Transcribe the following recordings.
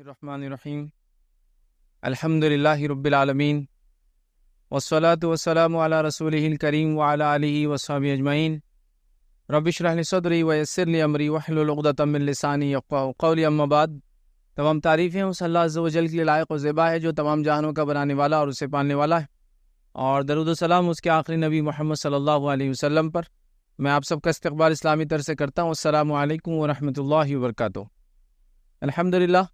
الرحمن الرحیم الحمد للہ رب العالمین والصلاة والسلام علی رسولہ الکریم وعلی آلہ وصحبہ اجمعین رب اشرح لی صدری ویسر لی امری واحلل عقدۃ من لسانی یفقہوا قولی اما بعد۔ تمام تعریفیں اس اللہ عز و جل کے لیے لائق و زیبا ہے جو تمام جہانوں کا بنانے والا اور اسے پالنے والا ہے، اور درود و سلام اس کے آخری نبی محمد صلی اللہ علیہ وسلم پر۔ میں آپ سب کا استقبال اسلامی طرز سے کرتا ہوں۔ السلام علیکم ورحمۃ اللہ وبرکاتہ۔ الحمدللہ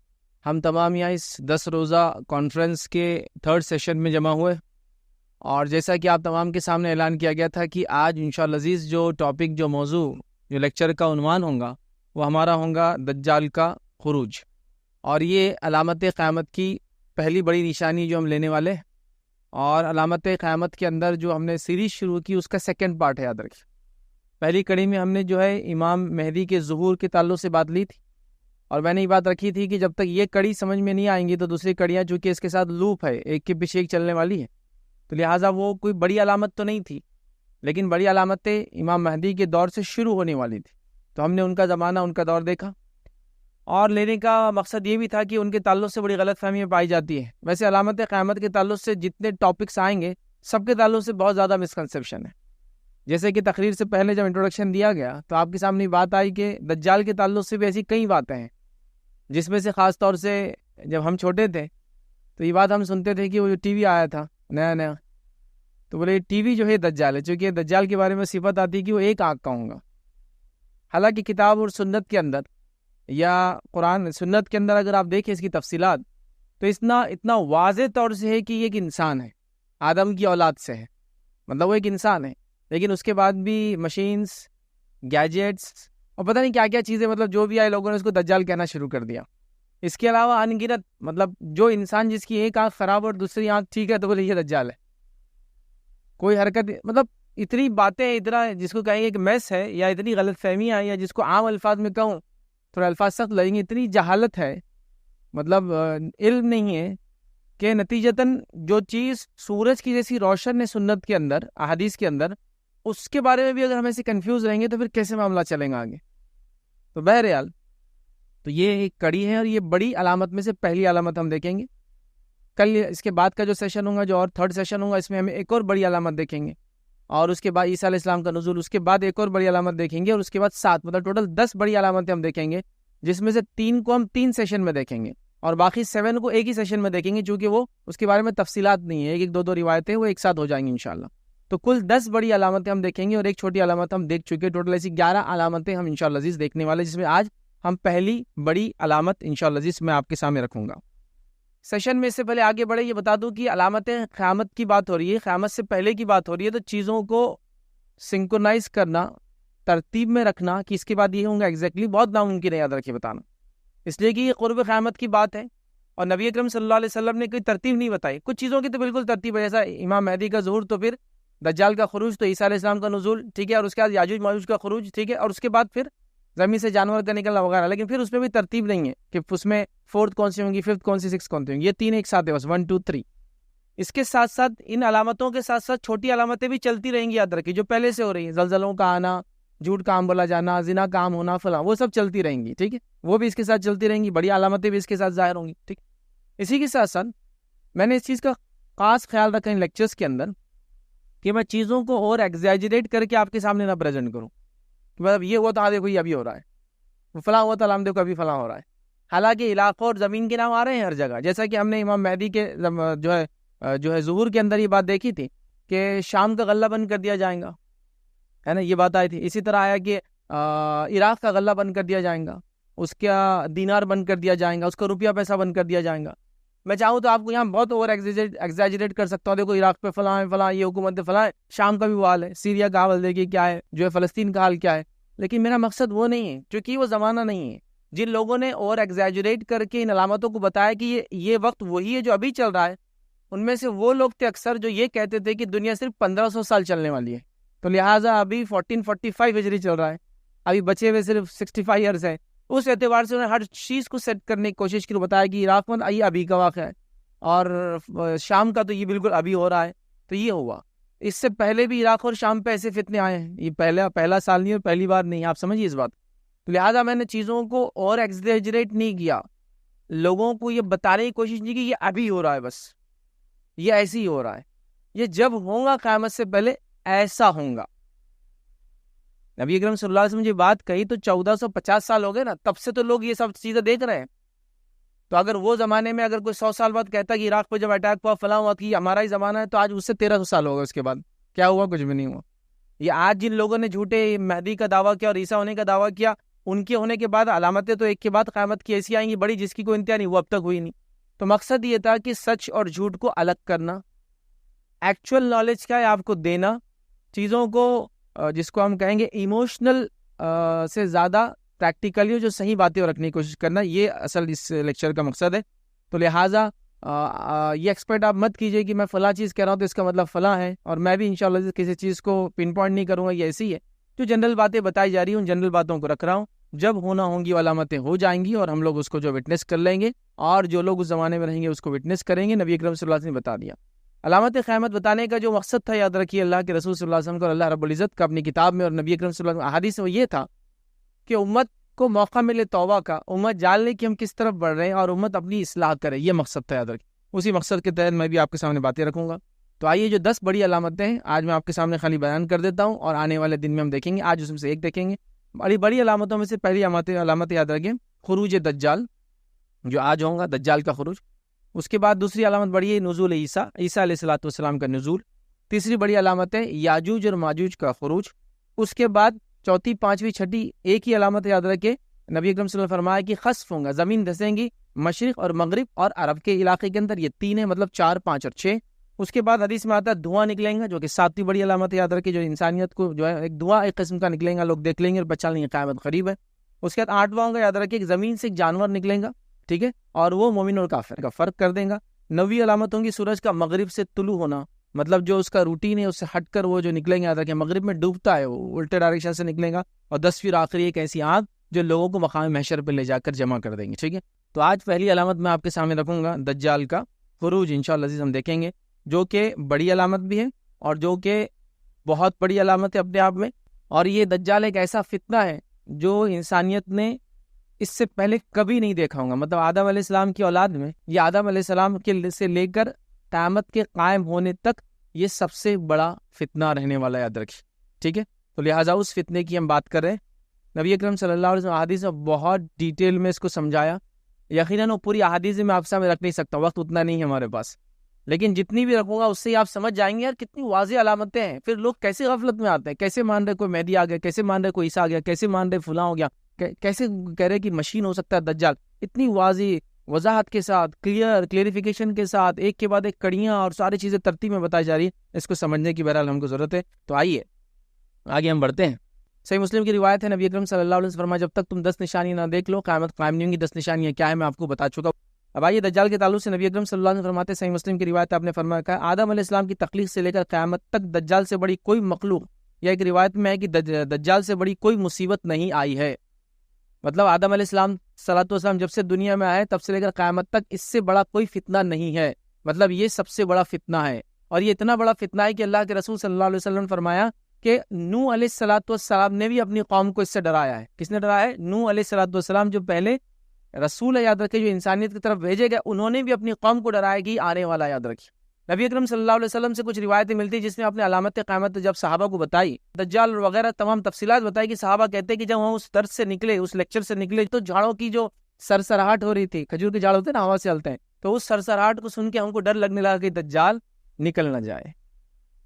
ہم تمام یہاں اس 10 روزہ کانفرنس کے 3rd سیشن میں جمع ہوئے، اور جیسا کہ آپ تمام کے سامنے اعلان کیا گیا تھا کہ آج انشاءاللہ عزیز جو ٹاپک، جو موضوع، جو لیکچر کا عنوان ہوگا وہ ہمارا ہوگا دجال کا خروج، اور یہ علامت قیامت کی پہلی بڑی نشانی جو ہم لینے والے ہیں، اور علامت قیامت کے اندر جو ہم نے سیریز شروع کی اس کا 2nd پارٹ ہے۔ یاد رکھیں پہلی کڑی میں ہم نے جو ہے امام مہدی کے ظہور کے تعلق سے بات لی تھی، اور میں نے یہ بات رکھی تھی کہ جب تک یہ کڑی سمجھ میں نہیں آئیں گی تو دوسری کڑیاں چونکہ اس کے ساتھ لوپ ہے، ایک کے پیچھے ایک چلنے والی ہے، تو لہٰذا وہ کوئی بڑی علامت تو نہیں تھی، لیکن بڑی علامتیں امام مہدی کے دور سے شروع ہونے والی تھی، تو ہم نے ان کا زمانہ، ان کا دور دیکھا، اور لینے کا مقصد یہ بھی تھا کہ ان کے تعلق سے بڑی غلط فہمیاں پائی جاتی ہے۔ ویسے علامت قیامت کے تعلق سے جتنے ٹاپکس آئیں گے سب کے تعلق سے بہت زیادہ مسکنسیپشن ہے۔ جیسے کہ تقریر سے پہلے جب انٹروڈکشن دیا گیا تو آپ کے سامنے بات آئی کہ دجال کے تعلق سے بھی ایسی کئی باتیں ہیں، جس میں سے خاص طور سے جب ہم چھوٹے تھے تو یہ بات ہم سنتے تھے کہ وہ جو ٹی وی آیا تھا نیا تو بولے ٹی وی جو ہے دجال ہے، چونکہ دجال کے بارے میں صفت آتی ہے کہ وہ ایک آنکھ کا ہوگا۔ حالانکہ کتاب اور سنت کے اندر یا قرآن سنت کے اندر اگر آپ دیکھیں اس کی تفصیلات تو اتنا واضح طور سے ہے کہ یہ ایک انسان ہے، آدم کی اولاد سے ہے، مطلب وہ ایک انسان ہے، لیکن اس کے بعد بھی مشینز، گیجٹس اور پتہ نہیں کیا کیا چیزیں، مطلب جو بھی آئے لوگوں نے اس کو دجال کہنا شروع کر دیا۔ اس کے علاوہ ان گنت، مطلب جو انسان جس کی ایک آنکھ خراب اور دوسری آنکھ ٹھیک ہے تو بولے یہ دجال ہے، کوئی حرکت، مطلب اتنی باتیں، اتنا جس کو کہیں گے کہ میس ہے یا اتنی غلط فہمیاں، یا جس کو عام الفاظ میں کہوں تھوڑا الفاظ سخت لگیں گے، اتنی جہالت ہے، مطلب علم نہیں ہے کہ نتیجتاً جو چیز سورج کی جیسی روشن ہے سنت کے اندر، احادیث کے اندر، اس کے بارے میں بھی اگر ہم ایسے کنفیوز رہیں گے تو پھر کیسے معاملہ چلیں گا آگے۔ تو بہرحال تو یہ ایک کڑی ہے، اور یہ بڑی علامت میں سے پہلی علامت ہم دیکھیں گے۔ کل اس کے بعد کا جو سیشن ہوگا، جو اور 3rd سیشن ہوگا، اس میں ہمیں ایک اور بڑی علامت دیکھیں گے، اور اس کے بعد عیسیٰ علیہ السلام کا نزول، اس کے بعد ایک اور بڑی علامت دیکھیں گے، اور اس کے بعد 7، مطلب ٹوٹل 10 بڑی علامتیں ہم دیکھیں گے، جس میں سے 3 کو ہم 3 سیشن میں دیکھیں گے، اور باقی 7 کو ایک ہی سیشن میں دیکھیں گے، چونکہ وہ اس کے بارے میں تفصیلات نہیں ہے، ایک 2 روایتیں وہ ایک ساتھ ہو جائیں گی انشاءاللہ۔ تو کل 10 بڑی علامتیں ہم دیکھیں گے، اور ایک چھوٹی علامت ہم دیکھ چکے، ٹوٹل ایسی 11 علامتیں ہم انشاءاللہ عزیز دیکھنے والے، جس میں آج ہم پہلی بڑی علامت انشاءاللہ عزیز میں آپ کے سامنے رکھوں گا۔ سیشن میں سے پہلے آگے بڑھے یہ بتا دوں کہ علامت قیامت کی بات ہو رہی ہے، قیامت سے پہلے کی بات ہو رہی ہے، تو چیزوں کو سنکرونائز کرنا، ترتیب میں رکھنا کہ اس کے بعد یہ ہوں گا ایگزیکٹلی بہت ناممکن ہے، یاد رکھیے بتانا، اس لیے کہ یہ قرب قیامت کی بات ہے، اور نبی اکرم صلی اللہ علیہ وسلم نے کوئی ترتیب نہیں بتائی۔ کچھ چیزوں کی تو بالکل ترتیب ہے، جیسا امام مہدی کا ظہور، تو پھر دجال کا خروج، تو عیسیٰ علیہ السلام کا نزول، ٹھیک ہے، اور اس کے بعد یاجوج ماجوج کا خروج، ٹھیک ہے، اور اس کے بعد پھر زمین سے جانور کا نکلنا وغیرہ، لیکن پھر اس میں بھی ترتیب نہیں ہے کہ اس میں 4th کون سی ہوں گی، 5th کون سی، 6th کون سی ہوں گی، یہ 3 ایک ساتھ ہے بس، 1 2 3۔ اس کے ساتھ ساتھ ان علامتوں کے ساتھ ساتھ چھوٹی علامتیں بھی چلتی رہیں گی، یاد رکھیے، جو پہلے سے ہو رہی ہیں، زلزلوں کا آنا، جھوٹ کام بولا جانا، زنا کام ہونا، فلاں، وہ سب چلتی رہیں گی، ٹھیک ہے، وہ بھی اس کے ساتھ چلتی رہیں گی، بڑی علامتیں بھی اس کے ساتھ ظاہر ہوں گی، ٹھیک۔ اسی کے ساتھ ساتھ میں نے اس چیز کا خاص خیال رکھا ان لیکچرز کے اندر کہ میں چیزوں کو اور ایگزیجریٹ کر کے آپ کے سامنے نہ پریزنٹ کروں کہ مطلب یہ ہوا تھا، دیکھو یہ ابھی ہو رہا ہے، وہ فلاں ہوا تھا، ہم دیکھو ابھی فلاں ہو رہا ہے۔ حالانکہ علاقوں اور زمین کے نام آ رہے ہیں ہر جگہ، جیسا کہ ہم نے امام مہدی کے جو ہے ظہور کے اندر یہ بات دیکھی تھی کہ شام کا غلہ بند کر دیا جائے گا، ہے نا، یہ بات آئی تھی۔ اسی طرح آیا کہ عراق کا غلہ بند کر دیا جائے گا، اس کا دینار بند کر دیا جائے گا، اس کا روپیہ پیسہ بند کر دیا جائے گا۔ میں چاہوں تو آپ کو یہاں بہت اوور ایگزیجریٹ کر سکتا ہوں، دیکھو عراق پہ فلاں ہے، فلاں یہ حکومت فلاں ہے، شام کا بھی وہ حال ہے، سیریا کا حال دیکھیے کیا ہے، جو ہے فلسطین کا حال کیا ہے، لیکن میرا مقصد وہ نہیں ہے، کیونکہ وہ زمانہ نہیں ہے۔ جن لوگوں نے اوور ایگزیجریٹ کر کے ان علامتوں کو بتایا کہ یہ وقت وہی ہے جو ابھی چل رہا ہے، ان میں سے وہ لوگ تھے اکثر جو یہ کہتے تھے کہ دنیا صرف 1500 سال چلنے والی ہے، تو لہٰذا ابھی 1445 ہجری چل رہا ہے، ابھی بچے ہوئے صرف 65 ایئرس ہے۔ اس اعتبار سے انہوں نے ہر چیز کو سیٹ کرنے کی کوشش کی، بتایا کہ عراق میں یہ ابھی کا واقعہ ہے، اور شام کا تو یہ بالکل ابھی ہو رہا ہے۔ تو یہ ہوا، اس سے پہلے بھی عراق اور شام پہ ایسے فتنے آئے ہیں، یہ پہلا سال نہیں ہے، پہلی بار نہیں، آپ سمجھیے اس بات۔ تو لہٰذا میں نے چیزوں کو اور ایگزیجریٹ نہیں کیا، لوگوں کو یہ بتانے کی کوشش نہیں کی یہ ابھی ہو رہا ہے، بس یہ ایسے ہی ہو رہا ہے، یہ جب ہوگا قیامت سے پہلے ایسا ہوگا۔ نبی اکرم صلی اللہ علیہ وسلم نے بات کہی تو 1450 سال ہو گئے نا، تب سے تو لوگ یہ سب چیزیں دیکھ رہے ہیں۔ تو اگر وہ زمانے میں اگر کوئی 100 سال بعد کہتا کہ عراق پہ جب اٹیک ہوا فلاں ہوا کہ ہمارا ہی زمانہ ہے، تو آج اس سے 1300 سال ہو گئے، اس کے بعد کیا ہوا؟ کچھ بھی نہیں ہوا۔ یہ آج جن لوگوں نے جھوٹے مہدی کا دعویٰ کیا اور عیسیٰ ہونے کا دعویٰ کیا، ان کے ہونے کے بعد علامتیں تو ایک کے بعد قیامت کی ایسی آئیں گی بڑی جس کی کوئی انتہا نہیں، وہ اب تک ہوئی نہیں۔ تو مقصد یہ تھا کہ سچ اور جھوٹ کو الگ کرنا، ایکچوئل نالج کا ہے آپ کو دینا، چیزوں کو جس کو ہم کہیں گے ایموشنل سے زیادہ پریکٹیکلی جو صحیح باتیں رکھنے کی کوشش کرنا، یہ اصل اس لیکچر کا مقصد ہے۔ تو لہٰذا یہ ایکسپیکٹ آپ مت کیجئے کہ میں فلاں چیز کہہ رہا ہوں تو اس کا مطلب فلاں ہے، اور میں بھی انشاءاللہ کسی چیز کو پن پوائنٹ نہیں کروں گا، یہ ایسی ہے۔ جو جنرل باتیں بتائی جا رہی ہیں ان جنرل باتوں کو رکھ رہا ہوں، جب ہونا ہوں گی علامتیں ہو جائیں گی اور ہم لوگ اس کو جو وٹنس کر لیں گے، اور جو لوگ اس زمانے میں رہیں گے اس کو وٹنس کریں گے۔ نبی اکرم صلی اللہ علیہ وسلم نے بتا دیا۔ علامت قیامت بتانے کا جو مقصد تھا، یاد رکھیے، اللہ کے رسول صلی اللہ علیہ وسلم کو اور اللہ رب العزت کا اپنی کتاب میں اور نبی اکرم صلی اللہ علیہ وسلم احادیث میں یہ تھا کہ امت کو موقع ملے توبہ کا، امت جان لے کہ ہم کس طرف بڑھ رہے ہیں اور امت اپنی اصلاح کرے، یہ مقصد تھا، یاد رکھیے۔ اسی مقصد کے تحت میں بھی آپ کے سامنے باتیں رکھوں گا۔ تو آئیے جو 10 بڑی علامتیں ہیں آج میں آپ کے سامنے خالی بیان کر دیتا ہوں، اور آنے والے دن میں ہم دیکھیں گے، آج اس میں سے ایک دیکھیں گے۔ بڑی علامتوں میں سے پہلی علامت یاد رکھیں، خروج دجال، جو آج ہوگا، دجال کا خروج۔ اس کے بعد دوسری علامت بڑی ہے نزول عیسیٰ علیہ السلام کا نزول۔ تیسری بڑی علامت ہے یاجوج اور ماجوج کا خروج۔ اس کے بعد چوتھی، پانچویں، چھٹی ایک ہی علامت یاد رکھے، نبی اکرم صلی اللہ علیہ وسلم نے فرمایا کہ خسف ہوگا، زمین دھسیں گی مشرق اور مغرب اور عرب کے علاقے کے اندر، یہ 3 ہے، مطلب 4، 5 اور 6۔ اس کے بعد حدیث میں آتا ہے دھواں نکلیں گا، جو کہ 7ویں بڑی علامت یاد رکھے، جو انسانیت کو جو ہے ایک دھواں ایک قسم کا نکلیں گا، لوگ دیکھ لیں گے اور بچا لیں گے، قیامت قریب ہے۔ اس کے بعد 8واں ہوگا، یاد رکھے، زمین سے ایک جانور نکلیں گا، ٹھیک ہے، اور وہ مومن اور کافر کا فرق کر دیں گا۔ 9ویں علامت ہوں گی سورج کا مغرب سے طلوع ہونا، مطلب جو اس کا روٹین ہے اس سے ہٹ کر وہ جو نکلیں گے، یاد رکھیں مغرب میں ڈوبتا ہے، وہ الٹے ڈائریکشن سے نکلیں گا۔ اور 10ویں آخری ایک ایسی آگ جو لوگوں کو مقام محشر پہ لے جا کر جمع کر دیں گے، ٹھیک ہے۔ تو آج پہلی علامت میں آپ کے سامنے رکھوں گا دجال کا خروج، انشاءاللہ عزیز ہم دیکھیں گے، جو کہ بڑی علامت بھی ہے اور جو کہ بہت بڑی علامت ہے اپنے آپ میں۔ اور یہ دجال ایک ایسا فتنہ ہے جو انسانیت نے اس سے پہلے کبھی نہیں دیکھا ہوگا، مطلب آدم علیہ السلام کی اولاد میں، یہ آدم علیہ السلام کے سے لے کر قیامت کے قائم ہونے تک یہ سب سے بڑا فتنہ رہنے والا، یاد رکھیے، ٹھیک ہے۔ تو لہٰذا اس فتنے کی ہم بات کر رہے ہیں۔ نبی اکرم صلی اللہ علیہ وسلم احادیث میں بہت ڈیٹیل میں اس کو سمجھایا، یقیناً وہ پوری احادیث میں آپ سامنے رکھ نہیں سکتا، وقت اتنا نہیں ہے ہمارے پاس، لیکن جتنی بھی رکھوں گا اس سے آپ سمجھ جائیں گے یار کتنی واضح علامتیں ہیں۔ پھر لوگ کیسے غفلت میں آتے ہیں، کیسے مان رہے کوئی مہدی آ گیا، کیسے مان رہے کوئی عیسیٰ آ گیا، کیسے مان رہے فلاں ہو گیا، کیسے کہہ رہے کہ مشین ہو سکتا ہے دجال، اتنی واضح وضاحت کے ساتھ، کلیریفیکیشن کے ساتھ، ایک کے بعد ایک کڑیاں اور ساری چیزیں ترتیب میں بتائی جا رہی ہے، اس کو سمجھنے کی بہرحال ہم کو ضرورت ہے۔ تو آئیے آگے ہم بڑھتے ہیں۔ صحیح مسلم کی روایت ہے، نبی اکرم صلی اللہ علیہ وسلم فرمایا جب تک تم 10 نشانیاں نہ دیکھ لو قیامت قائم نہیں ہوں گی۔ 10 نشانیاں کیا ہے میں آپ کو بتا چکا ہوں۔ اب آئیے دجال کے تعلق سے نبی اکرم صلی اللہ علیہ وسلم فرماتے ہیں، صحیح مسلم کی روایت آپ نے فرمایا کہ آدم علیہ السلام کی تخلیق سے لے کر قیامت تک دجال سے بڑی کوئی مخلوق، یا ایک روایت میں ہے کہ دجال سے بڑی کوئی مصیبت نہیں آئی ہے، مطلب آدم علیہ السلام صلوات والسلام جب سے دنیا میں آئے تب سے لے کر قیامت تک اس سے بڑا کوئی فتنہ نہیں ہے، مطلب یہ سب سے بڑا فتنہ ہے۔ اور یہ اتنا بڑا فتنہ ہے کہ اللہ کے رسول صلی اللہ علیہ وسلم نے فرمایا کہ نوح علیہ الصلوۃ والسلام نے بھی اپنی قوم کو اس سے ڈرایا ہے۔ کس نے ڈرایا ہے؟ نوح علیہ الصلوۃ والسلام، جو پہلے رسول ہے، یاد رکھے، جو انسانیت کی طرف بھیجے گئے، انہوں نے بھی اپنی قوم کو ڈرایا کہ آنے والا، یاد رکھیے۔ نبی اکرم صلی اللہ علیہ وسلم سے کچھ روایتیں ملتی ہیں جس میں اپنے علامت قیامت جب صحابہ کو بتائی، دجال وغیرہ تمام تفصیلات بتائی، کہ صحابہ کہتے ہیں کہ جب ہم اس درس سے نکلے، اس لیکچر سے نکلے، تو جھاڑوں کی جو سرسراہٹ ہو رہی تھی، کھجور کے جھاڑ ہوتے ہیں نا، ہوا سے ہلتے ہیں، تو اس سرسراہٹ کو سن کے ہم کو ڈر لگنے لگا کہ دجال نکل نہ جائے،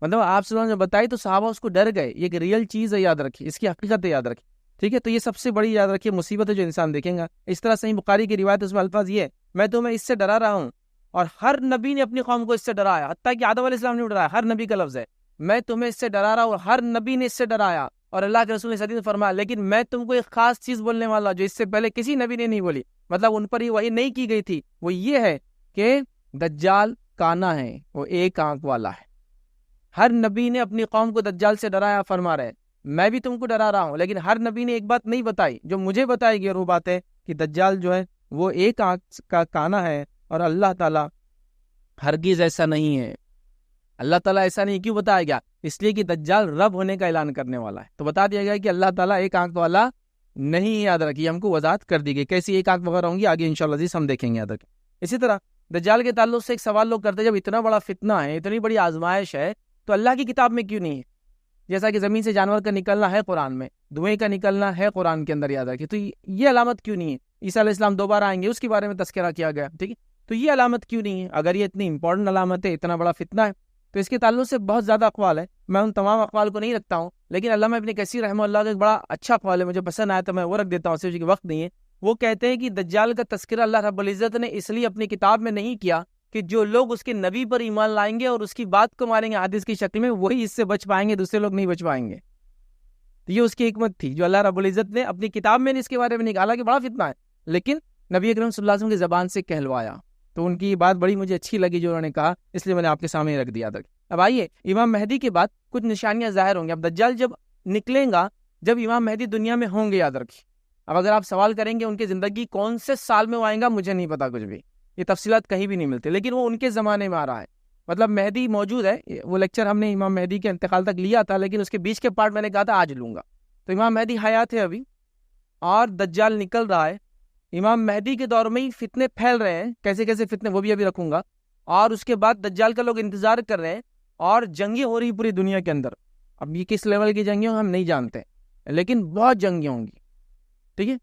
مطلب آپ صلی اللہ علیہ وسلم نے بتائی تو صحابہ اس کو ڈر گئے۔ یہ ایک ریئل چیز ہے، یاد رکھیے، اس کی حقیقت ہے، یاد رکھیے، ٹھیک ہے۔ تو یہ سب سے بڑی، یاد رکھیے، مصیبت ہے جو انسان دیکھیں گا۔ اس طرح صحیح بخاری کی روایت، اس میں الفاظ یہ ہے، میں تمہیں اس سے ڈرا رہا ہوں، اور ہر نبی نے اپنی قوم کو اس سے ڈرایا، حتیٰ کہ آدم علیہ السلام نے ڈرایا، ہر نبی کا لفظ ہے، میں تمہیں اس سے ڈرا رہا ہوں، اور ہر نبی نے اس سے ڈرایا، اور اللہ کے رسول نے حدیث میں فرمایا لیکن میں تم کو ایک خاص چیز بولنے والا جو اس سے پہلے کسی نبی نے نہیں بولی، مطلب ان پر ہی وحی نہیں کی گئی تھی، وہ یہ ہے کہ دجال کانا ہے، وہ ایک آنکھ والا ہے۔ ہر نبی نے اپنی قوم کو دجال سے ڈرایا، فرما رہے میں بھی تم کو ڈرا رہا ہوں، لیکن ہر نبی نے ایک بات نہیں بتائی جو مجھے بتائی گئی، اور وہ بات ہے کہ دجال جو ہے وہ ایک آنکھ کا کانا ہے، اور اللہ تعالیٰ ہرگز ایسا نہیں ہے۔ اللہ تعالیٰ ایسا نہیں کیوں بتایا گیا؟ اس لیے کہ دجال رب ہونے کا اعلان کرنے والا ہے، تو بتا دیا گیا کہ اللہ تعالیٰ ایک آنکھ والا نہیں یاد رکھیے، ہم کو وضاحت کر دی گئی کیسی ایک آنکھ وغیرہ ہوں گی، آگے انشاءاللہ عزیز ہم دیکھیں گے یاد رکھیں۔ اسی طرح دجال کے تعلق سے ایک سوال لوگ کرتے ہیں، جب اتنا بڑا فتنہ ہے، اتنی بڑی آزمائش ہے، تو اللہ کی کتاب میں کیوں نہیں ہے؟ جیسا کہ زمین سے جانور کا نکلنا ہے قرآن میں، دھوئیں کا نکلنا ہے قرآن کے اندر، یاد رکھیے، تو یہ علامت کیوں نہیں ہے؟ عیسیٰ علیہ السلام دوبارہ آئیں گے، اس کے بارے میں تذکرہ کیا گیا، ٹھیک ہے، تو یہ علامت کیوں نہیں ہے؟ اگر یہ اتنی امپورٹنٹ علامت ہے، اتنا بڑا فتنہ ہے، تو اس کے تعلق سے بہت زیادہ اقوال ہے، میں ان تمام اقوال کو نہیں رکھتا ہوں، لیکن علامہ ابن کثیر رحمہ اللہ کا ایک بڑا اچھا اقوال ہے، مجھے پسند آیا تو میں وہ رکھ دیتا ہوں، صرف کہ وقت نہیں ہے۔ وہ کہتے ہیں کہ دجال کا تذکرہ اللہ رب العزت نے اس لیے اپنی کتاب میں نہیں کیا کہ جو لوگ اس کے نبی پر ایمان لائیں گے اور اس کی بات کو مانیں گے حدیث کی شکل میں، وہی اس سے بچ پائیں گے، دوسرے لوگ نہیں بچ پائیں گے۔ تو یہ اس کی حکمت تھی جو اللہ رب العزت نے اپنی کتاب میں اس کے بارے میں نکالا کہ بڑا فتنہ ہے، لیکن نبی اکرم صلی اللہ علیہ وسلم کی زبان سے کہلوایا، تو ان کی یہ بات بڑی مجھے اچھی لگی جو انہوں نے کہا، اس لیے میں نے آپ کے سامنے رکھ دیا تھا۔ اب آئیے، امام مہدی کے بعد کچھ نشانیاں ظاہر ہوں گی۔ اب دجال جب نکلیں گا، جب امام مہدی دنیا میں ہوں گے، یاد رکھیے۔ اب اگر آپ سوال کریں گے ان کی زندگی کون سے سال میں وہ آئیں گا، مجھے نہیں پتا کچھ بھی، یہ تفصیلات کہیں بھی نہیں ملتی، لیکن وہ ان کے زمانے میں آ رہا ہے، مطلب مہدی موجود ہے۔ وہ لیکچر ہم نے امام مہدی کے انتقال تک لیا تھا، لیکن اس کے بیچ کے پارٹ میں نے کہا تھا آج لوں گا۔ تو امام مہدی حیات ہے ابھی، اور دجال نکل رہا ہے۔ امام مہدی کے دور میں ہی فتنے پھیل رہے ہیں، کیسے کیسے فتنے وہ بھی ابھی رکھوں گا، اور اس کے بعد دجال کا لوگ انتظار کر رہے ہیں، اور جنگیں ہو رہی پوری دنیا کے اندر۔ اب یہ کس لیول کی جنگیں ہم نہیں جانتے، لیکن بہت جنگیں ہوں گی، ٹھیک ہے،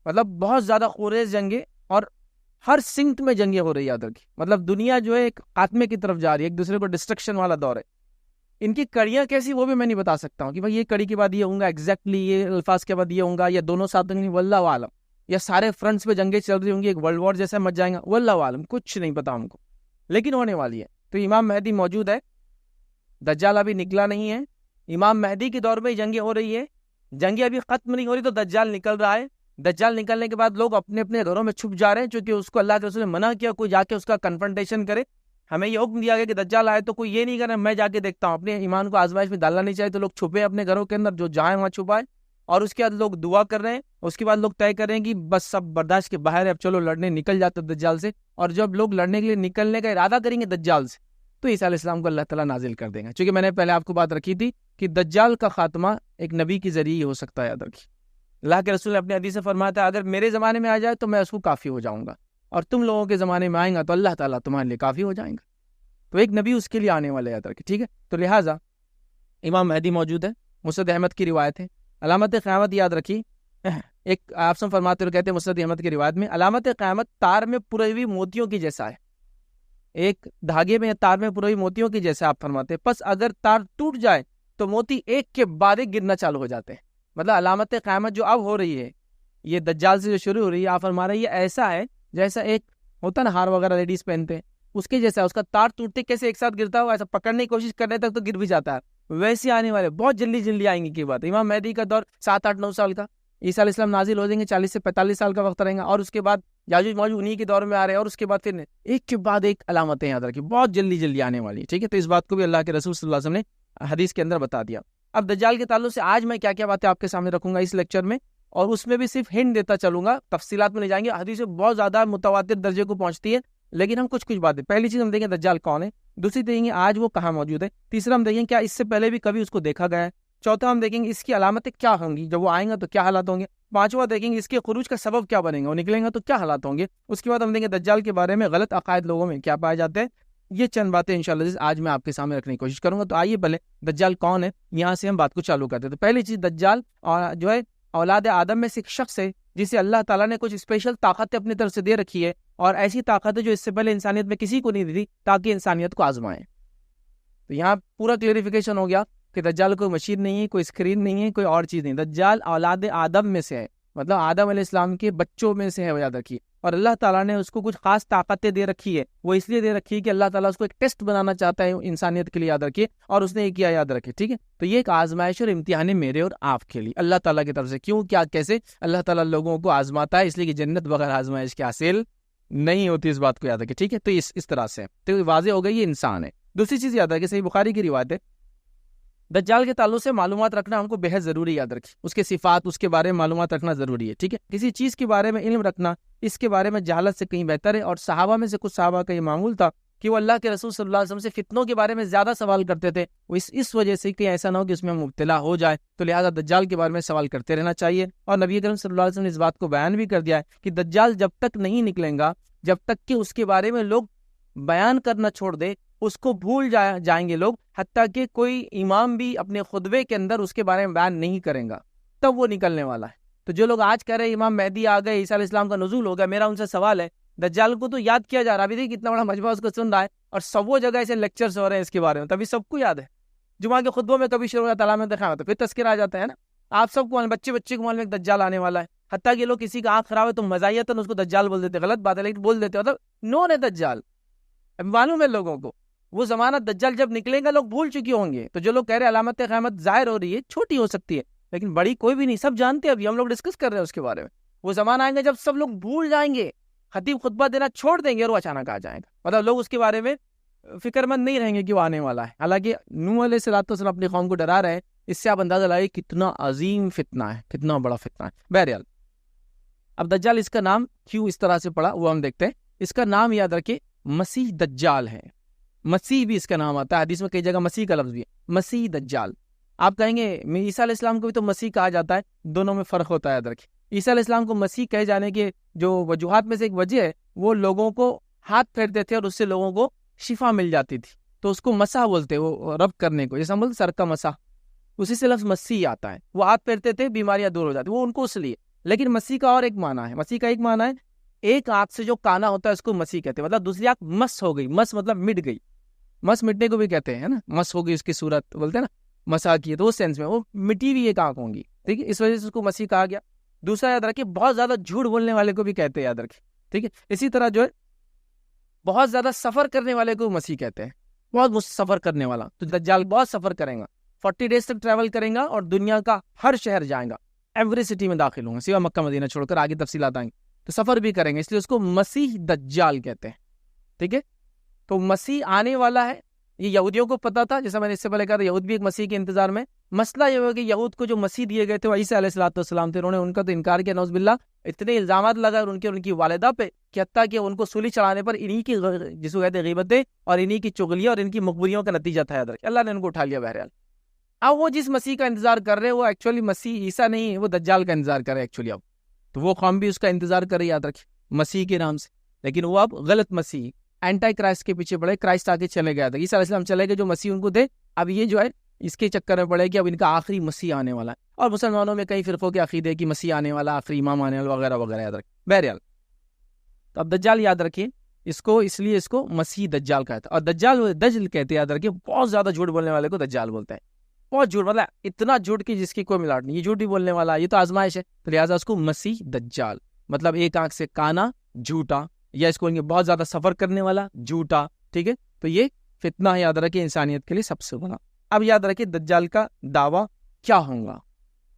مطلب بہت زیادہ خوریز جنگیں، اور ہر سمت میں جنگیں ہو رہی ہے، یاد رکھیے، مطلب دنیا جو ہے ایک خاتمے کی طرف جا رہی ہے، ایک دوسرے کو ڈسٹرکشن والا دور ہے۔ ان کی کڑیاں کیسی وہ بھی میں نہیں بتا سکتا ہوں کہ بھائی یہ کڑی کے بعد یہ ہوں گا، ایگزیکٹلی یہ الفاظ کے بعد یہ ہوں گا، یا دونوں ساتھ ہوں گے، واللہ عالم، یا سارے فرنٹس پہ جنگیں چل رہی ہوں گی، ایک ورلڈ وار جیسا مچ جائیں گا، واللہ عالم، کچھ نہیں پتا ہم کو، لیکن ہونے والی ہے۔ تو امام مہدی موجود ہے، دجال ابھی نکلا نہیں ہے، امام مہدی کے دور میں جنگیں ہو رہی ہے، جنگیں ابھی ختم نہیں ہو رہی، تو دجال نکل رہا ہے۔ دجال نکلنے کے بعد لوگ اپنے اپنے گھروں میں چھپ جا رہے ہیں، چونکہ اس کو اللہ کے رسول نے منع کیا کوئی جا کے اس کا کنفرنٹیشن کرے۔ ہمیں یہ حکم دیا گیا کہ دجال آئے تو کوئی یہ نہیں کرے میں جا کے دیکھتا ہوں، اپنے ایمان کو آزمائش میں ڈالنا نہیں چاہیے، تو لوگ چھپے اپنے گھروں کے اندر، جو جائیں وہاں چھپائے، اور اس کے بعد لوگ دعا کر رہے ہیں، اس کے بعد لوگ طے کریں کہ بس سب برداشت کے باہر ہے، اب چلو لڑنے نکل جاتے دجال سے۔ اور جب لوگ لڑنے کے لیے نکلنے کا ارادہ کریں گے دجال سے، تو عیسیٰ علیہ السلام کو اللہ تعالیٰ نازل کر دیں گا، چونکہ میں نے پہلے آپ کو بات رکھی تھی کہ دجال کا خاتمہ ایک نبی کے ذریعے ہی ہو سکتا ہے، یاد رکھیے۔ اللہ کے رسول نے اپنے حدیث سے فرمایا تھا اگر میرے زمانے میں آ جائے تو میں اس کو کافی ہو جاؤں گا، اور تم لوگوں کے زمانے میں آئیں گا تو اللہ تعالیٰ تمہارے لیے کافی ہو جائیں گا، تو ایک نبی اس کے لیے آنے والے، یاد رکھیے، ٹھیک ہے۔ تو لہٰذا امام مہدی موجود ہے، مسند احمد کی روایت ہے، علامت قیامت یاد رکھیے، ایک آپ سے فرماتے ہوئے کہتے ہیں مسند احمد کی روایت میں، علامت قیامت تار میں پروئی ہوئی موتیوں کی جیسا ہے، ایک دھاگے میں تار میں پروئی موتیوں کی جیسا آپ فرماتے ہیں، پس اگر تار ٹوٹ جائے تو موتی ایک کے بعد ایک گرنا چالو ہو جاتے ہیں۔ مطلب علامت قیامت جو اب ہو رہی ہے، یہ دجال سے جو شروع ہو رہی ہے، آپ فرما رہے ہیں یہ ایسا ہے جیسا ایک ہوتا نا ہار وغیرہ لیڈیز پہنتے ہیں، اس کے جیسا، اس کا تار ٹوٹتے کیسے ایک ساتھ گرتا ہو، ایسا پکڑنے کی کوشش کرنے تک تو گر بھی جاتا ہے، ویسے آنے والے بہت جلدی جلدی آئیں گے کی بات۔ امام مہدی کا دور 7 8 9 سال کا، عیسیٰ علیہ السلام نازل ہو جائیں گے 40 سے 45 سال کا وقت رہیں گا، اور اس کے بعد یاجوج ماجوج انہی کے دور میں آ رہے ہیں، اور اس کے بعد پھر ایک کے بعد ایک علامتیں یاد رکھیں بہت جلدی جلدی آنے والی، ٹھیک ہے۔ تو اس بات کو بھی اللہ کے رسول صلی اللہ علیہ وسلم نے حدیث کے اندر بتا دیا۔ اب دجال کے تعلق سے آج میں کیا کیا باتیں آپ کے سامنے رکھوں گا اس لیکچر میں، اور اس میں بھی صرف ہنٹ دیتا چلوں گا، تفصیلات میں نہیں جائیں گے، حدیث بہت زیادہ متواتر درجے کو پہنچتی ہے، لیکن ہم کچھ باتیں، پہلی چیز ہم دیکھیں دجال کون ہے، دوسری دیکھیں گے آج وہ کہاں موجود ہے، تیسرا ہم دیکھیں کیا اس سے پہلے بھی کبھی اس کو دیکھا گیا ہے، چوتھا ہم دیکھیں گے اس کی علامتیں کیا ہوں گی، جب وہ آئیں گا تو کیا حالات ہوں گے، پانچواں دیکھیں گے اس کے خروج کا سبب کیا بنے گا، وہ نکلیں گا تو کیا حالات ہوں گے، اس کے بعد ہم دیکھیں گے دجال کے بارے میں غلط عقائد لوگوں میں کیا پائے جاتے ہیں۔ یہ چند باتیں انشاءاللہ آج میں آپ کے سامنے رکھنے کی کوشش کروں گا۔ تو آئیے پہلے دجال کون ہے یہاں سے ہم بات کو چالو کرتے ہیں۔ تو پہلی چیز، دجال جو ہے اولاد آدم میں سے ایک شخص ہے جسے اللہ تعالیٰ نے کچھ اسپیشل طاقتیں اپنی طرف سے دے رکھی ہے، اور ایسی طاقتیں جو اس سے پہلے انسانیت میں کسی کو نہیں دی تھی، تاکہ انسانیت کو آزمائیں۔ تو یہاں پورا کلیریفیکیشن ہو گیا کہ دجال کوئی مشین نہیں ہے، کوئی اسکرین نہیں ہے، کوئی اور چیز نہیں، دجال اولاد آدم میں سے ہے، مطلب آدم علیہ السلام کے بچوں میں سے ہے، یاد رکھیے، اور اللہ تعالیٰ نے اس کو کچھ خاص طاقتیں دے رکھی ہے، وہ اس لیے دے رکھی ہے کہ اللہ تعالیٰ اس کو ایک ٹیسٹ بنانا چاہتا ہے انسانیت کے لیے، یاد رکھیے، اور اس نے یہ کیا، یاد رکھیے، ٹھیک ہے۔ تو یہ ایک آزمائش اور امتحان ہے میرے اور آپ کے لیے اللہ تعالیٰ کی طرف سے، کیوں، کیا، کیسے اللہ تعالیٰ لوگوں کو آزماتا ہے، اس لیے کہ جنت بغیر آزمائش کے حاصل نہیں ہوتی، اس بات کو یاد رکھیے، ٹھیک ہے۔ تو اس طرح سے تو واضح ہو گئی یہ انسان ہے۔ دوسری چیز یاد رکھیے، صحیح بخاری کی روایت ہے، دجال کے تعلق سے معلومات رکھنا ہم کو بہت ضروری، یاد رکھیے، اس کے صفات، اس کے بارے میں معلومات رکھنا ضروری ہے، ٹھیک ہے۔ کسی چیز کے بارے میں علم رکھنا اس کے بارے میں جہالت سے کہیں بہتر ہے، اور صحابہ میں سے کچھ صحابہ کا یہ معمول تھا کہ وہ اللہ کے رسول صلی اللہ علیہ وسلم سے فتنوں کے بارے میں زیادہ سوال کرتے تھے، وہ اس وجہ سے کہ ایسا نہ ہو کہ اس میں مبتلا ہو جائے، تو لہٰذا دجال کے بارے میں سوال کرتے رہنا چاہیے۔ اور نبی کریم صلی اللہ علیہ وسلم نے اس بات کو بیان بھی کر دیا ہے کہ دجال جب تک نہیں نکلیں گا، جب تک کہ اس کے بارے میں لوگ بیان کرنا چھوڑ دے، اس کو بھول جائیں گے لوگ، حتیٰ کہ کوئی امام بھی اپنے خطبے کے اندر اس کے بارے میں بیان نہیں کریں گا، تب وہ نکلنے والا ہے۔ تو جو لوگ آج کہہ رہے ہیں امام مہدی آ گئے، عیسیٰ علیہ السلام کا نزول ہو گیا، میرا ان سے سوال ہے، دجال کو تو یاد کیا جا رہا، ابھی دیکھیں کتنا بڑا مجمع اس کو سن رہا ہے، اور سب وہ جگہ ایسے لیکچرز ہو رہے ہیں اس کے بارے میں، تبھی سب کو یاد ہے۔ جمعہ کے خطبوں میں کبھی شروع ہو جاتا ہے علامت قیامت، پھر تذکرہ آ جاتا ہے نا، آپ سب کو بچے کو معلوم ہے دجال آنے والا ہے، حتیٰ کہ لوگ کسی کا آنکھ خراب ہے تو مزاحیتاً اس کو دجال بول دیتے، غلط بات ہے لیکن بول دیتے، مطلب نون ہے دجال، اب معلوم ہے لوگوں کو وہ زمانہ دجال جب نکلے گا لوگ بھول چکے ہوں گے۔ تو جو لوگ کہہ رہے ہیں علامت قیامت ظاہر ہو رہی ہے، چھوٹی ہو سکتی ہے لیکن بڑی کوئی بھی نہیں، سب جانتے ہیں، ابھی ہم لوگ ڈسکس کر رہے ہیں اس کے بارے میں۔ وہ زمانہ آئیں گے جب سب لوگ بھول جائیں گے، خطیب خطبہ دینا چھوڑ دیں گے اور وہ اچانک آ جائے گا، مطلب لوگ اس کے بارے میں فکر مند نہیں رہیں گے کہ وہ آنے والا ہے۔ حالانکہ نوح علیہ السلام اپنی قوم کو ڈرا رہے ہیں، اس سے آپ اندازہ لائے کتنا عظیم فتنہ ہے، کتنا بڑا فتنہ ہے۔ بہرحال اب دجال اس کا نام کیوں اس طرح سے پڑا وہ ہم دیکھتے ہیں۔ اس کا نام یاد رکھیں مسیح دجال ہے، مسیح بھی اس کا نام آتا ہے، حدیث میں کئی جگہ مسیح کا لفظ بھی ہے، مسیح دجال۔ آپ کہیں گے عیسیٰ علیہ السلام کو بھی تو مسیح کہا جاتا ہے، دونوں میں فرق ہوتا ہے، یاد رکھیں۔ عیسیٰ علیہ السلام کو مسیح کہے جانے کے جو وجوہات میں سے ایک وجہ ہے، وہ لوگوں کو ہاتھ پھیرتے تھے اور اس سے لوگوں کو شفا مل جاتی تھی، تو اس کو مسح بولتے، وہ رب کرنے کو، جیسے ہم بولتے سر کا مسح، اسی سے لفظ مسیح آتا ہے۔ وہ ہاتھ پھیرتے تھے، بیماریاں دور ہو جاتی، وہ ان کو اس لیے۔ لیکن مسیح کا اور ایک معنی ہے، مسیح کا ایک معنی ہے ایک آنکھ سے جو کانا ہوتا ہے اس کو مسیح کہتے ہیں، مطلب دوسری آنکھ مس ہو گئی، مس مطلب مٹ گئی، مس مٹنے کو بھی کہتے ہیں نا، مس ہو گئی اس کی صورت بولتے ہیں نا، مسا کی، تو اس سینس میں وہ مٹی ہوئی ایک آنکھ ہوں گی، ٹھیک ہے، اس وجہ سے اس کو مسیح کہا گیا۔ دوسرا یاد رکھیں بہت زیادہ جھوٹ بولنے والے کو بھی کہتے ہیں، یاد رکھیں، ٹھیک ہے۔ اسی طرح جو ہے بہت زیادہ سفر کرنے والے کو مسیح کہتے ہیں، بہت سفر کرنے والا، تو دجال بہت سفر کریں گا، 40 ڈیز تک ٹریول کریں گا اور دنیا کا ہر شہر جائیں گا، ایوری سٹی میں داخل ہوں گے سوا مکہ مدینہ چھوڑ کر، آگے تفصیلات آئیں گے، تو سفر بھی کریں گے، اس لیے اس کو مسیح دجال کہتے ہیں، ٹھیک ہے۔ تو مسیح آنے والا ہے، یہ یہودیوں کو پتا تھا، جیسا میں نے اس سے پہلے کہا تھا، یہود بھی ایک مسیح کے انتظار میں۔ مسئلہ یہ ہوا کہ یہود کو جو مسیح دیے گئے تھے وہ عیسیٰ علیہ السلام تھے، انہوں نے ان کا تو انکار کیا، نعوذ باللہ، اتنے الزامات لگائے ان کی والدہ پہ کہ حتیٰ کہ ان کو سولی چڑھانے پر انہی کی جس کو کہتے ہیں غیبتیں اور انہی کی چغلیاں اور ان کی مخبریوں کا نتیجہ تھا، یاد رکھیں، اللہ نے ان کو اٹھا لیا۔ بہرحال اب وہ جس مسیح کا انتظار کر رہے ہیں وہ ایکچولی مسیح عیسیٰ نہیں ہے، وہ دجال کا انتظار کر رہے ہیں ایکچولی اب، تو وہ قوم بھی اس کا انتظار کر رہی ہے، یاد رکھیں، مسیح کے نام سے، لیکن وہ اب غلط مسیح اینٹائی کرائسٹ کے پیچھے پڑے، کرائسٹ آگے چلے گیا تھا، عیسیٰ علیہ السلام چلے گئے جو مسیح ان کو دے، اب یہ جو ہے اس کے چکر میں پڑے کہ اب ان کا آخری مسیح آنے والا ہے، اور مسلمانوں میں کئی فرقوں کے عقیدے کی مسیح آنے والا، آخری امام آنے والا وغیرہ وغیرہ، یاد رکھیں۔ بہرحال تو اب دجال یاد رکھیں، اس کو مسیح دجال کہتا ہے، اور دجل کہتے ہیں، یاد رکھیں، بہت زیادہ جھوٹ بولنے والے کو دجال بولتے ہیں، بہت جھوٹ، مطلب اتنا جھوٹ کی جس کی کوئی ملاوٹ نہیں، یہ جھوٹ بھی بولنے والا، یہ تو آزمائش ہے، تو لہٰذا اس کو مسیح دجال، مطلب ایک آنکھ سے کانا، جھوٹا، یا اس کو بہت زیادہ سفر کرنے والا، جھوٹا، ٹھیک ہے۔ تو یہ فتنہ یاد رکھیں انسانیت کے لیے سب سے بڑا۔ اب یاد رکھیں دجال کا دعویٰ کیا ہوگا،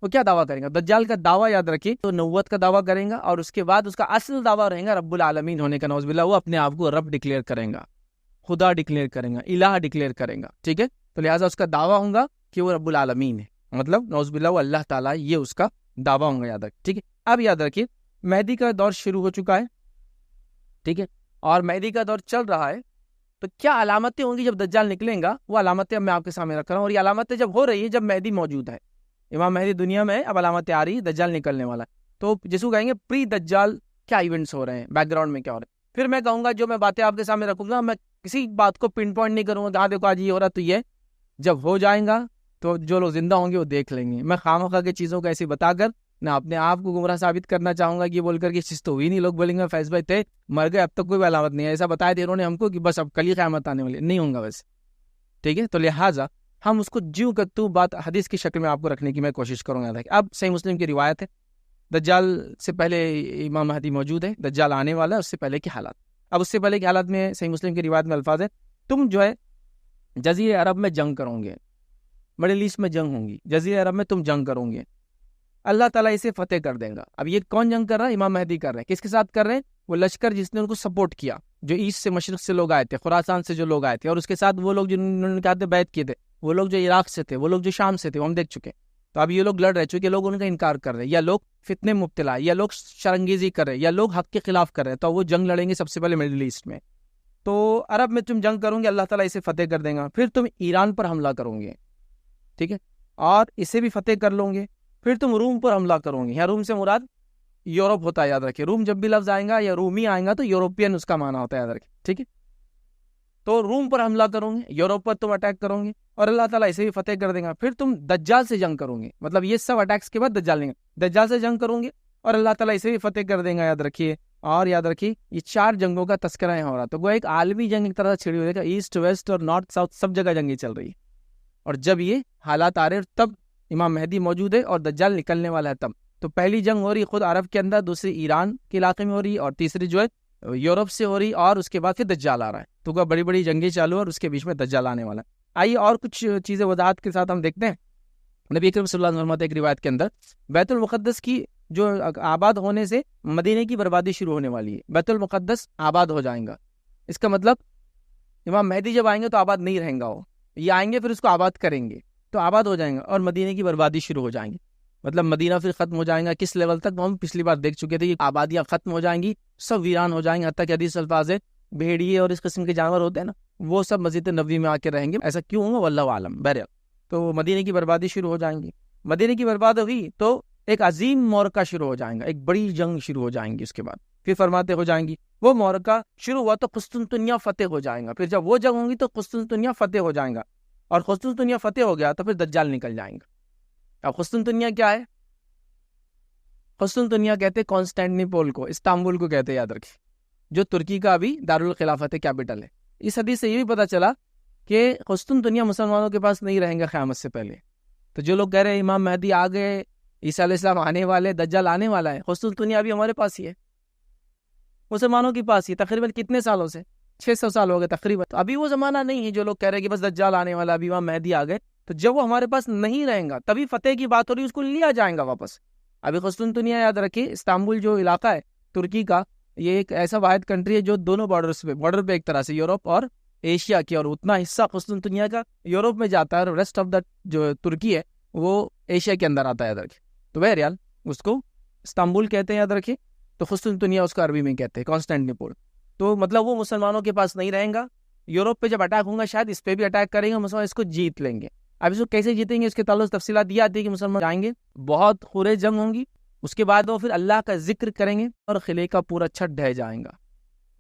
وہ کیا دعویٰ کریں گا؟ دجال کا دعویٰ یاد رکھیں تو نبوت کا دعویٰ کریں گا، اور اس کے بعد اس کا اصل دعویٰ رہے گا رب العالمین ہونے کا، نعوذ باللہ، وہ اپنے آپ کو رب ڈکلیئر کریں گا، خدا ڈکلیئر کریں گا، الہ ڈکلیئر کریں گا، ٹھیک ہے۔ تو لہٰذا اس کا دعویٰ ہوگا کہ وہ رب العالمین ہے، مطلب نعوذ باللہ وہ اللہ تعالیٰ، یہ اس کا دعویٰ ہوگا، یاد رکھیں، ٹھیک ہے۔ اب یاد رکھیے مہدی کا دور شروع ہو چکا ہے، ٹھیک ہے، اور مہدی کا دور چل رہا ہے، تو کیا علامتیں ہوں گی جب دجال نکلیں گا؟ وہ علامتیں اب میں آپ کے سامنے رکھ رہا ہوں، اور یہ علامتیں جب ہو رہی ہے جب مہدی موجود ہے، امام مہدی دنیا میں ہے، اب علامتیں آ رہی ہے، دجال نکلنے والا ہے، تو جس کو کہیں گے پری دجال کیا ایونٹس ہو رہے ہیں، بیک گراؤنڈ میں کیا ہو رہا ہے، پھر میں کہوں گا جو میں باتیں آپ کے سامنے رکھوں گا، میں کسی بات کو پن پوائنٹ نہیں کروں گا، ہاں دیکھو آج یہ ہو رہا، تو یہ جب ہو جائیں گا تو جو لوگ زندہ ہوں گے وہ دیکھ لیں گے۔ میں خواہ کے چیزوں کو ایسی بتا کر نہ اپنے آپ کو گمراہ ثابت کرنا چاہوں گا کہ یہ بول کر کہ چیز تو ہوئی نہیں، لوگ بولیں گے فیض بھائی تھے مر گئے، اب تک کوئی علامت نہیں ہے، ایسا بتایا تھے انہوں نے ہم کو کہ بس اب کل ہی قیامت آنے والی، نہیں ہوں گا ویسے، ٹھیک ہے۔ تو لہٰذا ہم اس کو جیوں کا تو بات حدیث کی شکل میں آپ کو رکھنے کی میں کوشش کروں گا۔ اب صحیح مسلم کی روایت ہے، دجال سے پہلے امام مہدی موجود ہے، دجال آنے والا ہے، اس سے پہلے کے حالات۔ اب اس سے پہلے کے حالات میں صحیح مسلم کی روایت میں الفاظ ہے، تم جو ہے جزیرہ عرب میں جنگ کرو گے، مڈل ایسٹ میں جنگ ہوں گی، جزیرہ عرب میں تم جنگ کرو گے، اللہ تعالیٰ اسے فتح کر دے گا۔ اب یہ کون جنگ کر رہا ہے؟ امام مہدی کر رہے ہیں۔ کس کے ساتھ کر رہے ہیں؟ وہ لشکر جس نے ان کو سپورٹ کیا، جو ایسٹ سے مشرق سے لوگ آئے تھے، خراسان سے جو لوگ آئے تھے، اور اس کے ساتھ وہ لوگ جنہوں نے کہا تھے بیعت کیے تھے، وہ لوگ جو عراق سے تھے، وہ لوگ جو شام سے تھے، وہ ہم دیکھ چکے۔ تو اب یہ لوگ لڑ رہے، چونکہ لوگ ان کا انکار کر رہے ہیں، یا لوگ فتنے مبتلا، یا لوگ شرنگیزی کر رہے ہیں، یا لوگ حق کے خلاف کر رہے ہیں، تو وہ جنگ لڑیں گے سب سے پہلے مڈل ایسٹ میں۔ تو عرب میں تم جنگ کرو گے، اللہ تعالیٰ اسے فتح کر دیں گا، پھر تم ایران پر حملہ کرو گے، ٹھیک ہے، اور اسے بھی فتح کر لو گے، پھر تم روم پر حملہ کرو گے۔ یہاں روم سے مراد یورپ ہوتا ہے، یاد رکھیں، روم جب بھی لفظ آئے گا یا رومی آئے گا تو یوروپین اس کا معنی ہوتا ہے، یاد رکھیں، ٹھیک ہے۔ تو روم پر حملہ کرو گے، یورپ پر تم اٹیک کرو گے اور اللہ تعالیٰ اسے بھی فتح کر دے گا، پھر تم دجال سے جنگ کرو گے، مطلب یہ سب اٹیکس کے بعد دجال لیں گے، دجال سے جنگ کرو گے اور اللہ تعالیٰ اسے بھی فتح کر دیں گا، یاد رکھیے۔ اور یاد رکھیے یہ 4 جنگوں کا تذکرہ یہاں ہو رہا، تو وہ ایک عالمی جنگ ایک طرح سے چھڑی ہوئی ہے، ایسٹ ویسٹ اور نارتھ ساؤتھ سب جگہ جنگیں چل رہی ہے، اور جب یہ حالات آ رہے ہیں تب امام مہدی موجود ہے اور دجال نکلنے والا ہے تب۔ تو پہلی جنگ ہو رہی خود عرب کے اندر، دوسری ایران کے علاقے میں ہو رہی، اور تیسری جو ہے یورپ سے ہو رہی، اور اس کے بعد پھر دجال آ رہا ہے، تو وہ بڑی بڑی جنگیں چالو اور اس کے بیچ میں دجال آنے والا ہے۔ آئیے اور کچھ چیزیں وضاحت کے ساتھ ہم دیکھتے ہیں۔ نبی اکرم صلی اللہ علیہ وسلم ایک روایت کے اندر بیت المقدس کی جو آباد ہونے سے مدینے کی بربادی شروع ہونے والی ہے، بیت المقدس آباد ہو جائیں گا، اس کا مطلب امام مہدی جب آئیں گے تو آباد نہیں رہیں گا، وہ یہ آئیں گے پھر اس کو آباد کریں گے تو آباد ہو جائیں گا اور مدینے کی بربادی شروع ہو جائیں گی، مطلب مدینہ پھر ختم ہو جائیں گا۔ کس لیول تک ہم پچھلی بار دیکھ چکے تھے کہ آبادیاں ختم ہو جائیں گی، سب ویران ہو جائیں گے، حتیٰ کہ حدیث الفاظ ہے بھیڑیے اور اس قسم کے جانور ہوتے ہیں نا، وہ سب مسجد نبوی میں آ کے رہیں گے، ایسا کیوں ہوگا واللہ عالم۔ بہرحال تو مدینے کی بربادی شروع ہو جائیں گی، مدینے کی برباد ہوئی تو ایک عظیم معرکہ شروع ہو جائیں گا، ایک بڑی جنگ شروع ہو جائیں گی، اس کے بعد پھر فرماتے ہو جائیں گی وہ معرکہ شروع ہوا تو قسطنطنیہ فتح ہو جائیں گا، پھر جب وہ جنگ ہوگی تو قسطنطنیہ فتح ہو جائیں گا، اور قسطنطنیہ فتح ہو گیا تو پھر دجال نکل جائیں گا۔ اب قسطنطنیہ کیا ہے؟ قسطنطنیہ کہتے ہیں کانسٹینٹنوپل کو، استنبول کو کہتے ہیں، یاد رکھیں، جو ترکی کا ابھی دارالخلافت کیپٹل ہے۔ اس حدیث سے یہ بھی پتہ چلا کہ قسطنطنیہ مسلمانوں کے پاس نہیں رہیں گا قیامت سے پہلے۔ تو جو لوگ کہہ رہے ہیں امام مہدی آ گئے، عیسیٰ علیہ السلام آنے والے، دجال آنے والا ہے، قسطنطنیہ ابھی ہمارے پاس ہی ہے، مسلمانوں کے پاس ہی، تقریباً کتنے سالوں سے 600 سال ہو گئے تقریباً۔ تو ابھی وہ زمانہ نہیں ہے جو لوگ کہہ رہے ہیں کہ بس دجال آنے والا، ابھی امام مہدی آ گئے، تو جب وہ ہمارے پاس نہیں رہیں گا تبھی فتح کی بات ہو رہی، اس کو لیا جائیں گا واپس۔ ابھی قسطنطنیہ یاد رکھیں، استنبول جو علاقہ ہے ترکی کا، یہ ایک ایسا واحد کنٹری ہے جو دونوں بارڈر پہ ایک طرح سے یورپ اور ایشیا کی، اور اتنا حصہ قسطنطنیہ کا یورپ میں جاتا ہے اور ریسٹ آف دا جو ترکی ہے وہ ایشیا کے اندر آتا ہے، یاد رکھیں۔ تو بہرحال اس کو استنبول کہتے ہیں، یاد رکھیں، تو قسطنطنیہ اس کو عربی میں کہتے ہیں کانسٹینٹنوپل۔ تو مطلب وہ مسلمانوں کے پاس نہیں رہیں گا، یورپ پہ جب اٹیک ہوگا شاید اس پہ بھی اٹیک کریں گے مسلمان، اس کو جیت لیں گے۔ اب اس کو کیسے جیتیں گے اس کے تعلق تفصیلات دی آتی ہے کہ مسلمان جائیں گے، بہت خورے جنگ ہوں گی، اس کے بعد وہ پھر اللہ کا ذکر کریں گے اور قلعے کا پورا چھت ڈھہ جائیں گا،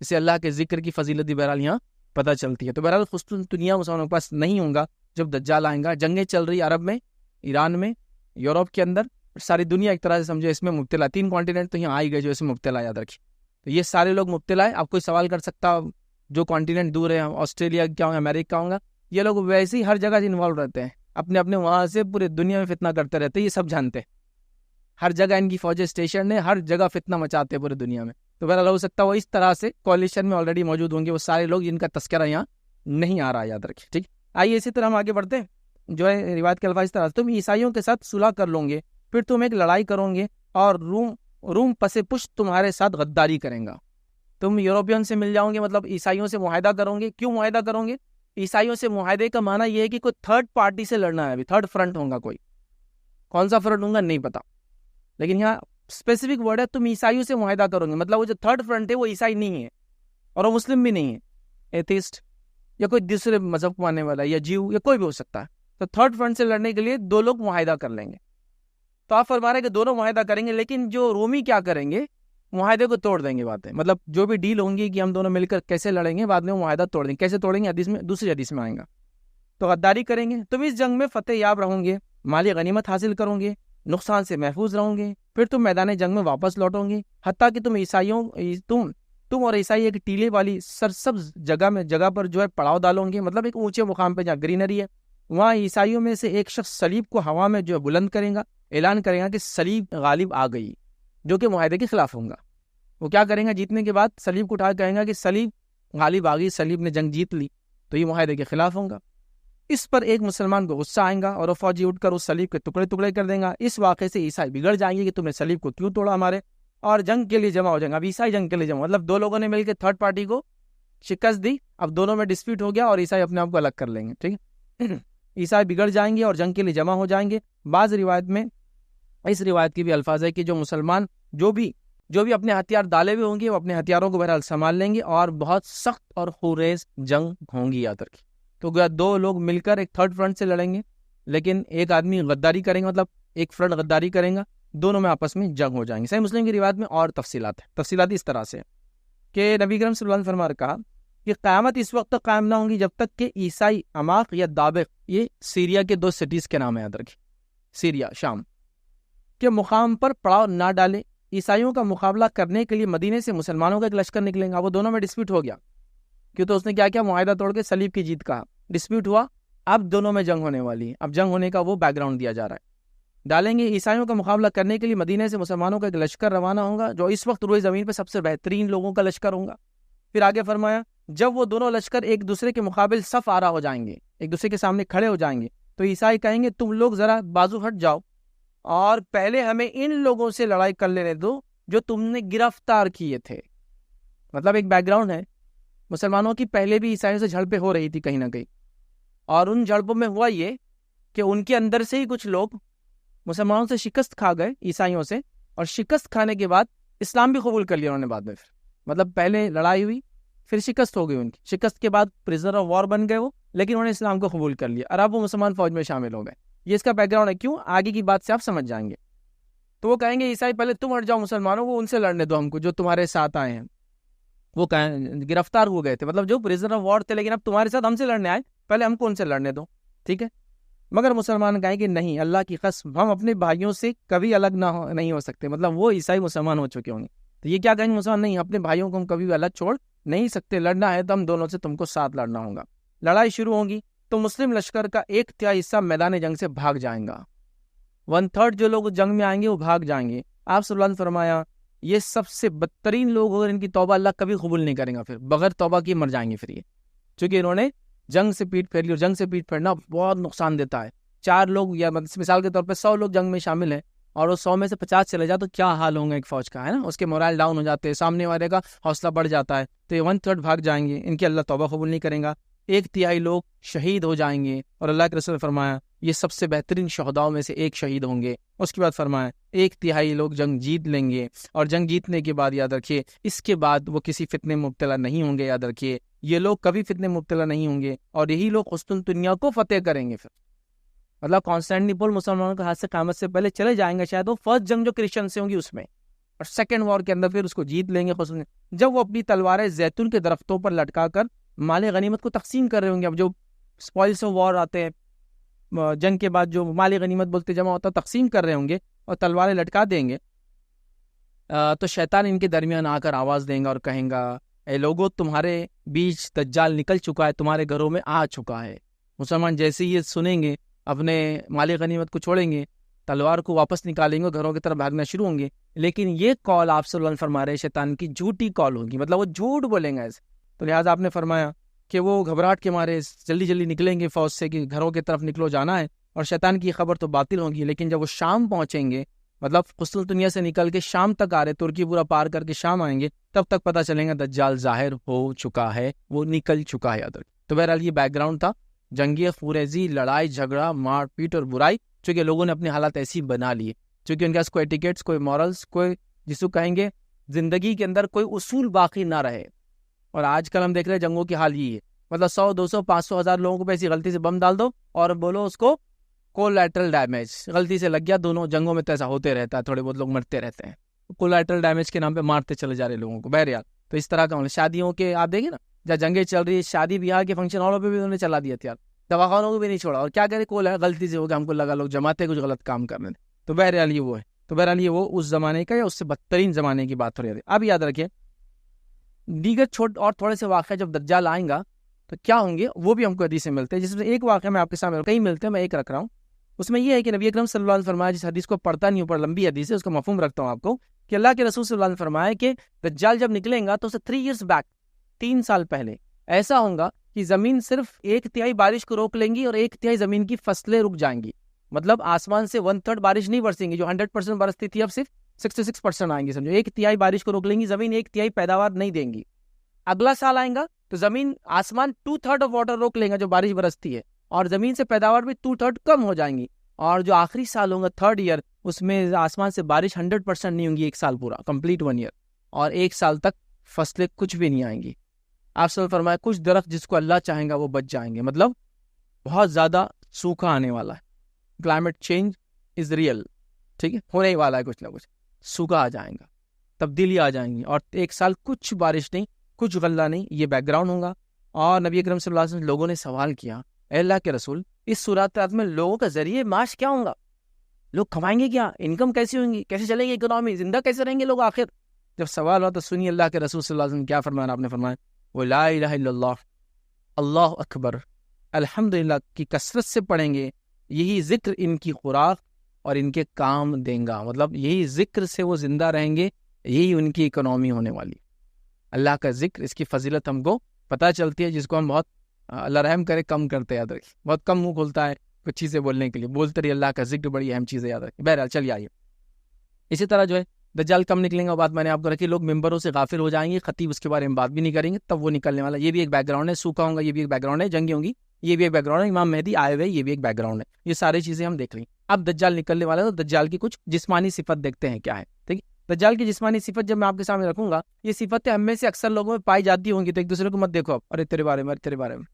اسے اللہ کے ذکر کی فضیلت بھی بہرحال یہاں پتہ چلتی ہے۔ تو بہرحال قسطنطنیہ مسلمانوں کے پاس نہیں ہوگا جب دجال آئیں گا۔ جنگیں چل رہی عرب میں، ایران میں، یورپ کے اندر، ساری دنیا ایک طرح سے سمجھو اس میں مبتلا، 3 کانٹیننٹ تو یہاں آئی گئے جو اس میں مبتلا، یاد رکھیں۔ تو یہ سارے لوگ مبتلا ہے۔ اب کوئی سوال کر سکتا جو کانٹیننٹ دور ہے، آسٹریلیا کیا ہوگا، امریکہ ہوگا، یہ لوگ ویسے ہی ہر جگہ انوالو رہتے ہیں، اپنے اپنے وہاں سے پورے دنیا میں فتنہ کرتے رہتے ہیں، یہ سب جانتے ہیں، ہر جگہ ان کی فوجیں اسٹیشن ہے، ہر جگہ فتنہ مچاتے ہیں پورے دنیا میں۔ تو بہرحال ہو سکتا ہے وہ اس طرح سے کولیشن میں آلریڈی موجود ہوں گے وہ سارے لوگ جن کا تذکرہ یہاں نہیں آ رہا، یاد رکھیں، ٹھیک۔ آئیے اسی طرح ہم آگے بڑھتے ہیں، جو ہے روایت کے الفاظ اس طرح، تم عیسائیوں کے ساتھ صلح کر لو گے، پھر تم ایک لڑائی کرو گے اور روم پس پشت تمہارے ساتھ غداری کریں گا۔ تم یوروپین سے مل جاؤ گے، مطلب عیسائیوں سے معاہدہ کرو گے۔ کیوں معاہدہ کرو گے؟ عیسائیوں سے معاہدے کا معنی یہ ہے کہ کوئی تھرڈ پارٹی سے لڑنا ہے، ابھی تھرڈ فرنٹ ہوگا، کوئی کون سا فرنٹ ہوگا نہیں پتا، لیکن یہاں اسپیسیفک ورڈ ہے تم عیسائیوں سے معاہدہ کرو گے، مطلب وہ جو تھرڈ فرنٹ ہے وہ عیسائی نہیں ہے اور وہ مسلم بھی نہیں ہے، ایتھیسٹ یا کوئی دوسرے مذہب کو ماننے والا یا جیو یا کوئی بھی ہو سکتا ہے۔ تو تھرڈ فرنٹ سے لڑنے کے لیے 2 لوگ معاہدہ کر لیں گے۔ تو آپ فرما رہے ہیں کہ دونوں معاہدہ کریں گے، لیکن جو رومی کیا کریں گے، معاہدے کو توڑ دیں گے، باتیں مطلب جو بھی ڈیل ہوں گی کہ ہم دونوں مل کر کیسے لڑیں گے، بعد میں وہ معاہدہ توڑ دیں گے۔ کیسے توڑیں گے؟ حدیث میں، دوسری حدیث میں آئیں گا۔ تو غداری کریں گے، تم اس جنگ میں فتح یاب رہو گے، مالی غنیمت حاصل کرو گے، نقصان سے محفوظ رہو گے، پھر تم میدان جنگ میں واپس لوٹو گے، حتیٰ کہ تم اور عیسائی ایک ٹیلے والی سرسبز جگہ پر جو ہے پڑاؤ ڈالو گے، مطلب ایک اونچے مقام پہ جہاں گرینری ہے، وہاں عیسائیوں میں سے ایک شخص صلیب کو ہوا میں جو ہے بلند کرے گا، اعلان کرے گا کہ صلیب غالب آ گئی، جو کہ معاہدے کے خلاف ہوں گا۔ وہ کیا کریں گا؟ جیتنے کے بعد صلیب کو اٹھا کہیں گا کہ صلیب غالب آ گئی، صلیب نے جنگ جیت لی، تو یہ معاہدے کے خلاف ہوں گا۔ اس پر ایک مسلمان کو غصہ آئے گا اور وہ فوجی اٹھ کر اس صلیب کے ٹکڑے ٹکڑے کر دیں گا۔ اس واقعے سے عیسائی بگڑ جائیں گے کہ تم نے صلیب کو کیوں توڑا ہمارے، اور جنگ کے لیے جمع ہو جائیں گے۔ اب عیسائی جنگ کے لیے جمع، مطلب 2 لوگوں نے مل کے تھرڈ پارٹی کو شکست دی، اب دونوں میں ڈسپیوٹ ہو گیا اور عیسائی اپنے آپ کو الگ کر لیں گے، ٹھیک ہے۔ عیسائی بگڑ جائیں گے اور جنگ کے لیے جمع ہو جائیں گے۔ بعض روایت میں اس روایت کی بھی الفاظ ہے کہ جو مسلمان جو بھی جو بھی اپنے ہتھیار ڈالے ہوئے ہوں گے وہ اپنے ہتھیاروں کو بہرحال سنبھال لیں گے، اور بہت سخت اور خونریز جنگ ہوں گی یاد رکھیے. تو دو لوگ مل کر ایک تھرڈ فرنٹ سے لڑیں گے، لیکن ایک آدمی غداری کریں گے، مطلب ایک فرنٹ غداری کریں گا، دونوں میں آپس میں جنگ ہو جائیں گے. صحیح مسلم کی روایت میں اور تفصیلات اس طرح سے کہ نبی کریم صلی اللہ علیہ وسلم فرما کہا کہ قیامت اس وقت تک قائم نہ ہوں گی جب تک کہ عیسائی عماق یا دابق، یہ سیریا کے 2 سٹیز کے نام ہے یاد رکھیں، سیریا شام کے مقام پر پڑاؤ نہ ڈالے. عیسائیوں کا مقابلہ کرنے کے لیے مدینے سے مسلمانوں کا ایک لشکر نکلیں گا. وہ دونوں میں ڈسپیوٹ ہو گیا، کیوں تو اس نے کیا معاہدہ توڑ کے صلیب کی جیت کہا، ڈسپیوٹ ہوا، اب دونوں میں جنگ ہونے والی ہے. اب جنگ ہونے کا وہ بیک گراؤنڈ دیا جا رہا ہے. ڈالیں گے عیسائیوں کا مقابلہ کرنے کے لیے مدینے سے مسلمانوں کا ایک لشکر روانہ ہوگا جو اس وقت روئے زمین پہ سب سے بہترین لوگوں کا لشکر ہوگا. پھر آگے فرمایا جب وہ دونوں لشکر ایک دوسرے کے مقابل صف آرا ہو جائیں گے، ایک دوسرے کے سامنے کھڑے ہو جائیں گے، تو عیسائی کہیں گے تم لوگ ذرا بازو ہٹ جاؤ اور پہلے ہمیں ان لوگوں سے لڑائی کر لینے دو جو تم نے گرفتار کیے تھے. مطلب ایک بیک گراؤنڈ ہے، مسلمانوں کی پہلے بھی عیسائیوں سے جھڑپیں ہو رہی تھی کہیں نہ کہیں، اور ان جھڑپوں میں ہوا یہ کہ ان کے اندر سے ہی کچھ لوگ مسلمانوں سے شکست کھا گئے عیسائیوں سے، اور شکست کھانے کے بعد اسلام بھی قبول کر لیا انہوں نے بعد میں. مطلب پہلے لڑائی ہوئی، پھر شکست ہو گئی ان کی، شکست کے بعد پریزنر آف وار بن گئے وہ، لیکن انہوں نے اسلام کو قبول کر لیا اور اب وہ مسلمان فوج میں شامل ہو گئے. یہ اس کا بیک گراؤنڈ ہے. کیوں؟ آگے کی بات سے آپ سمجھ جائیں گے. تو وہ کہیں گے عیسائی پہلے تم ہٹ جاؤ مسلمانوں کو، ان سے لڑنے دو ہم کو جو تمہارے ساتھ آئے ہیں. وہ گرفتار ہو گئے تھے، مطلب جو پریزنر آف وار تھے، لیکن اب تمہارے ساتھ ہم سے لڑنے آئے، پہلے ہم کو ان سے لڑنے دو. ٹھیک ہے. مگر مسلمان کہیں کہ نہیں، اللہ کی قسم ہم اپنے بھائیوں سے کبھی الگ نہیں ہو سکتے. مطلب وہ عیسائی مسلمان ہو چکے ہوں گے، تو یہ کیا کہیں مسلمان نہیں، اپنے بھائیوں کو ہم کبھی بھی الگ چھوڑ نہیں سکتے، لڑنا ہے تو ہم دونوں سے تم کو ساتھ لڑنا ہوگا. لڑائی شروع ہوگی تو مسلم لشکر کا 1/3 حصہ میدان جنگ سے بھاگ جائیں گا، 1/3 جو لوگ جنگ میں آئیں گے وہ بھاگ جائیں گے. آپ صلی اللہ علیہ وسلم فرمایا یہ سب سے بدترین لوگ اگر ان کی توبہ اللہ کبھی قبول نہیں کریں گا، پھر بغیر توبہ کی مر جائیں گے پھر یہ، چونکہ انہوں نے جنگ سے پیٹ پھیر لی، اور جنگ سے پیٹ پھیرنا بہت نقصان دیتا ہے. 4 لوگ یا مثال کے طور پہ 100 لوگ جنگ میں شامل ہیں اور وہ 100 میں سے 50 چلے جائے تو کیا حال ہوں گا ایک فوج کا، ہے نا. اس کے مورال ڈاؤن ہو جاتے ہیں، سامنے والے کا حوصلہ بڑھ جاتا ہے، تو یہ 1/3 بھاگ جائیں گے، ان کی اللہ توبہ قبول نہیں کریں گا. 1/3 لوگ شہید ہو جائیں گے، اور اللہ کے رسول نے فرمایا یہ سب سے بہترین شہداؤں میں سے ایک شہید ہوں گے. اس کے بعد فرمایا 1/3 لوگ جنگ جیت لیں گے، اور جنگ جیتنے کے بعد یاد رکھیے اس کے بعد وہ کسی فتنے میں مبتلا نہیں ہوں گے. یاد رکھیے یہ لوگ کبھی فتنے میں مبتلا نہیں ہوں گے، اور یہی لوگ قسطنطنیہ کو فتح کریں گے. پھر مطلب کانسٹینٹینوپل مسلمانوں کے ہاتھ سے قیامت سے پہلے چلے جائیں گے، شاید وہ فرسٹ جنگ جو کرسچن سے ہوں گی اس میں، اور سیکنڈ وار کے اندر پھر اس کو جیت لیں گے. جب وہ اپنی تلواریں زیتون کے درختوں پر لٹکا کر مال غنیمت کو تقسیم کر رہے ہوں گے، اب جو اسپوائلس آف وار آتے ہیں جنگ کے بعد جو مال غنیمت بولتے جمع ہوتا ہے تقسیم کر رہے ہوں گے اور تلواریں لٹکا دیں گے، تو شیطان ان کے درمیان آ کر آواز دیں گا اور کہیں گا اے لوگو تمہارے بیچ دجال نکل چکا ہے، تمہارے گھروں میں آ چکا ہے. مسلمان جیسے ہی یہ سنیں گے اپنے مال غنیمت کو چھوڑیں گے، تلوار کو واپس نکالیں گے، گھروں کی طرف بھاگنا شروع ہوں گے. لیکن یہ کال آپ صلی اللہ علیہ وسلم فرما رہے شیطان کی جھوٹی کال ہوگی، مطلب وہ جھوٹ بولیں گے ایسے. تو لہٰذا آپ نے فرمایا کہ وہ گھبراہٹ کے مارے جلدی جلدی نکلیں گے فوج سے کہ گھروں کی طرف نکلو جانا ہے، اور شیطان کی خبر تو باطل ہوگی. لیکن جب وہ شام پہنچیں گے، مطلب قسطنطنیہ سے نکل کے شام تک آ رہے، ترکی پورا پار کر کے شام آئیں گے، تب تک پتہ چلیں گا دجال ظاہر ہو چکا ہے، وہ نکل چکا ہے. یاد رکھیں. تو بہرحال یہ بیک گراؤنڈ تھا، جنگی خونریزی، لڑائی جھگڑا، مار پیٹ اور برائی، چونکہ لوگوں نے اپنے حالات ایسی بنا لیے، چونکہ ان کے پاس کوئی ایٹیکیٹس، کوئی مورلس، کوئی جس کو کہیں گے زندگی کے اندر کوئی اصول باقی نہ رہے. اور آج کل ہم دیکھ رہے ہیں جنگوں کی حال یہی ہے، مطلب 100 200 500 ہزار لوگوں کو ایسی غلطی سے بم ڈال دو اور بولو اس کو کولیٹرل ڈیمیج، غلطی سے لگ گیا. دونوں جنگوں میں تو ایسا ہوتے رہتا ہے، تھوڑے بہت لوگ مرتے رہتے ہیں، کولیٹرل ڈیمیج کے نام پہ مارتے چلے جا رہے لوگوں کو. بہرحال تو اس طرح کا شادیوں کے آپ دیکھیں نا، جب جنگیں چل رہی ہے، شادی بیاہ کے فنکشن ہالوں پہ بھی انہوں نے چلا دیا تھا، دواخانوں کو بھی نہیں چھوڑا، اور کیا کرے غلطی سے ہو گیا، ہم کو لگا لوگ جماعتیں کچھ غلط کام کرنے دیں. تو بہرحال یہ وہ ہے. تو بہرحال یہ وہ اس زمانے کا یا اس سے بدترین زمانے کی بات ہو رہی ہے. اب یاد رکھیں دیگر اور تھوڑے سے واقعہ جب دجال آئیں گا تو کیا ہوں گے وہ بھی ہم کو حدیث سے ملتے ہیں، جس میں ایک واقعہ میں آپ کے سامنے کئی ملتے ہیں، میں ایک رکھ رہا ہوں. اس میں یہ ہے کہ نبی اکرم صلی اللہ علیہ وسلم فرمایا، جس حدیث کو پڑھتا نہیں اوپر لمبی حدیث ہے، اس کا مفہوم رکھتا ہوں آپ کو، کہ اللہ کے رسول صلی اللہ علیہ وسلم فرمایا کہ دجال جب نکلیں گا تو اسے 3 years بیک، 3 سال پہلے ایسا ہوگا کہ زمین صرف 1/3 بارش کو روک لیں گی اور 1/3 زمین کی فصلیں رک جائیں گی. مطلب آسمان سے 1/3 بارش نہیں برسیں گی، جو 100% برستی تھی اب صرف 66% آئیں گی. سمجھو 1/3 بارش کو روک لیں گی، زمین 1/3 پیداوار نہیں دیں گی. اگلا سال آئیں گا تو زمین آسمان 2/3 آف واٹر روک لیں گا جو بارش برستی ہے، اور زمین سے پیداوار بھی 2/3 کم ہو جائیں گی. اور جو آخری سال ہوگا 3rd year، اس میں آسمان سے بارش 100% نہیں ہوں گی ایک سال پورا کمپلیٹ 1 ایئر، اور 1 سال تک فصلیں کچھ بھی نہیں آئیں گی۔ آپ سے فرمایا کچھ درخت جس کو اللہ چاہیں گا وہ بچ جائیں گے، مطلب بہت زیادہ سوکھا آنے والا ہے، کلائمیٹ چینج از ریئل، ٹھیک ہے، ہونے ہی والا ہے، کچھ نہ کچھ سوکھا آ جائیں گا، تبدیلی آ جائیں گی، اور 1 سال کچھ بارش نہیں، کچھ غلہ نہیں، یہ بیک گراؤنڈ ہوگا۔ اور نبی اکرم صلی اللہ علیہ وسلم لوگوں نے سوال کیا، اے اللہ کے رسول، اس صورتحال میں لوگوں کا ذریعہ معاش کیا ہوں گا؟ لوگ کمائیں گے کیا؟ انکم کیسی ہوں گی؟ کیسے چلے گی اکنامی؟ زندہ کیسے رہیں گے لوگ آخر؟ جب سوال ہوا تو سنیے اللہ کے رسول صلی اللہ علیہ وسلم کیا فرمایا۔ آپ نے فرمایا وہ لا الہ الا اللہ، اللہ اکبر، الحمدللہ کی کثرت سے پڑھیں گے، یہی ذکر ان کی خوراک اور ان کے کام دیں گا، مطلب یہی ذکر سے وہ زندہ رہیں گے، یہی ان کی اکنامی ہونے والی۔ اللہ کا ذکر، اس کی فضیلت ہم کو پتہ چلتی ہے، جس کو ہم بہت اللہ رحم کرے کم کرتے، یاد رکھیے، بہت کم منہ کھلتا ہے کچھ چیزیں بولنے کے لیے، بولتے رہیے اللہ کا ذکر بڑی اہم چیز ہے، یاد رکھیے۔ بہرحال چلیے آئیے، اسی طرح جو ہے دجال کم نکلیں گا، بات میں نے آپ کو رکھی، لوگ ممبروں سے غافل ہو جائیں گے، خطیب اس کے بارے میں بات بھی نہیں کریں گے، تب وہ نکلنے والا، یہ بھی ایک بیک گراؤنڈ ہے، سوکھا ہوں گا یہ بھی ایک بیک گراؤنڈ ہے، جنگیں ہوں گی یہ بھی ایک بیک گراؤنڈ ہے، امام مہدی آئے ہوئے یہ بھی ایک بیک گراؤنڈ ہے، یہ ساری چیزیں ہم دیکھ لیں۔ اب دجال نکلنے والا ہے تو دجال کی کچھ جسمانی صفت دیکھتے ہیں کیا ہے، ٹھیک ہے۔ دجال کی جسمانی صفت جب میں آپ کے سامنے رکھوں گا، یہ صفتیں ہم میں سے اکثر لوگوں میں پائی جاتی ہوں گی، تو ایک دوسرے کو مت دیکھو اب، ارے تیرے بارے میں، تیرے بارے میں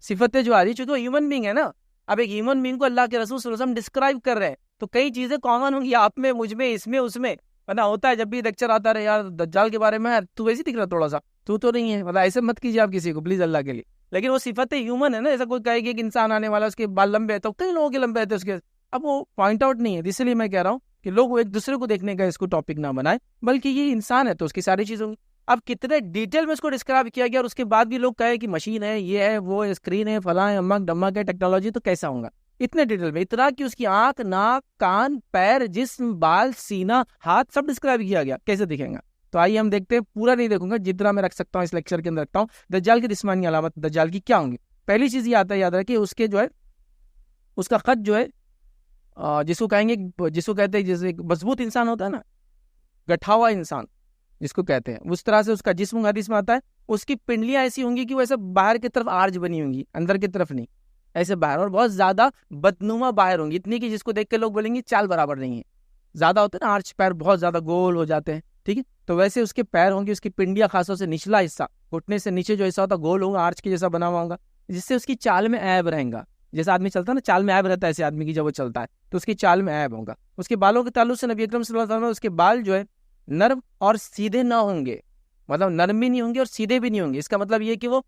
صفتیں جو آ رہی، چونکہ وہ ہیومن بینگ ہے نا، اب ایک ہیومن بینگ کو اللہ کے رسول صلی اللہ علیہ وسلم ڈسکرائب کر رہے ہیں، تو کئی چیزیں کامن ہوں گی آپ میں، مجھ میں، اس میں، اس میں، ورنہ ہوتا ہے جب بھی لیکچر آتا رہے یار دجال کے بارے میں، تو ویسے دکھ رہا تھوڑا سا، تو نہیں ہے، مطلب ایسے مت کیجیے آپ کسی کو پلیز اللہ کے لیے، لیکن وہ صفتیں ہیومن ہے نا، ایسا کوئی کہے کہ ایک انسان آنے والا اس کے بال لمبے ہیں، تو کئی لوگوں کے لمبے رہتے اس کے، اب وہ پوائنٹ آؤٹ نہیں ہے، اس لیے میں کہہ رہا ہوں کہ لوگ ایک دوسرے کو دیکھنے کا اس کو ٹاپک نہ بنائے، بلکہ یہ انسان ہے تو اس کی ساری چیزیں ہوں گی۔ اب کتنے ڈیٹیل میں اس کو ڈسکرائب کیا گیا، اور اس کے بعد بھی لوگ کہے کہ مشین ہے، یہ ہے، وہ اسکرین ہے، فلاں امک ڈمک ہے، ٹیکنالوجی، تو کیسا ہوگا اتنے ڈیٹیل میں، اتنا کہ اس کی آنکھ، ناک، کان، پیر، جسم، بال، سینہ، ہاتھ، سب ڈسکرائب کیا گیا، کیسے دکھیں گا؟ تو آئیے ہم دیکھتے ہیں، پورا نہیں دیکھوں گا، جتنا میں رکھ سکتا ہوں اس لیکچر کے اندر رکھتا ہوں۔ دجال کی جسمانی علامت دجال کی کیا ہوں گی؟ پہلی چیز یہ آتا ہے، یاد رکھیے، اس کے جو ہے اس کا خط جو ہے، جس کو کہیں گے، جس کو کہتے ہیں جیسے ایک مضبوط انسان ہوتا ہے نا، گٹھا ہوا انسان جس کو کہتے ہیں، اس طرح سے اس کا جسم حدیث میں آتا ہے، اس کی پنڈلیاں ایسی ہوں گی کہ وہ ایسے باہر کی طرف آرج بنی ہوں گی، اندر کی طرف نہیں، ایسے باہر، اور بہت زیادہ بدنما باہر ہوں گی، اتنی کہ جس کو دیکھ کے لوگ بولیں گے چال برابر نہیں ہے، زیادہ ہوتے ہیں نا آرچ، پیر بہت زیادہ گول ہو جاتے ہیں، ٹھیک ہے، تو ویسے اس کے پیر ہوں گے، اس کی پنڈلیاں خاص طور سے نچلا حصہ، گھٹنے سے نیچے جو حصہ ہوتا ہے گول ہوگا، آرچ کے جیسا بنا ہوا ہوگا، جس سے اس کی چال میں عیب رہیں گا، جیسا آدمی چلتا ہے نا چال میں عیب رہتا ہے ایسے آدمی کی، جب وہ چلتا ہے تو اس کی چال میں عیب ہوگا۔ اس کے بالوں کے تعلق سے نبی اکرم صلی اللہ علیہ وسلم، اس کے بال جو ہے نرم اور سیدھے نہ ہوں گے، مطلب نرم بھی نہیں ہوں گے اور سیدھے بھی نہیں ہوں گے، اس کا مطلب یہ کہ وہ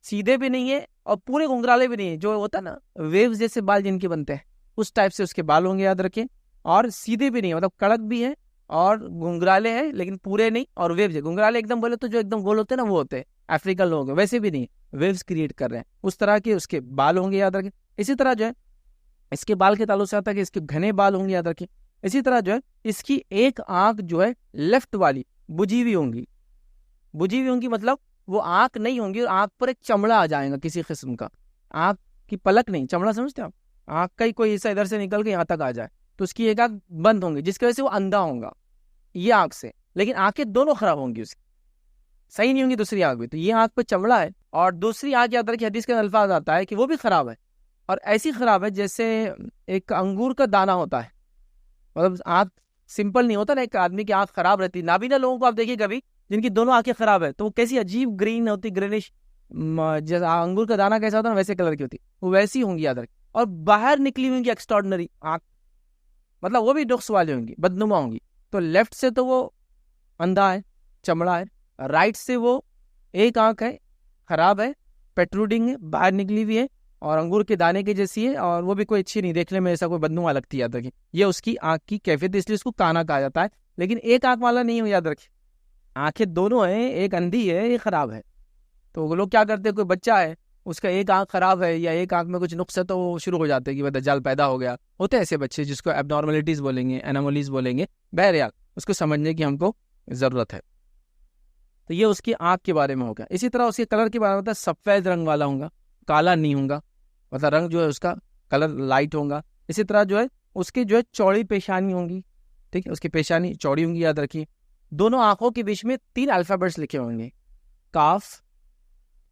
سیدھے بھی نہیں ہے اور پورے گھنگرالے بھی نہیں ہے، جو ہوتا ہے نا ویوز جیسے بال جن کے بنتے ہیں، اس ٹائپ سے اس کے بال ہوں گے، یاد رکھیں، اور سیدھے بھی نہیں، مطلب کڑک بھی ہے اور گھنگرالے ہیں لیکن پورے نہیں، اور ویوز ہے، گھنگرالے ایک دم بولے تو جو ایک دم گول ہوتے ہیں نا وہ ہوتے ہیں افریقن لوگ، ویسے بھی نہیں، ویوز کریٹ کر رہے ہیں، اس طرح کے اس کے بال ہوں گے، یاد رکھیں۔ اسی طرح جو ہے اس کے بال کے تعلق سے آتا ہے کہ اس کے گھنے بال ہوں گے، یاد رکھیں۔ اسی طرح جو ہے اس کی ایک آنکھ جو ہے لیفٹ والی بجھی ہوئی ہوں گی، بجھی ہوئی ہوں گی، مطلب وہ آنکھ نہیں ہوں گی، اور آنکھ پر ایک چمڑا آ جائے گا کسی قسم کا، آنکھ کی پلک نہیں، چمڑا سمجھتے ہیں آپ، آنکھ کا ہی کوئی حصہ ادھر سے نکل کے یہاں تک آ جائے، تو اس کی ایک آنکھ بند ہوں گی، جس کی وجہ سے وہ اندھا ہوگا یہ آنکھ سے، لیکن آنکھیں دونوں خراب ہوں گی، اس کی صحیح نہیں ہوں گی دوسری آنکھ بھی، تو یہ آنکھ پہ چمڑا ہے، اور دوسری آنکھ یاد رکھیں، حدیث کے الفاظ آتا ہے کہ وہ بھی خراب ہے، اور ایسی خراب ہے جیسے ایک انگور کا دانہ ہوتا ہے، مطلب آنکھ سمپل نہیں ہوتا نا، ایک آدمی کی آنکھ خراب رہتی، نابینا لوگوں کو آپ دیکھیے کبھی جن کی دونوں آنکھیں خراب ہے، تو وہ کیسی عجیب گرین ہوتی، گرینش، جیسا انگور کا دانہ کیسا ہوتا ہے نا ویسے کلر کی ہوتی، وہ ویسی ہوں گی، یاد رکھیں، اور باہر نکلی ہوئی ایکسٹراڈنری آنکھ، مطلب وہ بھی نقص والی ہوں گی، بدنما ہوں گی، تو لیفٹ سے تو وہ اندھا ہے، چمڑا ہے، رائٹ سے وہ ایک آنکھ ہے، خراب ہے، پیٹروڈنگ ہے، باہر نکلی ہوئی ہے، اور انگور کے دانے کی جیسی ہے، اور وہ بھی کوئی اچھی نہیں، دیکھنے میں ایسا کوئی بدنما لگتی ہے، یاد رکھیں، یہ اس کی آنکھ کی کیفیت، اس لیے اس کو کانا کہا جاتا ہے، لیکن ایک آنکھ والا نہیں ہو، یاد رکھیں، آنکھیں دونوں ہیں، ایک اندھی ہے ایک خراب ہے، تو وہ لوگ کیا کرتے ہیں، کوئی بچہ ہے اس کا ایک آنکھ خراب ہے یا ایک آنکھ میں کچھ نقص ہے، تو وہ شروع ہو جاتے ہیں کہ دجال پیدا ہو گیا، ہوتے ہیں ایسے بچے جس کو ایب نارملٹیز بولیں گے، اینامولیز بولیں گے، بہرحال اس کو سمجھنے کی ہم کو ضرورت ہے۔ تو یہ اس کی آنکھ کے بارے میں ہوگا۔ اسی طرح اس کے کلر کے بارے میں ہوتا ہے، سفید رنگ والا ہوگا، کالا نہیں ہوگا، مطلب رنگ جو ہے اس کا کلر لائٹ ہوگا۔ اسی طرح جو ہے اس کی جو ہے چوڑی پیشانی ہوں گی، ٹھیک ہے، اس کی پیشانی چوڑی ہوں گی، یاد رکھیے۔ دونوں آنکھوں کے بیچ میں 3 الفابیٹس لکھے ہوں گے، کاف،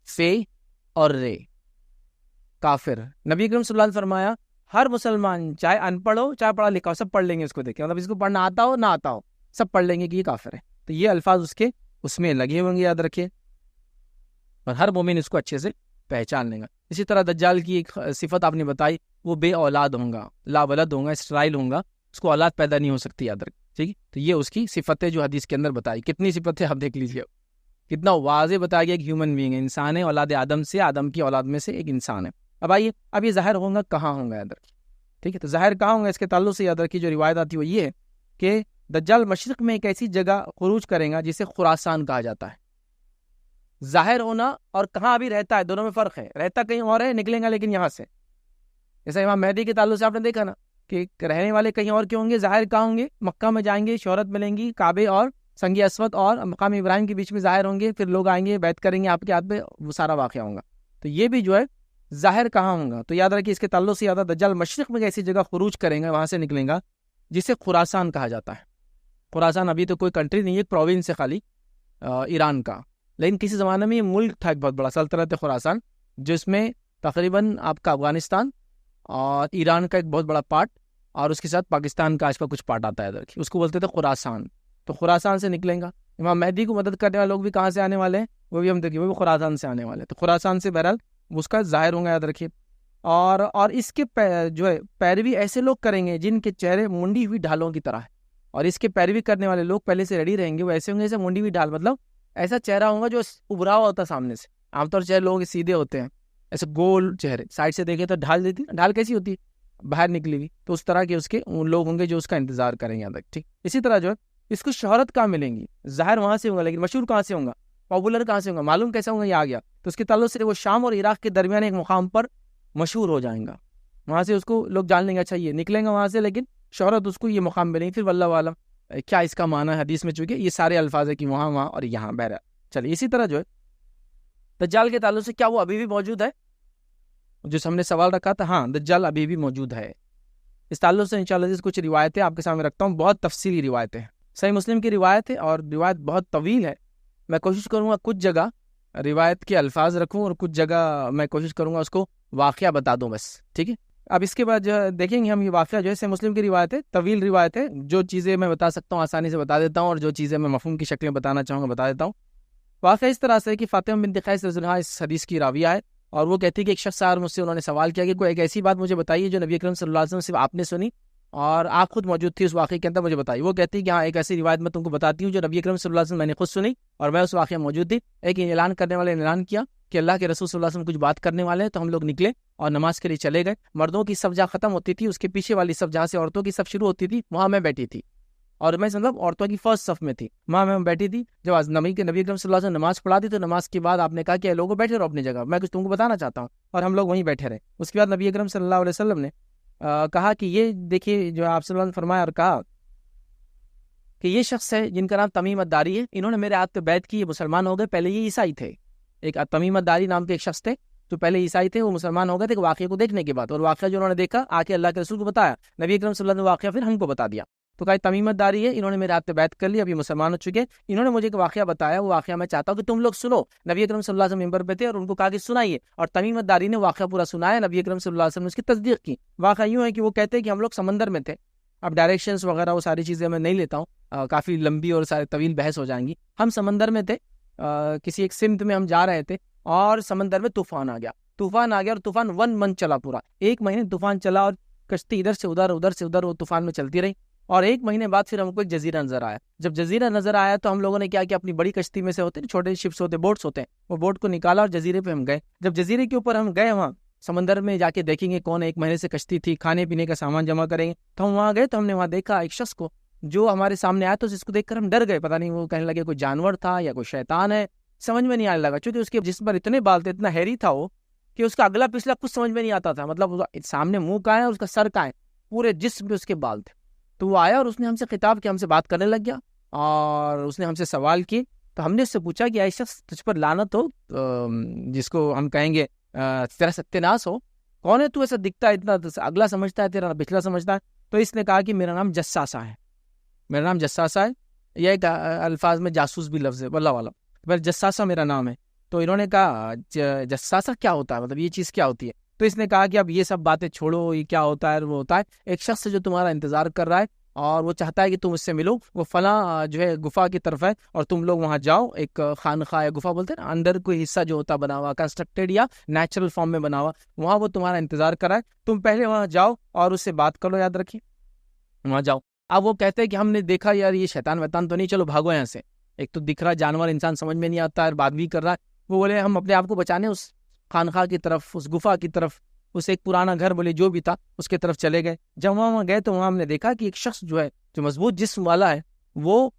فے اور رے، کافر۔ نبی اکرم صلی اللہ علیہ وسلم فرمایا ہر مسلمان چاہے ان پڑھ ہو چاہے پڑھا لکھا ہو سب پڑھ لیں گے اس کو دیکھ کے، مطلب اس کو پڑھنا آتا ہو نہ آتا ہو سب پڑھ لیں گے کہ یہ کافر ہے. تو یہ الفاظ اس کے اس میں لگے ہوئے گے، یاد رکھیے، اور ہر مومن اس کو اچھے سے پہچان لیں گا. اسی طرح دجال کی ایک صفت آپ نے بتائی، وہ بے اولاد ہوں گا، لا ولد ہوں گا، اسرائیل ہوں گا، اس کو اولاد پیدا نہیں ہو سکتی، یاد رکھ. ٹھیک ہے، تو یہ اس کی صفت ہے جو حدیث کے اندر بتائی. کتنی صفت ہے آپ دیکھ لیجیے، کتنا واضح بتایا گیا کہ ہیومن بینگ ہے، انسان ہے، اولاد آدم سے، آدم کی اولاد میں سے ایک انسان ہے. اب آئیے، اب یہ ظاہر ہوں گا کہاں ہوں گا، یاد رکھیے. ٹھیک ہے، تو ظاہر کہاں ہوں گا اس کے تعلق سے یاد رکھیے جو روایت آتی ہے وہ یہ ہے کہ دجال مشرق میں ایک ایسی جگہ خروج کرے گا جسے خراسان کہا جاتا ہے. ظاہر ہونا اور کہاں ابھی رہتا ہے دونوں میں فرق ہے، رہتا کہیں اور ہے، نکلیں گا لیکن یہاں سے. جیسے امام مہدی کے تعلق سے آپ نے دیکھا نا کہ رہنے والے کہیں اور کے ہوں گے، ظاہر کہاں ہوں گے، مکہ میں جائیں گے، شہرت ملیں گی، کعبے اور سنگ اسود اور مقام ابراہیم کے بیچ میں ظاہر ہوں گے، پھر لوگ آئیں گے بیعت کریں گے آپ کے ہاتھ پہ، وہ سارا واقعہ ہوگا. تو یہ بھی جو ہے ظاہر کہاں ہوں گا. تو یاد رکھیے اس کے تعلق سے یاد دجال مشرق میں ایسی جگہ خروج کریں گا، وہاں سے نکلیں گا جسے خراسان کہا جاتا ہے. خراسان ابھی تو کوئی کنٹری نہیں ہے، ایک پروونس ہے خالی ایران کا، لیکن کسی زمانے میں یہ ملک تھا ایک بہت بڑا، سلطنت خراسان، جس میں تقریباً آپ کا افغانستان اور ایران کا ایک بہت بڑا پارٹ اور اس کے ساتھ پاکستان کا آج کا کچھ پارٹ آتا ہے ادھر کی، اس کو بولتے تھے خراسان. تو خراسان سے نکلیں گا. امام مہدی کو مدد کرنے والے لوگ بھی کہاں سے آنے والے ہیں، وہ بھی ہم دیکھیں، وہ بھی خراسان سے آنے والے ہیں. تو خراسان سے بہرحال اس کا ظاہر ہوں گا، یاد رکھیے. اور اس کے جو ہے پیروی ایسے لوگ کریں گے جن کے چہرے منڈی ہوئی ڈھالوں کی طرح ہے، اور اس کے پیروی کرنے والے لوگ پہلے سے ریڈی رہیں گے، وہ ایسے ہوں گے جیسے منڈی ہوئی ڈھال، مطلب ایسا چہرہ ہوگا جو ابھرا ہوا ہوتا ہے سامنے سے. عام طور چہرے لوگوں کے سیدھے ہوتے ہیں، ایسے گول چہرے، سائڈ سے دیکھے تو ڈھال دیتی، ڈھال کیسی ہوتی ہے باہر نکلی ہوئی، تو اس طرح کے اس کے لوگ ہوں گے جو اس کا انتظار کریں گے. یاد رکھ، ٹھیک. اسی طرح جو ہے اس کو شہرت کہاں ملیں گی، ظاہر وہاں سے ہوگا لیکن مشہور کہاں سے ہوگا، پاپولر کہاں سے ہوگا، معلوم کیسا ہوگا، یہ آ گیا. تو اس کے تعلق سے وہ شام اور عراق کے درمیان ایک مقام پر مشہور ہو جائیں گا، وہاں سے اس کو لوگ جان لیں گے، اچھا یہ نکلیں گا وہاں سے، لیکن شہرت اس کو یہ مقام ملیں گی. پھر واللہ عالم کیا اس کا معنی ہے حدیث میں، چونکہ یہ سارے الفاظ ہے کہ وہاں وہاں اور یہاں بہرحال. چلیے اسی طرح جو ہے دجال کے تعلق سے کیا وہ ابھی بھی موجود ہے، جو ہم نے سوال رکھا تھا، ہاں دجال ابھی بھی موجود ہے. اس تعلق سے انشاءاللہ کچھ روایتیں آپ کے سامنے رکھتا ہوں، بہت تفصیلی روایتیں ہیں، صحیح مسلم کی روایت ہے اور روایت بہت طویل ہے. میں کوشش کروں گا کچھ جگہ روایت کے الفاظ رکھوں اور کچھ جگہ میں کوشش کروں گا اس کو واقعہ بتا دوں بس. ٹھیک ہے، اب اس کے بعد جو دیکھیں گے ہم یہ واقعہ جو ہے صحیح مسلم کی روایت ہے، طویل روایت ہے، جو چیزیں میں بتا سکتا ہوں آسانی سے بتا دیتا ہوں اور جو چیزیں میں مفہوم کی شکل میں بتانا چاہوں گا بتا دیتا ہوں. واقعہ اس طرح سے کہ فاطمہ بنت قیس رضی اللہ عنہا اس حدیث کی راویہ ہے، اور وہ کہتی ہے کہ ایک شخص آر مجھ سے انہوں نے سوال کیا کہ کوئی ایک ایسی بات مجھے بتائیے جو نبی اکرم صلی اللہ علیہ وسلم سے آپ نے سنی اور آپ خود موجود تھی اس واقعے کے اندر، مجھے بتائیے. وہ کہتی ہے کہ ہاں ایک ایسی روایت میں تم کو بتاتی ہوں جو نبی اکرم صلی اللہ علیہ وسلم میں نے خود سنی اور میں اس واقعے میں موجود تھی. ایک اعلان کرنے والے نے اعلان کیا کہ اللہ کے رسول صلی اللہ علیہ وسلم کچھ بات کرنے والے ہیں، تو ہم لوگ نکلے اور نماز کے لیے چلے گئے. مردوں کی صف جہاں ختم ہوتی تھی اس کے پیچھے والی صف جہاں سے عورتوں کی صف شروع ہوتی تھی وہاں میں بیٹھی تھی، اور میں مطلب عورتوں کی فرسٹ صف میں تھی، وہاں میں بیٹھی تھی. جب نبی اکرم صلی اللہ علیہ وسلم نماز پڑھا دی تو نماز کے بعد آپ نے کہا کہ لوگوں بیٹھے رہو اپنی جگہ، میں کچھ تم کو بتانا چاہتا ہوں، اور ہم لوگ وہیں بیٹھے رہے. اس کے بعد نبی اکرم صلی اللہ علیہ وسلم نے کہا کہ یہ دیکھیے جو آپ صلی اللہ علیہ وسلم فرمایا اور کہا کہ یہ شخص ہے جن کا نام تمیم الداری ہے، انہوں نے میرے ہاتھ پہ بیعت کی، یہ مسلمان ہو گئے. پہلے یہ عیسائی تھے، ایک تمیم الداری نام کے ایک شخص تھے جو پہلے عیسائی تھے، وہ مسلمان ہو گئے تھے واقعے کو دیکھنے کے بعد، اور واقعہ جو انہوں نے دیکھا آ کے اللہ کے رسول کو بتایا، نبی اکرم صلی اللہ علیہ وسلم نے واقعہ پھر ہم کو بتا دیا. تو کہا تمیم الداری ہے، انہوں نے میرے ہاتھ پہ بیعت کر لی، ابھی مسلمان ہو چکے. انہوں نے مجھے ایک واقعہ بتایا، وہ واقعہ میں چاہتا ہوں کہ تم لوگ سنو. نبی اکرم صلی اللہ علیہ وسلم منبر پہ تھے اور ان کو کہا کہ سنائیے، اور تمیم الداری نے واقعہ پورا سنایا. نبی اکرم صلی اللہ علیہ وسلم نے اس کی تصدیق کی. واقعہ یوں ہے کہ وہ کہتے ہیں کہ ہم لوگ سمندر میں تھے، اب ڈائریکشنز وغیرہ وہ ساری چیزیں میں نہیں لیتا ہوں، کافی لمبی اور سارے طویل بحث ہو جائیں گی. ہم سمندر میں تھے، کسی ایک سمت میں ہم جا رہے تھے اور سمندر میں طوفان آ گیا اور طوفان 1 منتھ چلا، پورا 1 مہینے طوفان چلا، اور کشتی ادھر سے ادھر وہ طوفان میں چلتی رہی. اور 1 مہینے بعد پھر ہم کو ایک جزیرہ نظر آیا. جب جزیرہ نظر آیا تو ہم لوگوں نے کیا کہ اپنی بڑی کشتی میں سے ہوتے ہیں چھوٹے شپس ہوتے، بوٹس ہوتے ہیں، وہ بوٹ کو نکالا اور جزیرے پہ ہم گئے. جب جزیرے کے اوپر ہم گئے، وہاں سمندر میں جا کے دیکھیں گے کون 1 مہینے سے کشتی تھی، کھانے پینے کا سامان جمع کریں گے. تو ہم وہاں گئے تو ہم نے وہاں دیکھا ایک شخص کو جو ہمارے سامنے آیا، تو جس کو دیکھ کر ہم ڈر گئے، پتہ نہیں وہ کہنے لگے کوئی جانور تھا یا کوئی شیطان ہے، سمجھ میں نہیں آنے لگا، چونکہ اس کے جسم پر اتنے بال تھے، اتنا ہیری تھا وہ کہ اس کا اگلا پچھلا کچھ سمجھ میں نہیں آتا تھا، مطلب سامنے منہ کا ہے اور اس کا سر کا ہے، پورے جسم پہ اس کے بال تھے. تو وہ آیا اور اس نے ہم سے خطاب کیا، ہم سے بات کرنے لگ گیا اور اس نے ہم سے سوال کیے. تو ہم نے اس سے پوچھا کہ اے شخص تجھ پر لعنت ہو، جس کو ہم کہیں گے تیرا ستیہ ہے، کون ہے تو، ایسا دکھتا ہے اتنا اگلا سمجھتا ہے تیرا پچھلا سمجھتا ہے. تو اس نے کہا کہ میرا نام جساسہ ہے، میرا نام جساسہ ہے. یہ ایک الفاظ میں جاسوس بھی لفظ ہے، واللہ والا، پھر جساسہ میرا نام ہے. تو انہوں نے کہا جساسہ کیا ہوتا ہے، مطلب یہ چیز کیا ہوتی ہے. تو اس نے کہا کہ اب یہ سب باتیں چھوڑو، یہ کیا ہوتا ہے وہ ہوتا ہے، ایک شخص جو تمہارا انتظار کر رہا ہے اور وہ چاہتا ہے کہ تم اس سے ملو، وہ فلاں جو ہے گفا کی طرف ہے اور تم لوگ وہاں جاؤ، ایک خانقاہ یا گفا بولتے ہیں نا، اندر کوئی حصہ جو ہوتا بنا ہوا، کنسٹرکٹیڈ یا نیچرل فارم میں بنا ہوا، وہاں وہ تمہارا انتظار کر رہا ہے، تم پہلے وہاں جاؤ اور اس سے بات کر لو، یاد رکھیے وہاں جاؤ۔ اب وہ کہتے ہیں کہ ہم نے دیکھا یار یہ شیطان ویطان تو نہیں، چلو بھاگو یہاں سے، ایک تو دکھ رہا جانور، انسان سمجھ میں نہیں آتا ہے، بات بھی کر رہا ہے۔ وہ بولے ہم اپنے آپ کو بچانے اس خانقاہ کی طرف، اس گفا کی طرف، اس ایک پرانا گھر بولے جو بھی تھا اس کی طرف چلے گئے۔ جب وہاں گئے تو وہاں ہم نے دیکھا کہ ایک شخص جو ہے، جو مضبوط جسم والا ہے، وہ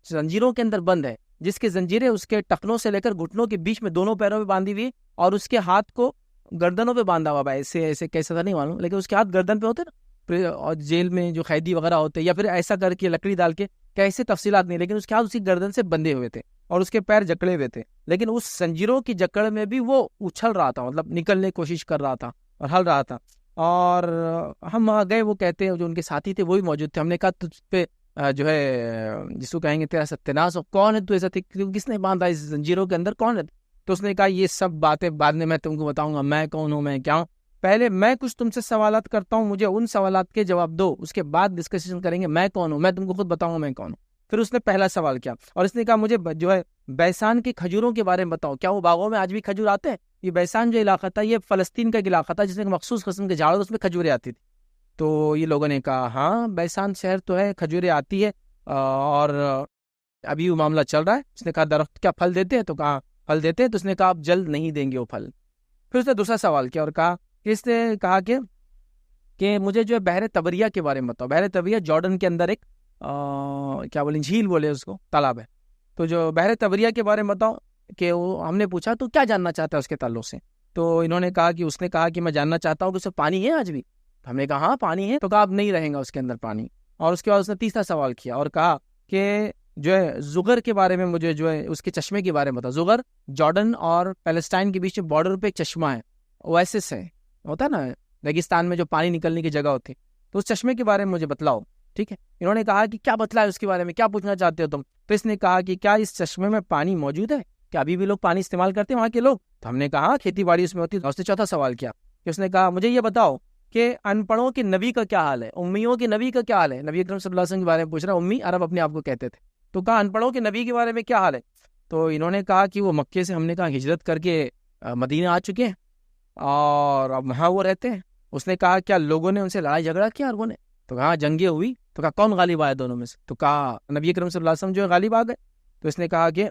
زنجیروں کے اندر بند ہے، جس کے زنجیریں اس کے ٹخنوں سے لے کر گھٹنوں کے بیچ میں دونوں پیروں پہ باندھی ہوئی، اور اس کے ہاتھ کو گردنوں پہ باندھا ہوا ہے، ایسے کیسا تھا نہیں معلوم، لیکن اس کے ہاتھ گردن پہ ہوتے نا، اور جیل میں جو قیدی وغیرہ ہوتے یا پھر ایسا کر کے لکڑی ڈال کے، کیسے تفصیلات نہیں، لیکن اس کے ہاتھ اسی گردن سے بندھے ہوئے تھے اور اس کے پیر جکڑے ہوئے تھے، لیکن اس زنجیروں کی جکڑ میں بھی وہ اچھل رہا تھا، مطلب نکلنے کی کوشش کر رہا تھا اور ہل رہا تھا۔ اور ہم وہاں گئے، وہ کہتے ہیں جو ان کے ساتھی تھے وہی موجود تھے، ہم نے کہا تجھ پہ جو ہے جس کو کہیں گے تیرا ستیاناش، کون ہے تو ایسا، کس نے باندھا اس زنجیروں کے اندر، کون ہے؟ تو اس نے کہا یہ سب باتیں بعد میں تم کو بتاؤں گا، میں کون ہوں، میں کیا ہوں، پہلے میں کچھ تم سے سوالات کرتا ہوں، مجھے ان سوالات کے جواب دو، اس کے بعد ڈسکشن کریں گے میں کون ہوں، میں تم کو خود بتاؤں گا میں کون ہوں۔ پھر اس نے پہلا سوال کیا اور اس نے کہا مجھے جو ہے بیسان کی کھجوروں کے بارے میں بتاؤ، کیا وہ باغوں میں آج بھی کھجور آتے ہیں؟ یہ بیسان جو علاقہ تھا یہ فلسطین کا ایک علاقہ تھا جس میں مخصوص قسم کے جھاڑ، اس میں کھجوریں آتی تھی۔ تو یہ لوگوں نے کہا ہاں بیسان شہر تو ہے، کھجوریں آتی ہے، اور ابھی وہ معاملہ چل رہا ہے۔ اس نے کہا درخت کیا پھل دیتے ہیں؟ تو کہا پھل دیتے ہیں۔ تو اس نے کہا اب جلد نہیں دیں گے وہ پھل۔ پھر اس نے دوسرا سوال کیا اور کہا کہ اس نے کہا کہ مجھے جو ہے بحر طبریہ کے بارے میں بتاؤ۔ بحر طبریہ جارڈن کے اندر ایک کیا بولیں جھیل بولے اس کو، تالاب ہے، تو جو بحر طبریہ کے بارے میں بتاؤ۔ کہ وہ ہم نے پوچھا تو کیا جاننا چاہتا ہے اس کے تعلق سے؟ تو انہوں نے کہا کہ اس نے کہا کہ میں جاننا چاہتا ہوں کہ اس میں پانی ہے آج بھی؟ ہم نے کہا ہاں پانی ہے۔ تو کہا اب نہیں رہیں گا اس کے اندر پانی۔ اور اس کے بعد اس نے تیسرا سوال کیا اور کہا کہ جو ہے زغر کے بارے میں مجھے جو ہے اس کے چشمے کے بارے میں بتاؤ۔ زغر جارڈن اور پیلسٹائن کے بیچ میں بارڈر پہ ایک چشمہ ہے، اویسس ہے، ہوتا ہے نا ریگستان میں جو پانی نکلنے کی جگہ ہوتی، تو اس چشمے کے بارے میں مجھے بتلاؤ، ٹھیک ہے؟ انہوں نے کہا کہ کیا بتلائے اس کے بارے میں، کیا پوچھنا چاہتے ہو تم؟ تو اس نے کہا کہ کیا اس چشمے میں پانی موجود ہے؟ کیا ابھی بھی لوگ پانی استعمال کرتے ہیں وہاں کے لوگ؟ تو ہم نے کہا ہاں کھیتی باڑی اس میں ہوتی ہے۔ اس نے چوتھا سوال کیا کہ اس نے کہا مجھے یہ بتاؤ کہ ان پڑھوں کے نبی کا کیا حال ہے، امیوں کے نبی کا کیا حال ہے؟ نبی اکرم صلی اللہ علیہ وسلم کے بارے میں پوچھ رہا، امی عرب اپنے آپ کو کہتے تھے۔ تو کہا ان پڑھوں کے نبی کے بارے میں کیا حال ہے؟ تو انہوں نے کہا کہ وہ مکے سے، ہم نے کہا ہجرت کر کے مدینہ آ چکے ہیں اور اب وہاں وہ رہتے ہیں۔ اس نے کہا کیا لوگوں نے ان سے لڑائی جھگڑا کیا عربوں نے؟ تو کہا جنگیں ہوئی۔ تو کہا کون غالب آیا دونوں میں سے؟ تو کہا نبی اکرم صلی اللہ علیہ وسلم جو ہے غالب آ گئے۔ تو اس نے کہا کہ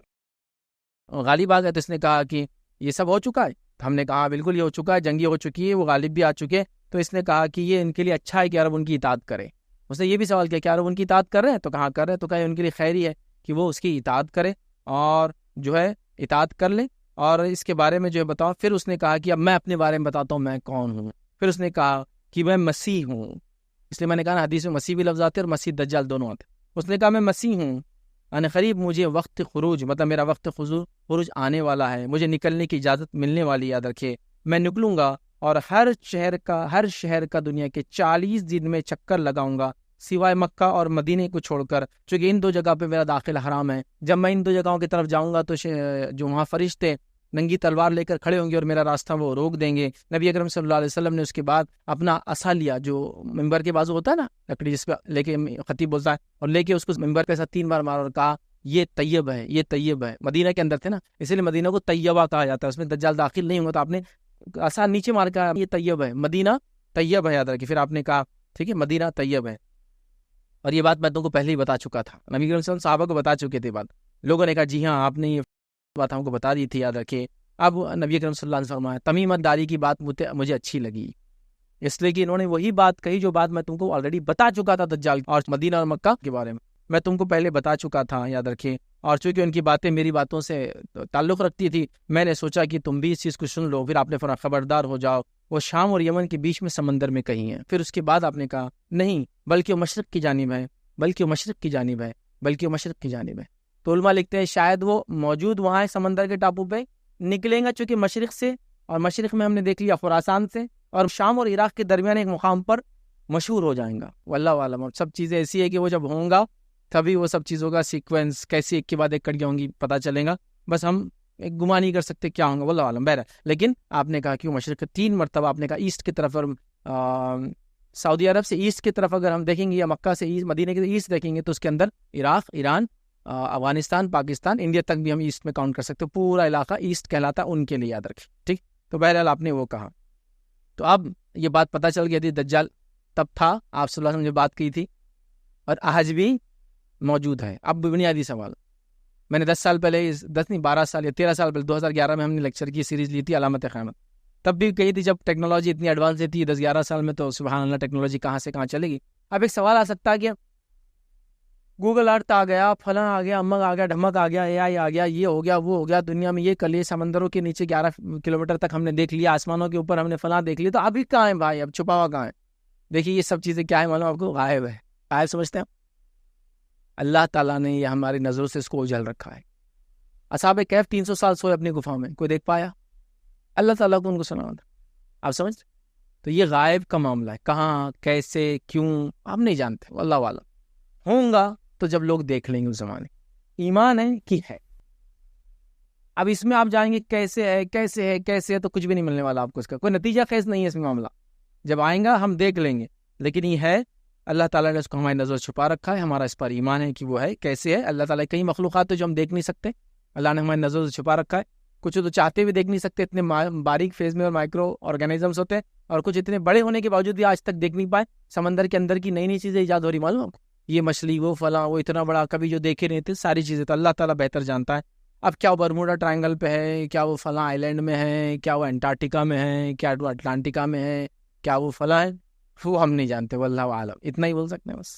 غالب آ گئے، تو اس نے کہا کہ یہ سب ہو چکا ہے؟ تو ہم نے کہا بالکل یہ ہو چکا ہے، جنگیں ہو چکی ہے، وہ غالب بھی آ چکے۔ تو اس نے کہا کہ یہ ان کے لیے اچھا ہے کہ عرب ان کی اطاعت کرے۔ اس نے یہ بھی سوال کیا کہ عرب ان کی اطاعت کر رہے ہیں؟ تو کہاں کر رہے ہیں؟ تو کہا ان کے لیے خیر ہی ہے کہ وہ اس کی اطاعت کرے اور جو ہے اطاعت کر لیں، اور اس کے بارے میں جو ہے بتاؤ۔ پھر اس نے کہا کہ اب میں اپنے بارے میں بتاتا ہوں میں کون ہوں۔ پھر اس نے کہا کہ میں مسیح ہوں، اس لیے میں نے کہا نا حدیث میں مسیح بھی لفظ آتے ہیں اور مسیح دجال دونوں آتے ہیں۔ اس نے کہا میں مسیح ہوں، ان قریب مجھے وقت خروج، مطلب میرا وقت خروج آنے والا ہے، مجھے نکلنے کی اجازت ملنے والی، یاد رکھے میں نکلوں گا اور ہر شہر کا دنیا کے 40 دن میں چکر لگاؤں گا، سوائے مکہ اور مدینے کو چھوڑ کر، چونکہ ان دو جگہ پہ میرا داخل حرام ہے۔ جب میں ان دو جگہوں کی طرف جاؤں گا تو جو وہاں فرشتے ننگی تلوار لے کر کھڑے ہوں گے اور میرا راستہ وہ روک دیں گے۔ نبی اکرم صلی اللہ علیہ وسلم نے اس کے بعد اپنا عصا لیا، جو ممبر کے بازو ہوتا ہے نا لکڑی، جس پہ لے کے خطیب بولتا ہے، اور لے کے اس کو ممبر کے ساتھ 3 بار مارا اور کہا یہ طیب ہے، یہ طیب ہے۔ مدینہ کے اندر تھے نا، اسی لیے مدینہ کو طیبہ کہا جاتا ہے، اس میں دجال داخل نہیں ہوگا۔ تو آپ نے عصا نیچے مار کر یہ طیب ہے، مدینہ طیب ہے، یاد رکھیے۔ پھر آپ نے کہا ٹھیک ہے مدینہ طیب ہے، اور یہ بات میں تم کو پہلے ہی بتا چکا تھا، نبی کریم صلی اللہ علیہ وسلم صحابہ کو بتا چکے تھے بات۔ لوگوں نے کہا جی ہاں آپ نے یہ بات ہم کو بتا دی تھی، یاد رکھیے۔ اب نبی کریم صلی اللہ علیہ وسلم تمیمت داری کی بات مجھے اچھی لگی، اس لیے کہ انہوں نے وہی بات کہی جو بات میں تم کو آلریڈی بتا چکا تھا دجال اور مدینہ اور مکہ کے بارے میں تم کو پہلے بتا چکا تھا، یاد رکھیے۔ اور چونکہ ان کی باتیں میری باتوں سے تعلق رکھتی تھی، میں نے سوچا کہ تم بھی اس چیز کو سن لو۔ پھر آپ نے فرمایا خبردار ہو جاؤ، وہ شام اور یمن کے بیچ میں سمندر میں کہیں ہے۔ پھر اس کے بعد آپ نے کہا نہیں، بلکہ وہ مشرق کی جانب ہے، بلکہ وہ مشرق کی جانب ہے، بلکہ وہ مشرق کی جانب ہے۔ تو علماء لکھتے ہیں شاید وہ موجود وہاں ہے سمندر کے ٹاپو پہ، نکلیں گا چونکہ مشرق سے، اور مشرق میں ہم نے دیکھ لیا خراسان سے، اور شام اور عراق کے درمیان ایک مقام پر مشہور ہو جائیں گا، واللہ عالم۔ اور سب چیزیں ایسی ہے کہ وہ جب ہوں گا تبھی وہ سب چیزوں کا سیکوینس کیسی ایک کے بعد ایک کٹ گیا ہوں گی پتہ چلے گا۔ بس ہم ایک گمان نہیں کر سکتے کیا ہوں گا، واللہ عالم. بہرحال لیکن آپ نے کہا کہ وہ مشرق 3 مرتبہ آپ نے کہا ایسٹ کی طرف، اور سعودی عرب سے ایسٹ کی طرف اگر ہم دیکھیں گے یا مکہ سے ایسٹ، مدینہ کے ایسٹ دیکھیں گے تو اس کے اندر عراق، ایران، افغانستان، پاکستان، انڈیا تک بھی ہم ایسٹ میں کاؤنٹ کر سکتے، پورا علاقہ ایسٹ کہلاتا ہے ان کے لیے، یاد رکھیں. ٹھیک، تو بہرحال آپ نے وہ کہا. تو اب یہ بات پتہ چل گئی تھی دجال تب تھا، آپ صلی اللہ علیہ وسلم نے بات کی تھی، اور آج بھی موجود ہے. اب بنیادی سوال، میں نے 10 سال پہلے، 10 نہیں 12 سال یا 13 سال پہلے 2011 میں ہم نے لیکچر کی سیریز لی تھی علامت قیامت، تب بھی کہی تھی جب ٹیکنالوجی اتنی ایڈوانس تھی 10-11 سال میں، تو سبحان اللہ ٹیکنالوجی کہاں سے کہاں چلے گی. اب ایک سوال آ سکتا ہے کہ گوگل ارتھ آ گیا، فلاں آ گیا، امک آ گیا، ڈھمک آ گیا، اے آئی آ گیا، یہ ہو گیا، وہ ہو گیا، دنیا میں یہ کر لیے، سمندروں کے نیچے 11 کلومیٹر تک ہم نے دیکھ لیا، آسمانوں کے اوپر ہم نے فلاں دیکھ لیا، تو ابھی کہاں ہے بھائی، اب چھپا ہوا کہاں ہے؟ دیکھیے یہ سب چیزیں کیا ہے معلوم آپ کو، غائب ہے. غائب سمجھتے ہیں اللہ تعالیٰ نے یہ ہماری نظروں سے اس کو اجل رکھا ہے. اصحاب کہف 300 سال سوئے اپنی گفا میں، کوئی دیکھ پایا؟ اللہ تعالیٰ کو ان کو سنا تھا. آپ سمجھ؟ تو یہ غائب کا معاملہ ہے، کہاں، کیسے، کیوں ہم نہیں جانتے، واللہ والا. ہوں گا تو جب لوگ دیکھ لیں گے اس زمانے. ایمان ہے کہ ہے. اب اس میں آپ جائیں گے کیسے ہے، کیسے ہے، کیسے ہے، تو کچھ بھی نہیں ملنے والا آپ کو، اس کا کوئی نتیجہ خیز نہیں ہے اس میں معاملہ. جب آئیں گا ہم دیکھ لیں گے، لیکن یہ ہے اللہ تعالیٰ نے اس کو ہماری نظر چھپا رکھا ہے. ہمارا اس پر ایمان ہے کہ وہ ہے، کیسے ہے. اللہ تعالیٰ کئی مخلوقات ہے جو ہم دیکھ نہیں سکتے، اللہ نے ہماری نظر سے چھپا رکھا ہے. کچھ تو چاہتے بھی دیکھ نہیں سکتے، اتنے باریک فیز میں اور مائکرو آرگینزمس ہوتے ہیں، اور کچھ اتنے بڑے ہونے کے باوجود بھی آج تک دیکھ نہیں پائے. سمندر کے اندر کی نئی نئی چیزیں ایجاد ہو رہی، معلوم آپ کو، یہ مچھلی، وہ فلاں، وہ اتنا بڑا، کبھی جو دیکھے نہیں تھے، ساری چیزیں تو اللہ تعالیٰ بہتر جانتا ہے. اب کیا وہ برموڈا ٹرائنگل پہ ہے، کیا وہ فلاں آئی لینڈ میں ہے، کیا وہ انٹارکٹیکا میں ہے، کیا وہ اٹلانٹکا میں ہے، کیا وہ فلاں ہے، وہ ہم نہیں جانتے، واللہ عالم. اتنا ہی بول سکتے ہیں بس،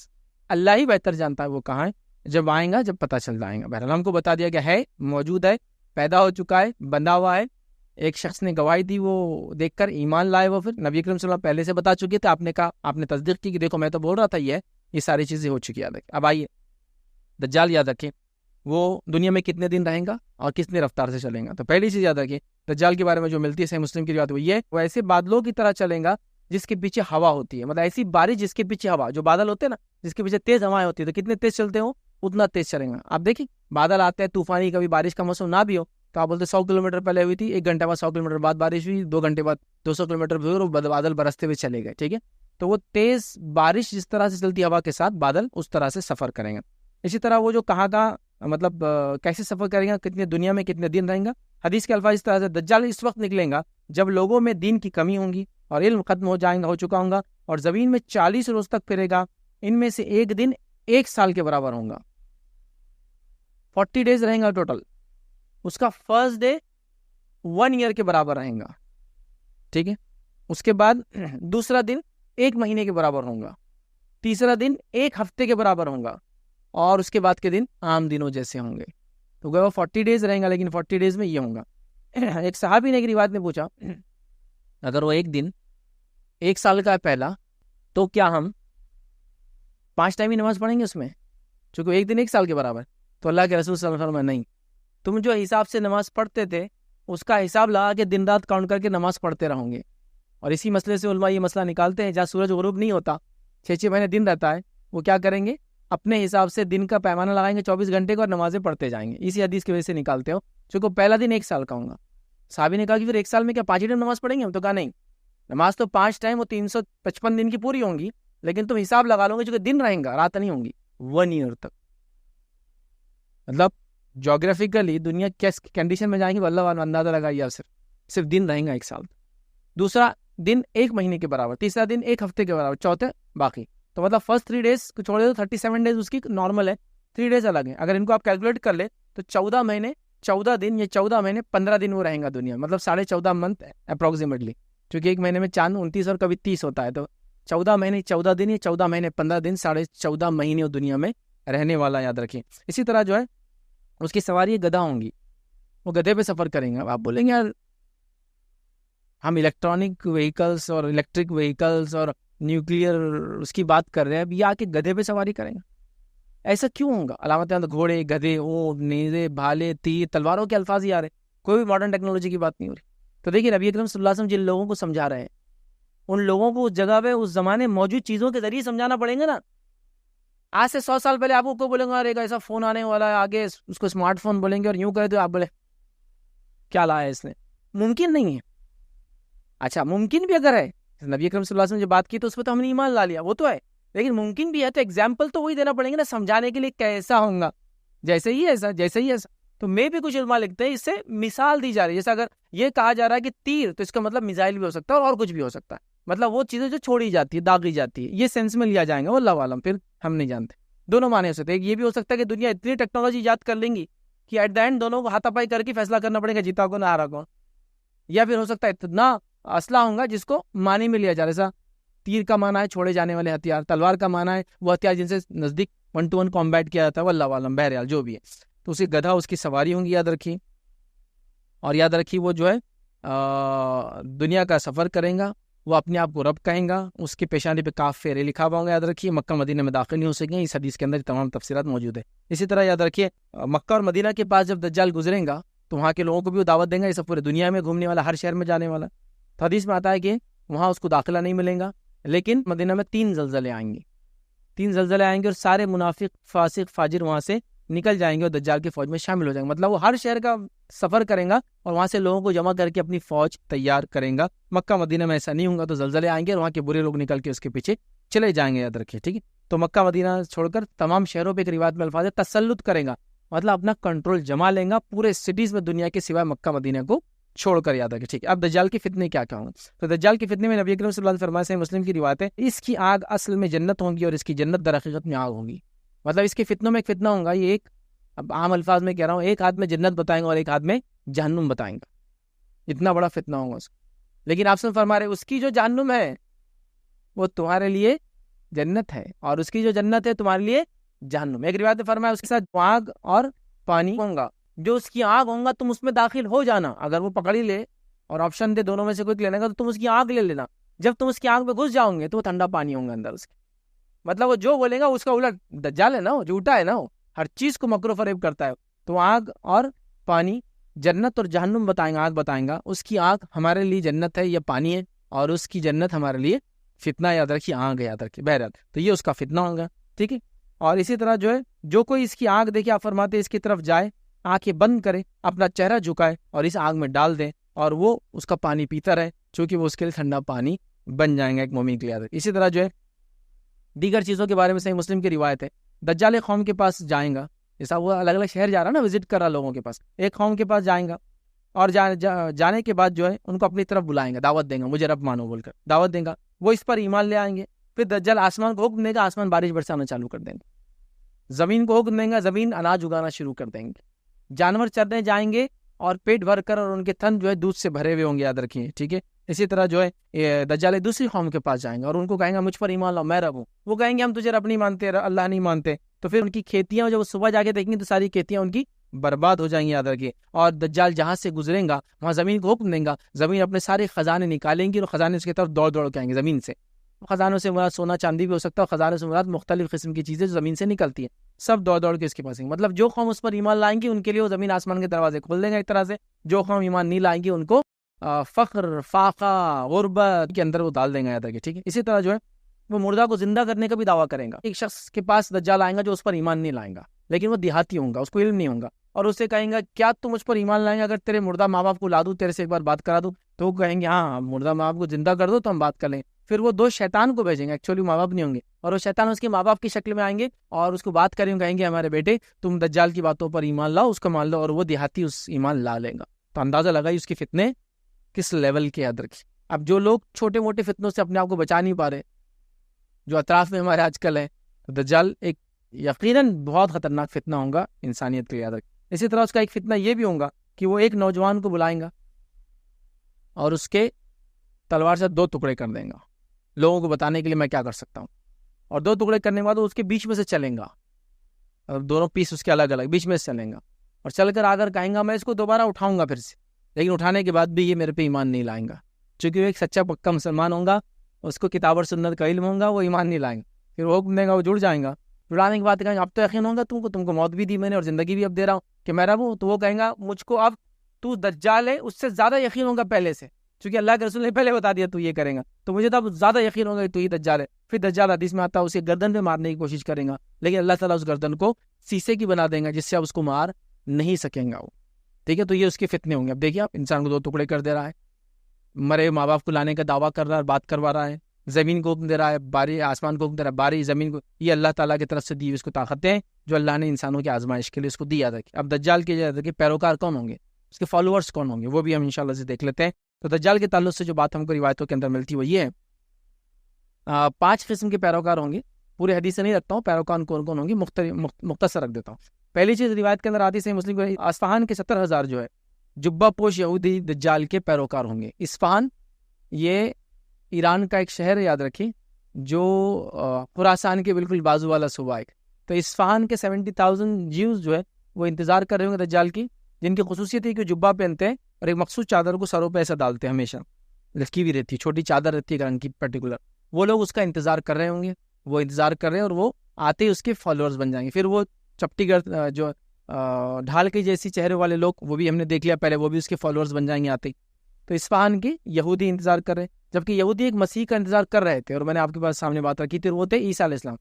اللہ ہی بہتر جانتا ہے وہ کہاں ہے. جب آئیں گا، جب پتہ چل جائیں گا. بہرحال ہم کو بتا دیا کہ ہے، موجود ہے، پیدا ہو چکا ہے، بندہ ہوا ہے. ایک شخص نے گواہی دی، وہ دیکھ کر ایمان لائے. وہ پھر نبی اکرم صلی اللہ علیہ وسلم پہلے سے بتا چکے تھے، آپ نے کہا، آپ نے تصدیق کی کہ دیکھو میں تو بول رہا تھا یہ ساری چیزیں ہو چکی. یاد رکھیں. اب آئیے دجال یاد رکھیں وہ دنیا میں کتنے دن رہیں گا اور کتنی رفتار سے چلیں گا. تو پہلی چیز یاد رکھیں دجال کے بارے میں جو ملتی ہے صحیح مسلم کی روایت، وہ یہ، وہ ایسے بادلوں کی طرح چلیں گا جس کے پیچھے ہوا ہوتی ہے. مطلب ایسی بارش جس کے پیچھے ہوا، جو بادل ہوتے ہیں نا جس کے پیچھے تیز ہوائیں ہوتی ہے، تو کتنے تیز چلتے ہوں اتنا تیز چلیں گا. آپ دیکھیں بادل آتے ہیں طوفانی، کبھی بارش کا موسم نہ بھی ہو تو آپ بولتے 100 کلومیٹر پہلے ہوئی تھی، 1 گھنٹہ بعد 100 کلومیٹر بعد بارش ہوئی، 2 گھنٹے بعد 200 کلومیٹر دور بادل برستے ہوئے چلے گئے. ٹھیک ہے، تو وہ تیز بارش جس طرح سے چلتی ہوا کے ساتھ بادل اس طرح سے سفر کریں گے. اسی طرح وہ جو کہاں کا مطلب کیسے سفر کریں گا، کتنے دنیا میں کتنے دن رہیں گا. حدیث کے الفاظ اس طرح سے، دجال اس وقت نکلیں گا جب لوگوں میں دین کی کمی ہوں گی اور علم ختم ہو چکا ہوں گا، اور زمین میں 40 روز تک پھرے گا. ان میں سے ایک دن 1 سال کے برابر ہوں گا. 40 ڈیز رہیں گا ٹوٹل. اس کا فرسٹ ڈے 1 ایئر کے برابر رہیں گا. ٹھیک ہے، اس کے بعد دوسرا دن 1 مہینے کے برابر ہوں گا، تیسرا دن 1 ہفتے کے برابر ہوں گا، اور اس کے بعد کے دن عام دنوں جیسے ہوں گے. تو وہ 40 ڈیز رہیں گا، لیکن 40 ڈیز میں یہ ہوں گا. ایک صحابی نے ایک روایت میں پوچھا، اگر وہ ایک دن 1 سال کا ہے پہلا، تو کیا ہم 5 ٹائم ہی نماز پڑھیں گے اس میں، چونکہ ایک دن 1 سال کے برابر؟ تو اللہ کے رسول صلی اللہ علیہ وسلم نہیں، تم جو حساب سے نماز پڑھتے تھے اس کا حساب لگا کے دن رات کاؤنٹ کر کے نماز پڑھتے رہوں گے. اور اسی مسئلے سے علماء یہ مسئلہ نکالتے ہیں، جہاں سورج غروب نہیں ہوتا، 6 مہینے دن رہتا ہے، وہ کیا کریں گے، اپنے حساب سے دن کا پیمانہ لگائیں گے 24 گھنٹے کا، اور نمازیں پڑھتے جائیں گے. اسی حدیث کی وجہ سے نکالتے ہو، چونکہ پہلا دن 1 سال کا ہوں گا. صحابی نے کہا کہ پھر 1 سال میں کیا 5 ٹائم نماز پڑھیں گے ہم؟ تو کہا نہیں، نماز تو 5 ٹائم، وہ 355 دن کی پوری ہوں گی، لیکن تم حساب لگا لو گے چونکہ دن رہیں گا، رات نہیں ہوں گی. 1 ایئر تک، مطلب جغرافیکلی دنیا کس کنڈیشن میں جائیں گی واللہ والا اندازہ لگائیے آپ. صرف دن رہیں گا 1 سال. دوسرا دن 1 مہینے کے برابر، تیسرا دن 1 ہفتے کے برابر، چوتھے باقی. تو مطلب فرسٹ 3 ڈیز کو چھوڑے تو 37 ڈیز اس کی نارمل ہے، 3 ڈیز الگ ہیں. اگر ان کو آپ کیلکولیٹ کر لیں تو 14 مہینے 14 دن یا 14 مہینے 15 دن وہ رہیں گا دنیا، مطلب 14.5 منتھ اپروکسیمیٹلی، چونکہ ایک مہینے میں چاند 29 اور کبھی 30 ہوتا ہے. تو 14 مہینے 14 دن یا 14 مہینے 15 دن، 14.5 مہینے وہ دنیا میں رہنے والا، یاد رکھیں. اسی طرح جو ہے اس کی سواری گدھا ہوں گی، وہ گدھے پہ سفر کریں گے. آپ بولیں گے یار ہم الیکٹرانک وہیکلس اور الیکٹرک وہیکلس اور نیوکلیئر اس کی بات کر رہے ہیں، اب یہ آ کے گدھے پہ سواری کریں گے، ایسا کیوں ہوگا؟ علامت گھوڑے، گدھے، اونٹ، نیزے، بھالے، تیر، تلواروں کے الفاظ ہی آ رہے، کوئی بھی ماڈرن ٹیکنالوجی کی بات نہیں ہو رہی. تو دیکھیے نبی اکرم صلی اللہ علیہ وسلم جن لوگوں کو سمجھا رہے ہیں، ان لوگوں کو اس جگہ پہ اس زمانے موجود چیزوں کے ذریعے سمجھانا پڑیں گے نا. آج سے 100 سال پہلے آپ کو بولیں گے ایسا فون آنے والا ہے، آگے اس کو اسمارٹ فون بولیں گے اور یوں کرے تو آپ بولے کیا لایا اس نے؟ ممکن نہیں ہے. اچھا ممکن بھی اگر ہے، نبی اکرم صلی اللہ علیہ وسلم نے جو بات کی تو اس پہ تو ہم نے ایمان لا لیا، وہ تو ہے، لیکن ممکن بھی ہے تو ایگزامپل تو وہی دینا پڑیں گے نا، سمجھانے کے لیے کیسا ہوں گا، جیسے ہی ایسا جیسے ہی ایسا. تو میں بھی کچھ علماء لکھتے ہیں اس سے مثال دی جا رہی ہے، جیسے اگر یہ کہا جا رہا ہے کہ تیر، تو اس کا مطلب میزائل بھی ہو سکتا ہے اور کچھ بھی ہو سکتا ہے، مطلب وہ چیزیں جو چھوڑی جاتی ہے، داغی جاتی ہے، یہ سینس میں لیا جائیں گا، واللہ عالم، پھر ہم نہیں جانتے. دونوں معنی ہو سکتے ہیں. یہ بھی ہو سکتا ہے کہ دنیا اتنی ٹیکنالوجی ایجاد کر لیں گی کہ ایٹ دا اینڈ دونوں کو ہاتھا پائی کر کے فیصلہ کرنا پڑے گا جیتا کون ہارا کون. یا پھر ہو سکتا ہے اتنا اسلحہ ہوں گا جس کو معنی میں لیا جا رہا ہے، جیسا تیر کا معنی ہے چھوڑے جانے والے ہتھیار، تلوار کا معنی ہے وہ ہتھیار جن سے نزدیک 1-to-1 کمبیٹ کیا جاتا ہے، واللہ عالم، بہرحال جو بھی ہے. تو اسی گدھا اس کی سواری ہوں گی، یاد رکھیے. اور یاد رکھیے وہ جو ہے دنیا کا سفر کریں گا، وہ اپنے آپ کو رب کہیں گا، اس کے پیشانی پہ کاف فیرے لکھا ہوا ہوگا. یاد رکھیے مکہ مدینہ میں داخل نہیں ہو سکیں، اس حدیث کے اندر تمام تفسیرات موجود ہے. اسی طرح یاد رکھیے مکہ اور مدینہ کے پاس جب دجال گزریں گا تو وہاں کے لوگوں کو بھی وہ دعوت دیں گا، یہ سب پورے دنیا میں گھومنے والا، ہر شہر میں جانے والا. تو حدیث میں آتا ہے کہ وہاں اس کو داخلہ نہیں ملے گا، لیکن مدینہ میں 3 زلزلے آئیں گے، 3 زلزلے آئیں گے اور سارے منافق، فاسق، فاجر وہاں سے نکل جائیں گے اور دجال کی فوج میں شامل ہو جائیں گے. مطلب وہ ہر شہر کا سفر کریں گا اور وہاں سے لوگوں کو جمع کر کے اپنی فوج تیار کریں گا. مکہ مدینہ میں ایسا نہیں ہوگا، تو زلزلے آئیں گے اور وہاں کے برے لوگ نکل کے اس کے پیچھے چلے جائیں گے. یاد رکھیے ٹھیک ہے. تو مکہ مدینہ چھوڑ کر تمام شہروں پہ ایک روایت میں الفاظ ہے تسلط کریں گا، مطلب اپنا کنٹرول جما لیں گا پورے سٹیز میں دنیا کے سوائے مکہ مدینہ کو چھوڑ کر. یاد رکھیے ٹھیک ہے. اب دجال کے فتنے کیا ہوں گے؟ تو دجال کے فتنے میں نبی اکرم صلی اللہ علیہ وسلم فرمایا ہے، مسلم کی روایت ہے، اس کی آگ اصل میں جنت ہوگی اور اس کی جنت در حقیقت میں آگ ہوگی. مطلب اس کے فتنوں میں ایک فتنہ ہوگا، یہ ایک، اب عام الفاظ میں کہہ رہا ہوں، ایک ہاتھ میں جنت بتائیں گے اور ایک ہاتھ میں جہنم بتائیں گے، اتنا بڑا فتنہ ہوگا اس کا. لیکن آپ سے فرما رہے اس کی جو جہنم ہے وہ تمہارے لیے جنت ہے اور اس کی جو جنت ہے تمہارے لیے جہنم. ایک روایت میں فرمایا اس کے ساتھ آگ اور پانی ہوگا، جو اس کی آگ ہوگا تم اس میں داخل ہو جانا، اگر وہ پکڑی لے اور آپشن دے دونوں میں سے کوئی لینے کا تو تم اس کی آگ لے لینا. جب تم اس کی آگ میں گھس جاؤ گے تو وہ ٹھنڈا پانی ہوگا اندر اس کے. مطلب وہ جو بولے گا اس کا الٹ، دجال ہے نا، وہ جھوٹا ہے نا، وہ ہر چیز کو مکر و فریب کرتا ہے. تو آگ اور پانی، جنت اور جہنم بتائیں گا، آگ بتائیں گا، اس کی آگ ہمارے لیے جنت ہے یا پانی ہے اور اس کی جنت ہمارے لیے فتنہ. یاد رکھیے آگ ہے، یاد رکھیے. بہرحال تو یہ اس کا فتنہ ہوگا ٹھیک ہے. اور اسی طرح جو ہے جو کوئی اس کی آگ دیکھے، آپ فرماتے اس کی طرف جائے، آنکھیں بند کرے، اپنا چہرہ جھکائے اور اس آگ میں ڈال دے اور وہ اس کا پانی پیتا رہے، چونکہ وہ اس کے لیے ٹھنڈا پانی بن جائیں گا ایک مومن کے لیے. اسی طرح جو ہے دیگر چیزوں کے بارے میں صحیح مسلم کی روایت ہے، دجال قوم کے پاس جائیں گا، جیسا وہ الگ الگ شہر جا رہا نا، وزٹ کر رہا لوگوں کے پاس، ایک قوم کے پاس جائیں گا اور جانے کے بعد جو ہے ان کو اپنی طرف بلائیں گا، دعوت دیں گا، مجھے رب مانو بول کر دعوت دیں گا. وہ اس پر ایمان لے آئیں گے. پھر دجال آسمان کو حکم دے گا، آسمان بارش برسانا چالو کر دیں گے. زمین کو حکم دیں گا، زمین اناج اگانا شروع کر دیں گے. جانور چرنے جائیں گے اور پیٹ بھر کر، اور ان کے تھن جو ہے دودھ سے بھرے ہوئے ہوں گے. یاد رکھیے ٹھیک ہے. اسی طرح جو ہے دجال دوسری قوم کے پاس جائیں گے اور ان کو کہیں گے مجھ پر ایمان لاؤ، میں رب ہوں. وہ کہیں گے ہم تجھے رب نہیں مانتے، اللہ نہیں مانتے. تو پھر ان کی کھیتیاں جب وہ صبح جا کے دیکھیں گے تو ساری کھیتیاں ان کی برباد ہو جائیں گی. یاد رکھیے. اور دجال جہاں سے گزریں گا وہاں زمین کو حکم دیں گا، زمین اپنے سارے خزانے نکالیں گی اور خزانے اس کی طرف دوڑ دوڑ کے آئیں گے زمین سے. خزانوں سے مراد سونا چاندی بھی ہو سکتا ہے، اور خزانوں سے مراد مختلف قسم کی چیزیں جو زمین سے نکلتی ہیں، سب دوڑ دوڑ کے اس کے پاس ہیں. مطلب جو قوم اس پر ایمان لائیں گی ان کے لیے وہ زمین آسمان کے دروازے کھول دیں گا ایک طرح سے. جو قوم ایمان نہیں لائیں گی ان کو فقر، فاقہ، غربت کے اندر وہ ڈال دیں گا. یاد رکھیے ٹھیک ہے. اسی طرح جو ہے وہ مردہ کو زندہ کرنے کا بھی دعویٰ کریں گا. ایک شخص کے پاس دجال آئیں گا جو اس پر ایمان نہیں لائیں گا، لیکن وہ دیہاتی ہوں گا، اس کو علم نہیں ہوگا، اور اسے کہیں گا کیا تم مجھ پر ایمان لائیں گا اگر تیرے مردہ ماں باپ کو لا دوں، تیرے سے ایک بار بات کرا دوں؟ تو وہ کہیں گے ہاں مردہ ماں باپ کو زندہ کر دو تو ہم بات کر لیں. پھر وہ 2 شیطان کو بھیجیں گے، ایکچولی ماں باپ نہیں ہوں گے، اور وہ شیطان اس کے ماں باپ کی شکل میں آئیں گے اور اس کو بات کریں گے، کہیں گے ہمارے بیٹے تم دجال کی باتوں پر ایمان لاؤ، اس کو مان لو، اور وہ دیہاتی اس ایمان لا لے گا. تو اندازہ لگائی اس کے فتنے کس لیول کے. یاد رکھیے. اب جو لوگ چھوٹے موٹے فتنوں سے اپنے آپ کو بچا نہیں پا رہے، جو اطراف میں ہمارے آج کل ہے، تو دجال ایک یقیناً بہت خطرناک فتنہ ہوگا انسانیت کے. یاد رکھیں. اسی طرح اس کا ایک فتنہ یہ بھی ہوگا کہ وہ ایک نوجوان کو بلائیں گا اور اس کے تلوار سے 2 ٹکڑے کر دیں گا، لوگوں کو بتانے کے لیے میں کیا کر سکتا ہوں. اور 2 ٹکڑے کرنے کے بعد وہ اس کے بیچ میں سے چلیں گا، اور دونوں پیس اس کے الگ الگ بیچ میں سے چلیں گا، اور چل کر آگر کہیں گا میں اس کو دوبارہ اٹھاؤں گا پھر سے، لیکن اٹھانے کے بعد بھی یہ میرے پہ ایمان نہیں لائیں گا. چونکہ وہ ایک سچا پکا مسلمان ہوگا، اس کو کتاب اور سنت کا علم ہوگا، وہ ایمان نہیں لائیں گا. پھر وہ حکم دے گا، وہ جڑ جائیں گا. جڑانے کے بعد کہیں گے اب تو یقین ہوگا تم کو موت بھی دی میں نے اور زندگی بھی اب دے رہا ہوں کہ میں رب ہوں. تو وہ کہیں گا مجھ کو اب تو دجال ہے اس سے زیادہ یقین ہوگا پہلے سے، چونکہ اللہ کے رسول نے پہلے بتا دیا تو یہ کریں گا، تو مجھے تو اب زیادہ یقین ہوگا تو یہ دجال ہے. پھر دجال حدیث میں آتا ہے اسے گردن پہ مارنے کی کوشش کریں گا، لیکن اللہ تعالیٰ اس گردن کو سیسے کی بنا دیں گا جس سے اب اس کو مار نہیں سکیں گا وہ. ٹھیک ہے، تو یہ اس کے فتنے ہوں گے. اب دیکھیے آپ، انسان کو 2 ٹکڑے کر دے رہا ہے، مرے ماں باپ کو لانے کا دعویٰ کر رہا ہے، بات کروا رہا ہے، زمین کو حکم دے رہا ہے، باری آسمان کو حکم دے رہا ہے، باری زمین کو. یہ اللہ تعالیٰ کی طرف سے دی اس کو طاقتیں ہیں جو اللہ نے انسانوں کی آزمائش کے لیے اس کو دیا تھا. اب دجال کے پیروکار کون ہوں گے، اس کے فالوورز کون ہوں گے، وہ بھی ہم انشاءاللہ سے دیکھ لیتے ہیں. تو دجال کے تعلق سے جو بات ہم کو روایتوں کے اندر ملتی وہ یہ ہے، 5 قسم کے پیروکار ہوں گے. پورے حدیث سے نہیں رکھتا ہوں، پیروکار کون کون ہوں گے مختصر رکھ دیتا ہوں. پہلی چیز روایت کے اندر آتی ہے مسلم کو، اصفہان کے 70,000 جو ہے جبہ پوش یہودی دجال کے پیروکار ہوں گے. اصفہان یہ ایران کا ایک شہر ہے، یاد رکھیں، جو خراسان کے بالکل بازو والا صوبہ ہے. تو اصفہان کے 70,000 جیوز جو ہے وہ انتظار کر رہے ہوں گے دجال کی، جن کی خصوصیت ہے کہ جبہ پہنتے ہیں اور ایک مخصوص چادر کو سروں پہ ایسا ڈالتے ہیں، ہمیشہ لٹکی ہوئی رہتی ہے، چھوٹی چادر رہتی ہے رنگ کی پرٹیکولر. وہ لوگ اس کا انتظار کر رہے ہوں گے، وہ انتظار کر رہے ہیں، اور وہ آتے ہی اس کے فالوورز بن جائیں گے. پھر وہ چپٹی گر جو ڈھال کے جیسی چہرے والے لوگ، وہ بھی ہم نے دیکھ لیا پہلے، وہ بھی اس کے فالوورز بن جائیں گے آتے ہی. تو اصفہان کے یہودی انتظار کر رہے ہیں، جبکہ یہودی ایک مسیح کا انتظار کر رہے تھے، اور میں نے آپ کے پاس سامنے بات رکھی تھی، وہ تھے عیسیٰ علیہ السلام.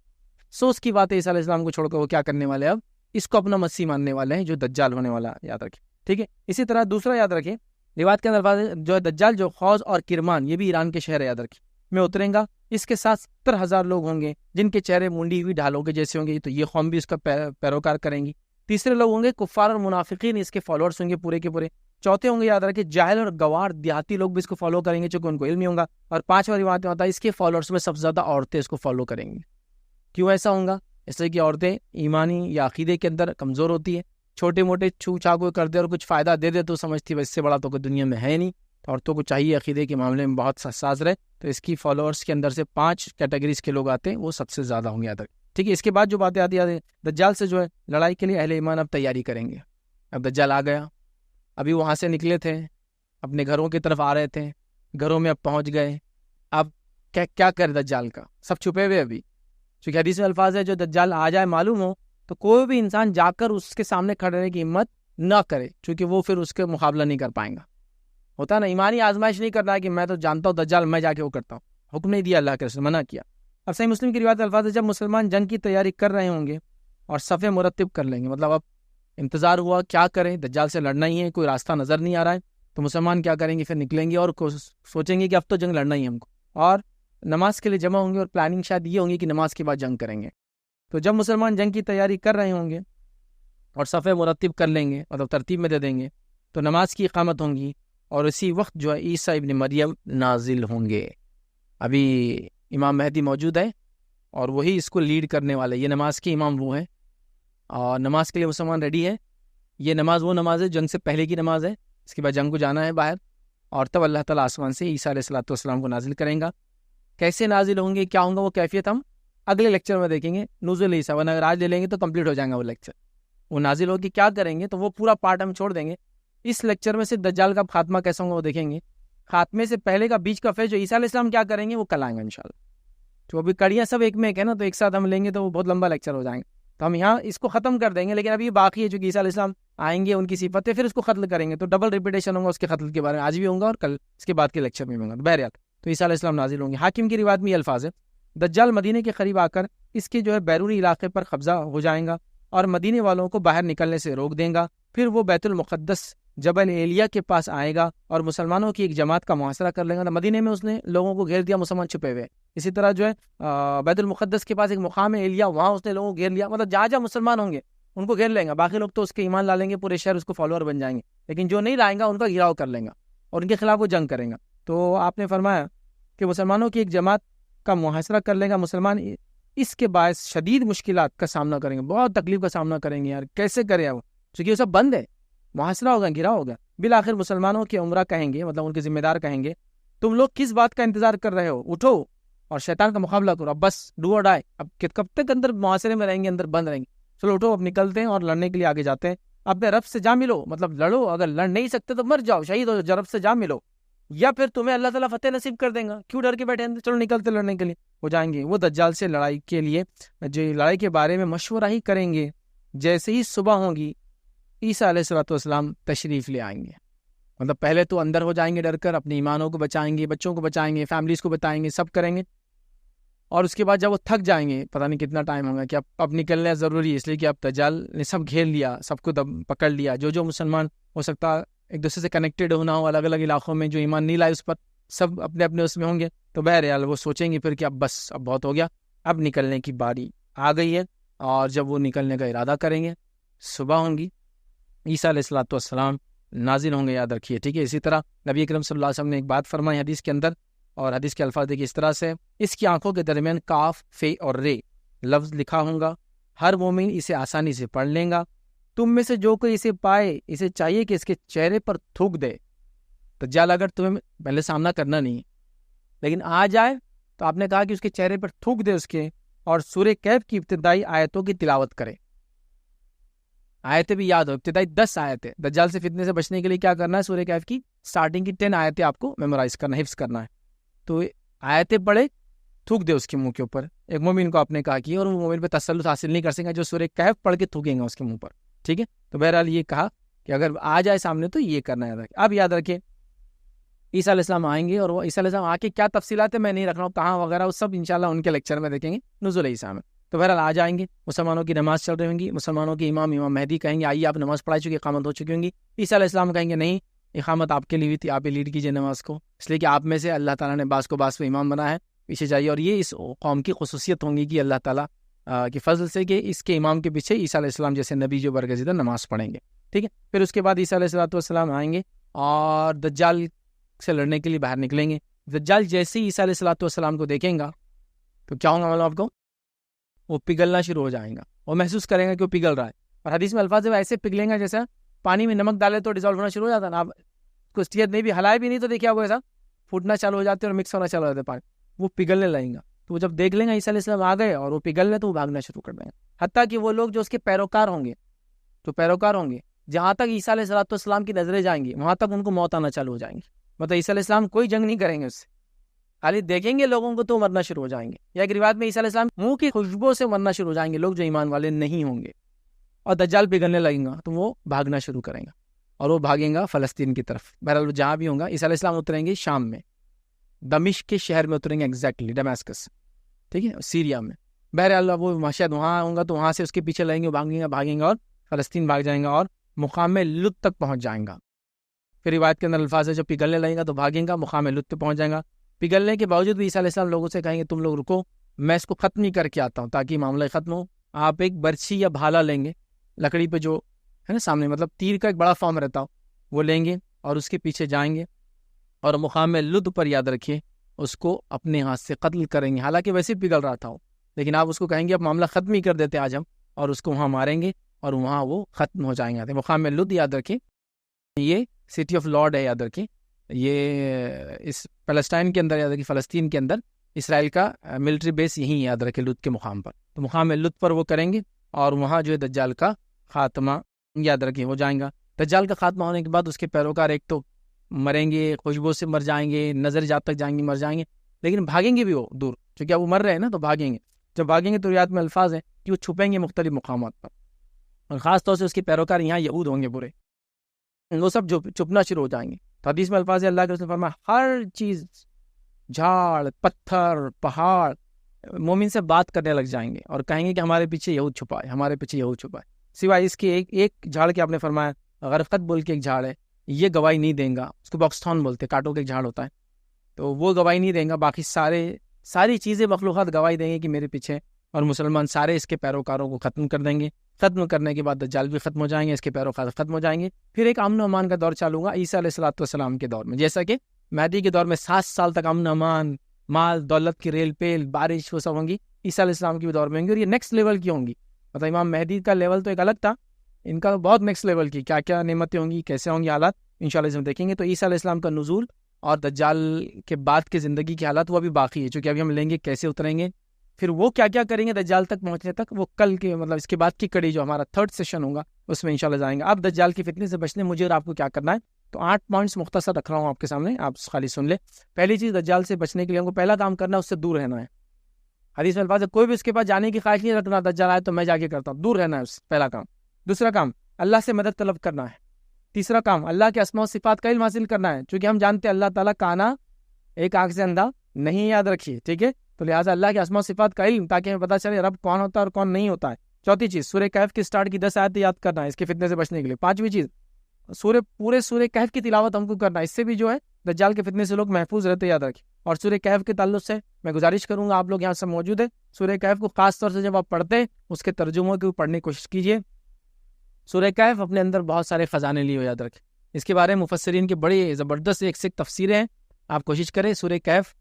سو اس کی بات ہے، عیسیٰ علیہ السلام کو چھوڑ کر وہ کیا کرنے والے، اب اس کو اپنا مسیح ماننے والے ہیں جو دجال ہونے والا، یاد رکھیں. ٹھیک ہے، اسی طرح دوسرا یاد رکھیں، روایت کے اندر جو ہے دجال جو خوض اور کرمان، یہ بھی ایران کے شہر ہے، یاد رکھیں، میں اتریں گا. اس کے ساتھ 70,000 لوگ ہوں گے جن کے چہرے منڈی ہوئی ڈھالوں کے جیسے ہوں گے، تو یہ قوم بھی اس کا پیروکار کریں گی. تیسرے لوگ ہوں گے کفار اور منافقین، اس کے فالوورز ہوں گے پورے کے پورے. چوتھے ہوں گے، یاد رکھیں، جاہل اور گوار دیہاتی لوگ بھی اس کو فالو کریں گے چونکہ ان کو علم نہیں ہوگا. اور 5واں روایت میں ہوتا ہے اس کے فالوورز میں سب سے زیادہ عورتیں اس کو فالو کریں گی. کیوں ایسا ہوگا؟ اس لیے کہ عورتیں ایمانی یا عقیدے کے اندر کمزور ہوتی ہے، چھوٹے موٹے چھو چھا کو کر دے اور کچھ فائدہ دے دے تو سمجھتی ہے اس سے بڑا تو کوئی دنیا میں ہے نہیں. تو عورتوں کو چاہیے عقیدے کے معاملے میں بہت حساس رہے. تو اس کی فالوورز کے اندر سے 5 کیٹیگریز کے لوگ آتے ہیں، وہ سب سے زیادہ ہوں گے، یاد رکھیں. ٹھیک ہے، اس کے بعد جو باتیں آتی ہیں دجال سے جو ہے لڑائی کے لیے اہل ایمان اب تیاری کریں گے. اب دجال آ گیا، ابھی وہاں سے نکلے تھے، اپنے گھروں کی طرف آ رہے تھے، گھروں میں اب پہنچ گئے. اب کیا کرے دجال کا، سب چھپے ہوئے ابھی، چونکہ حدیث میں الفاظ ہے جو دجال آ جائے معلوم ہو تو کوئی بھی انسان جا کر اس کے سامنے کھڑے رہنے کی ہمت نہ کرے، چونکہ وہ پھر اس کے مقابلہ نہیں کر پائیں گا. ہوتا ہے نا، ایمانی آزمائش نہیں کرنا ہے کہ میں تو جانتا ہوں دجال، میں جا کے وہ کرتا ہوں. حکم نہیں دیا اللہ کے رسول، منع کیا. اب صحیح مسلم کی روایت الفاظ ہے جب مسلمان جنگ کی تیاری کر رہے ہوں گے اور صفیں مرتب کر لیں گے، مطلب اب انتظار ہوا کیا کریں، دجال سے لڑنا ہی ہے، کوئی راستہ نظر نہیں آ رہا ہے، تو مسلمان کیا کریں گے، پھر نکلیں گے اور سوچیں گے کہ اب تو جنگ لڑنا ہی ہے ہم کو، اور نماز کے لیے جمع ہوں گے، اور پلاننگ شاید یہ ہوں گی کہ نماز کے بعد جنگ کریں گے. تو جب مسلمان جنگ کی تیاری کر رہے ہوں گے اور صفیں مرتب کر لیں گے، مطلب ترتیب میں دے دیں گے، تو نماز کی اقامت ہوں گی، اور اسی وقت جو ہے عیسیٰ ابن مریم نازل ہوں گے. ابھی امام مہدی موجود ہے اور وہی اس کو لیڈ کرنے والے، یہ نماز کے امام وہ ہیں، اور نماز کے لیے مسلمان ریڈی ہے. یہ نماز وہ نماز ہے جنگ سے پہلے کی نماز ہے، اس کے بعد جنگ کو جانا ہے باہر، اور تب اللہ تعالیٰ آسمان سے عیسیٰ علیہ السلام کو نازل کریں گا. کیسے نازل ہوں گے، کیا ہوں گا، وہ کیفیت ہم اگلے لیکچر میں دیکھیں گے. نزول عیسیٰ، ورنہ اگر آج لے لیں گے تو کمپلیٹ ہو جائے گا وہ لیکچر. وہ نازل ہوگی کیا کریں گے، تو وہ پورا پارٹ ہم چھوڑ دیں گے. اس لیکچر میں صرف دجال کا خاتمہ کیسا ہوگا وہ دیکھیں گے. خاتمے سے پہلے کا بیچ کا فیز جو عیسیٰ علیہ السلام کیا کریں گے وہ کل آئیں گے انشاءاللہ. تو ابھی کڑیاں سب ایک میں ایک ہے نا، تو ایک ساتھ ہم لیں گے تو وہ بہت لمبا لیکچر ہو جائیں گے، تو ہم یہاں اس کو ختم کر دیں گے. لیکن ابھی باقی ہے، چونکہ عیسیٰ علیہ السلام آئیں گے، ان کی صفتیں، پھر اس کو قتل کریں گے، تو ڈبل ریپیٹیشن ہوگا اس کے قتل کے بارے میں، آج بھی ہوگا اور کل اس کے بعد کے لیکچر میں ہوگا. بہرحال تو عیسیٰ علیہ السلام نازل ہوں گے. حاکم کی روایت میں یہ الفاظ ہے دجال مدینے کے قریب آ کر اس کے جو ہے بیرونی علاقے پر قبضہ ہو جائیں گا اور مدینے والوں کو باہر نکلنے سے روک دیں گا. پھر وہ بیت المقدس جبل ایلیا کے پاس آئے گا اور مسلمانوں کی ایک جماعت کا محاصرہ کر لے گا. مدینے میں اس نے لوگوں کو گھیر دیا، مسلمان چھپے ہوئے. اسی طرح جو ہے بیت المقدس کے پاس ایک مقام ہے ایلیا، وہاں اس نے لوگوں کو گھیر لیا. مطلب جہاں جہاں مسلمان ہوں گے ان کو گھیر لیں گا. باقی لوگ تو اس کے ایمان لا لیں گے، پورے شہر اس کو فالوور بن جائیں گے، لیکن جو نہیں لائیں گا ان کا گھیراؤ کر لیں گا اور ان کے خلاف وہ جنگ کریں گا. تو آپ نے فرمایا کہ مسلمانوں کی ایک جماعت کا محاصرہ کر لے گا. مسلمان اس کے باعث شدید مشکلات کا سامنا کریں گے، بہت تکلیف کا سامنا کریں گے. یار کیسے کریں وہ، چونکہ وہ سب بند ہے، محاصرہ ہوگا، گھیراؤ ہوگا. بالآخر مسلمانوں کے عمرہ کہیں گے، مطلب ان کے ذمہ دار کہیں گے تم لوگ کس بات کا انتظار کر رہے ہو، اٹھو اور شیطان کا مقابلہ کرو. اب بس ڈو اور ڈائی. اب کب تک اندر معاشرے میں رہیں گے، اندر بند رہیں گے. چلو اٹھو، اب نکلتے ہیں اور لڑنے کے لیے آگے جاتے ہیں. اپنے رب سے جا ملو، مطلب لڑو، اگر لڑ نہیں سکتے تو مر جاؤ، شہید ہو جاؤ، رب سے جا ملو، یا پھر تمہیں اللہ تعالیٰ فتح نصیب کر دیں گا. کیوں ڈر کے بیٹھے ہیں، چلو نکلتے لڑنے کے لیے. ہو جائیں گے. وہ دجال سے لڑائی کے لیے جو لڑائی کے بارے میں مشورہ ہی کریں گے. جیسے ہی صبح ہوگی عیسیٰ علیہ السلام تشریف لے آئیں گے. مطلب پہلے تو اندر ہو جائیں گے ڈر کر، اپنے ایمانوں کو بچائیں گے، بچوں کو بچائیں گے، فیملیز کو بتائیں گے، سب کریں گے. اور اس کے بعد جب وہ تھک جائیں گے، پتہ نہیں کتنا ٹائم ہوگا کہ اب نکلنا ضروری ہے، اس لیے کہ اب دجال نے سب گھیر لیا، سب کو پکڑ لیا، جو مسلمان ہو سکتا ایک دوسرے سے کنیکٹڈ ہونا ہو الگ الگ علاقوں میں، جو ایمان نہیں لائے اس پر، سب اپنے اپنے اس میں ہوں گے، تو بہرحال وہ سوچیں گے پھر کہ اب بس اب بہت ہو گیا، اب نکلنے کی باری آ گئی ہے۔ اور جب وہ نکلنے کا ارادہ کریں گے، صبح ہوں گی، عیسیٰ علیہ الصلوۃ والسلام نازل ہوں گے، یاد رکھیے، ٹھیک ہے۔ اسی طرح نبی اکرم صلی اللہ علیہ وسلم نے ایک بات فرمائی حدیث کے اندر، اور حدیث کے الفاظ دیکھیے اس طرح سے، اس کی آنکھوں کے درمیان کاف، فے اور رے لفظ لکھا ہوگا، ہر مومن اسے آسانی سے پڑھ لیں گا، تم میں سے جو کوئی اسے پائے اسے چاہیے کہ اس کے چہرے پر تھوک دے۔ دجال اگر تمہیں پہلے سامنا کرنا نہیں ہے لیکن آ جائے تو آپ نے کہا کہ اس کے چہرے پر تھوک دے اس کے، اور سورہ کہف کی ابتدائی آیتوں کی تلاوت کرے۔ آیتیں بھی یاد ہو، ابتدائی 10 آیتیں۔ دجال سے فتنے سے بچنے کے لیے کیا کرنا ہے؟ سورہ کہف کی سٹارٹنگ کی 10 آیتیں آپ کو میمورائز کرنا، حفظ کرنا ہے۔ تو آیتیں پڑھے، تھوک دے اس کے منہ کے اوپر۔ ایک مومن کو آپ نے کہا کہ اور وہ مومن پہ تسلط حاصل نہیں کر سکے جو سورہ کہف پڑھ کے تھوکیں گا اس کے منہ پر، ٹھیک ہے۔ تو بہرحال یہ کہا کہ اگر آ جائے سامنے تو یہ کرنا ہے۔ اب یاد رکھیں عیسیٰ علیہ السلام آئیں گے، اور وہ عیسیٰ علیہ السلام آ کے کیا تفصیلات ہے میں نہیں رکھ رہا ہوں، کہاں وغیرہ وہ سب انشاءاللہ ان کے لیکچر میں دیکھیں گے نزول عیسیٰ میں۔ تو بہرحال آ جائیں گے، مسلمانوں کی نماز چل رہی ہوں گی، مسلمانوں کے امام مہدی کہیں گے آئیے آپ نماز پڑھائی چکی، اقامت ہو چکی ہوں گی۔ عیسیٰ علیہ السلام کہیں گے نہیں، اقامت آپ کے لیے ہوئی تھی، آپ ہی لیڈ کیجیے نماز کو، اس لیے کہ آپ میں سے اللہ تعالیٰ نے بعض کو بعض پہ امام بنا ہے، پیچھے جائیے۔ اور یہ اس قوم کی خصوصیت ہوں گی کہ اللہ تعالیٰ کے فضل سے کہ اس کے امام کے پیچھے عیسیٰ علیہ السلام جیسے نبی جو برگزیدہ نماز پڑھیں گے، ٹھیک ہے۔ پھر اس کے بعد عیسیٰ علیہ السلام آئیں گے اور دجال سے لڑنے کے لیے باہر نکلیں گے۔ دجال جیسے ہی عیسیٰ علیہ السلام کو دیکھیں گا تو کیا ہوگا معلوم آپ کو؟ وہ پگھلنا شروع ہو جائیں گا، وہ محسوس کریں گا کہ وہ پگھل رہا ہے۔ اور حدیث میں الفاظ ایسے پگھلیں گا جیسا پانی میں نمک ڈالے تو ڈیزالو ہونا شروع ہو جاتا ہے نا، آپ کو اسٹیئر نہیں بھی ہلائے بھی نہیں تو دیکھیے وہ ایسا پھوٹنا چالو ہو جاتے ہیں اور مکس ہونا چالو ہو جاتا ہے پانی، وہ پگھلنے لگیں گا۔ تو وہ جب دیکھ لیں گا عیسیٰ علیہ السلام آ گئے اور وہ پگھل لیں تو وہ بھاگنا شروع کر دیں گے، حتیٰ کہ وہ لوگ جو اس کے پیروکار ہوں گے جہاں تک عیسیٰ علیہ السلام کی نظریں جائیں گی وہاں تک ان کو موت آنا چالو ہو جائیں گی۔ مطلب عیسیٰ علیہ السلام کوئی جنگ نہیں کریں گے اس سے، خالی دیکھیں گے لوگوں کو تو مرنا شروع ہو جائیں گے۔ یا ایک روایت میں عیسیٰ علیہ السلام منہ کی خوشبو سے مرنا شروع ہو جائیں گے لوگ جو ایمان والے نہیں ہوں گے، اور دجال پگھلنے لگیں گا تو وہ بھاگنا شروع کریں گا، اور وہ بھاگیں گا فلسطین کی طرف۔ بہرحال جہاں بھی ہوں گا عیسیٰ علیہ السلام اتریں گے شام میں، دمشق کے شہر میں اتریں گے، ایگزیکٹلی ڈیماسکس، ٹھیک ہے، سیریا میں۔ بہرحال وہ شاید وہاں ہوں گا تو وہاں سے اس کے پیچھے لگیں گے، بھاگیں گے اور فلسطین بھاگ جائیں گا اور مقام لط تک پہنچ جائیں گا۔ پھر روایت کے اندر الفاظ ہے جب پگھلنے لگیں گا تو بھاگیں گا، مقام لط پہ پہنچ جائیں گا۔ پگھلنے کے باوجود بھی عیسیٰ علیہ السلام لوگوں سے کہیں گے تم لوگ رکو، میں اس کو ختم ہی کر کے آتا ہوں تاکہ معاملہ ختم ہو۔ آپ ایک برچھی یا بھالا لیں گے، لکڑی پہ جو ہے نا سامنے، مطلب تیر کا ایک بڑا فارم رہتا ہو، وہ لیں گے اور اس کے پیچھے جائیں گے، اور مقام لد پر یاد رکھیے اس کو اپنے ہاتھ سے قتل کریں گے، حالانکہ ویسے پگھل رہا تھا وہ، لیکن آپ اس کو کہیں گے اب معاملہ ختم ہی کر دیتے آج ہم، اور اس کو وہاں ماریں گے اور وہاں وہ ختم ہو جائیں گے۔ مقام لد یاد رکھیں، یہ سٹی آف لارڈ ہے، یاد رکھیں، یہ اس پیلسٹائن کے اندر، یاد رکھیں فلسطین کے اندر اسرائیل کا ملٹری بیس یہیں یاد رکھیں لد کے مقام پر۔ تو مقام لد پر وہ کریں گے اور وہاں جو ہے دجال کا خاتمہ یاد رکھیں ہو جائیں گا۔ دجال کا خاتمہ ہونے کے بعد اس کے پیروکار ایک تو مریں گے، خوشبو سے مر جائیں گے، نظر جات تک جائیں گے، مر جائیں گے، لیکن بھاگیں گے بھی وہ دور، کیونکہ اب وہ مر رہے ہیں نا تو بھاگیں گے۔ جب بھاگیں گے تو روایت میں الفاظ ہیں کہ وہ چھپیں گے مختلف مقامات پر، اور خاص طور سے اس کے پیروکار یہاں یہود ہوں گے برے، وہ سب چھپنا شروع ہو جائیں گے۔ تو حدیث میں الفاظ ہے اللہ کے رسول نے فرمایا ہر چیز، جھاڑ، پتھر، پہاڑ مومن سے بات کرنے لگ جائیں گے اور کہیں گے کہ ہمارے پیچھے یہود چھپا ہے، ہمارے پیچھے یہود چھپا ہے، سوائے اس کے ایک جھاڑ کے آپ نے فرمایا غرقت بول کے ایک جھاڑ ہے، یہ گواہی نہیں دیں گا، اس کو باکس تھون بولتے، کانٹوں کے ایک جھاڑ ہوتا ہے، تو وہ گواہی نہیں دیں گا، باقی ساری چیزیں مخلوقات گواہی دیں گے کہ میرے پیچھے، اور مسلمان سارے اس کے پیروکاروں کو ختم کر دیں گے۔ ختم کرنے کے بعد دجال بھی ختم ہو جائیں گے، اس کے پیروکار ختم ہو جائیں گے۔ پھر ایک امن و امان کا دور چالو ہوگا عیسیٰ علیہ السلام کے دور میں، جیسا کہ مہدی کے دور میں 7 سال تک امن و امان، مال دولت کی ریل پیل، بارش وہ سب ہوں گی، عیسیٰ علیہ السلام کی بھی دور میں ہوں گی، اور یہ نیکسٹ لیول کی ہوں گی۔ مطلب امام مہدی کا لیول تو ایک الگ تھا، ان کا بہت نیکسٹ لیول کی، کیا کیا نعمتیں ہوں گی، کیسے ہوں گی حالات، انشاءاللہ ہم دیکھیں گے۔ تو عیسیٰ علیہ السلام کا نزول اور دجال کے بعد کی زندگی کے حالات وہ ابھی باقی ہے، چونکہ ابھی ہم لیں گے کیسے اتریں گے، پھر وہ کیا کیا کریں گے دجال تک پہنچنے تک، وہ کل کے مطلب اس کے بعد کی کڑی جو ہمارا 3rd سیشن ہوگا اس میں انشاءاللہ جائیں گے۔ اب دجال کی فتنے سے بچنے مجھے اور آپ کو کیا کرنا ہے، تو 8 پوائنٹس مختصر رکھ رہا ہوں آپ کے سامنے، آپ خالی سن لیں۔ پہلی چیز، دجال سے بچنے کے لیے ہم کو پہلا کام کرنا ہے اس سے دور رہنا ہے۔ حدیث میں الفاظ ہے کوئی بھی اس کے پاس جانے کی خواہش نہیں رکھنا، دجال آئے تو میں جا کے کرتا ہوں، دور رہنا ہے اس، پہلا کام۔ دوسرا کام، اللہ سے مدد طلب کرنا ہے۔ تیسرا کام، اللہ کے اسماء و صفات کا علم حاصل کرنا ہے، چونکہ ہم جانتے ہیں اللہ تعالیٰ کانا، ایک آنکھ سے اندھا نہیں، یاد رکھیے، ٹھیک ہے، تو لہٰذا اللہ کے اسماء و صفات کا علم، تاکہ ہمیں پتہ چلے رب کون ہوتا ہے اور کون نہیں ہوتا ہے۔ چوتھی چیز، سورہ کہف کی اسٹارٹ کی 10 آیتیں یاد کرنا ہے اس کے فتنے سے بچنے کے لیے۔ پانچویں چیز، پورے سورہ کہف کی تلاوت ہم کو کرنا ہے، اس سے بھی جو ہے دجال کے فتنے سے لوگ محفوظ رہتے، یاد رکھیں۔ اور سورہ کہف کے تعلق سے میں گزارش کروں گا، آپ لوگ یہاں سے موجود ہیں، سورہ کہف کو خاص طور سے جب آپ پڑھتے ہیں اس کے ترجموں کو پڑھنے کی کوشش کیجیے۔ سورہ کہف اپنے اندر بہت سارے خزانے لیے، یاد رکھیں۔ اس کے بارے میں مفسرین کی بڑی زبردست ایک سے ایک تفسیریں ہیں، آپ کوشش کریں۔ سورہ کہف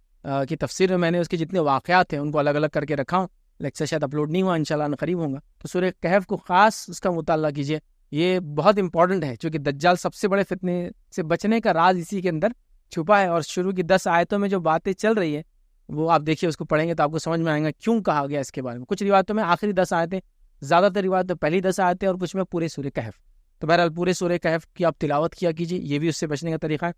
کی تفسیر میں نے اس کے جتنے واقعات ہیں ان کو الگ الگ کر کے رکھا ہوں، لیکچر شاید اپلوڈ نہیں ہوا، انشاءاللہ قریب ہوں گا، تو سورہ کہف کو خاص اس کا مطالعہ کیجیے، یہ بہت امپورٹنٹ ہے، چونکہ دجال سب سے بڑے فتنے سے بچنے کا راز اسی کے اندر چھپا ہے۔ اور شروع کی 10 آیتوں میں جو باتیں چل رہی ہیں وہ آپ دیکھیے، اس کو پڑھیں گے تو آپ کو سمجھ میں آئے گا کیوں کہا گیا اس کے بارے میں۔ کچھ روایتوں میں آخری 10 آیتیں، زیادہ تر روایتوں پہلی 10 آیتیں، اور کچھ میں پورے سورہ کہف۔ تو بہرحال پورے سورہ کہف کی آپ تلاوت کیا کیجیے، یہ بھی اس سے بچنے کا طریقہ ہے۔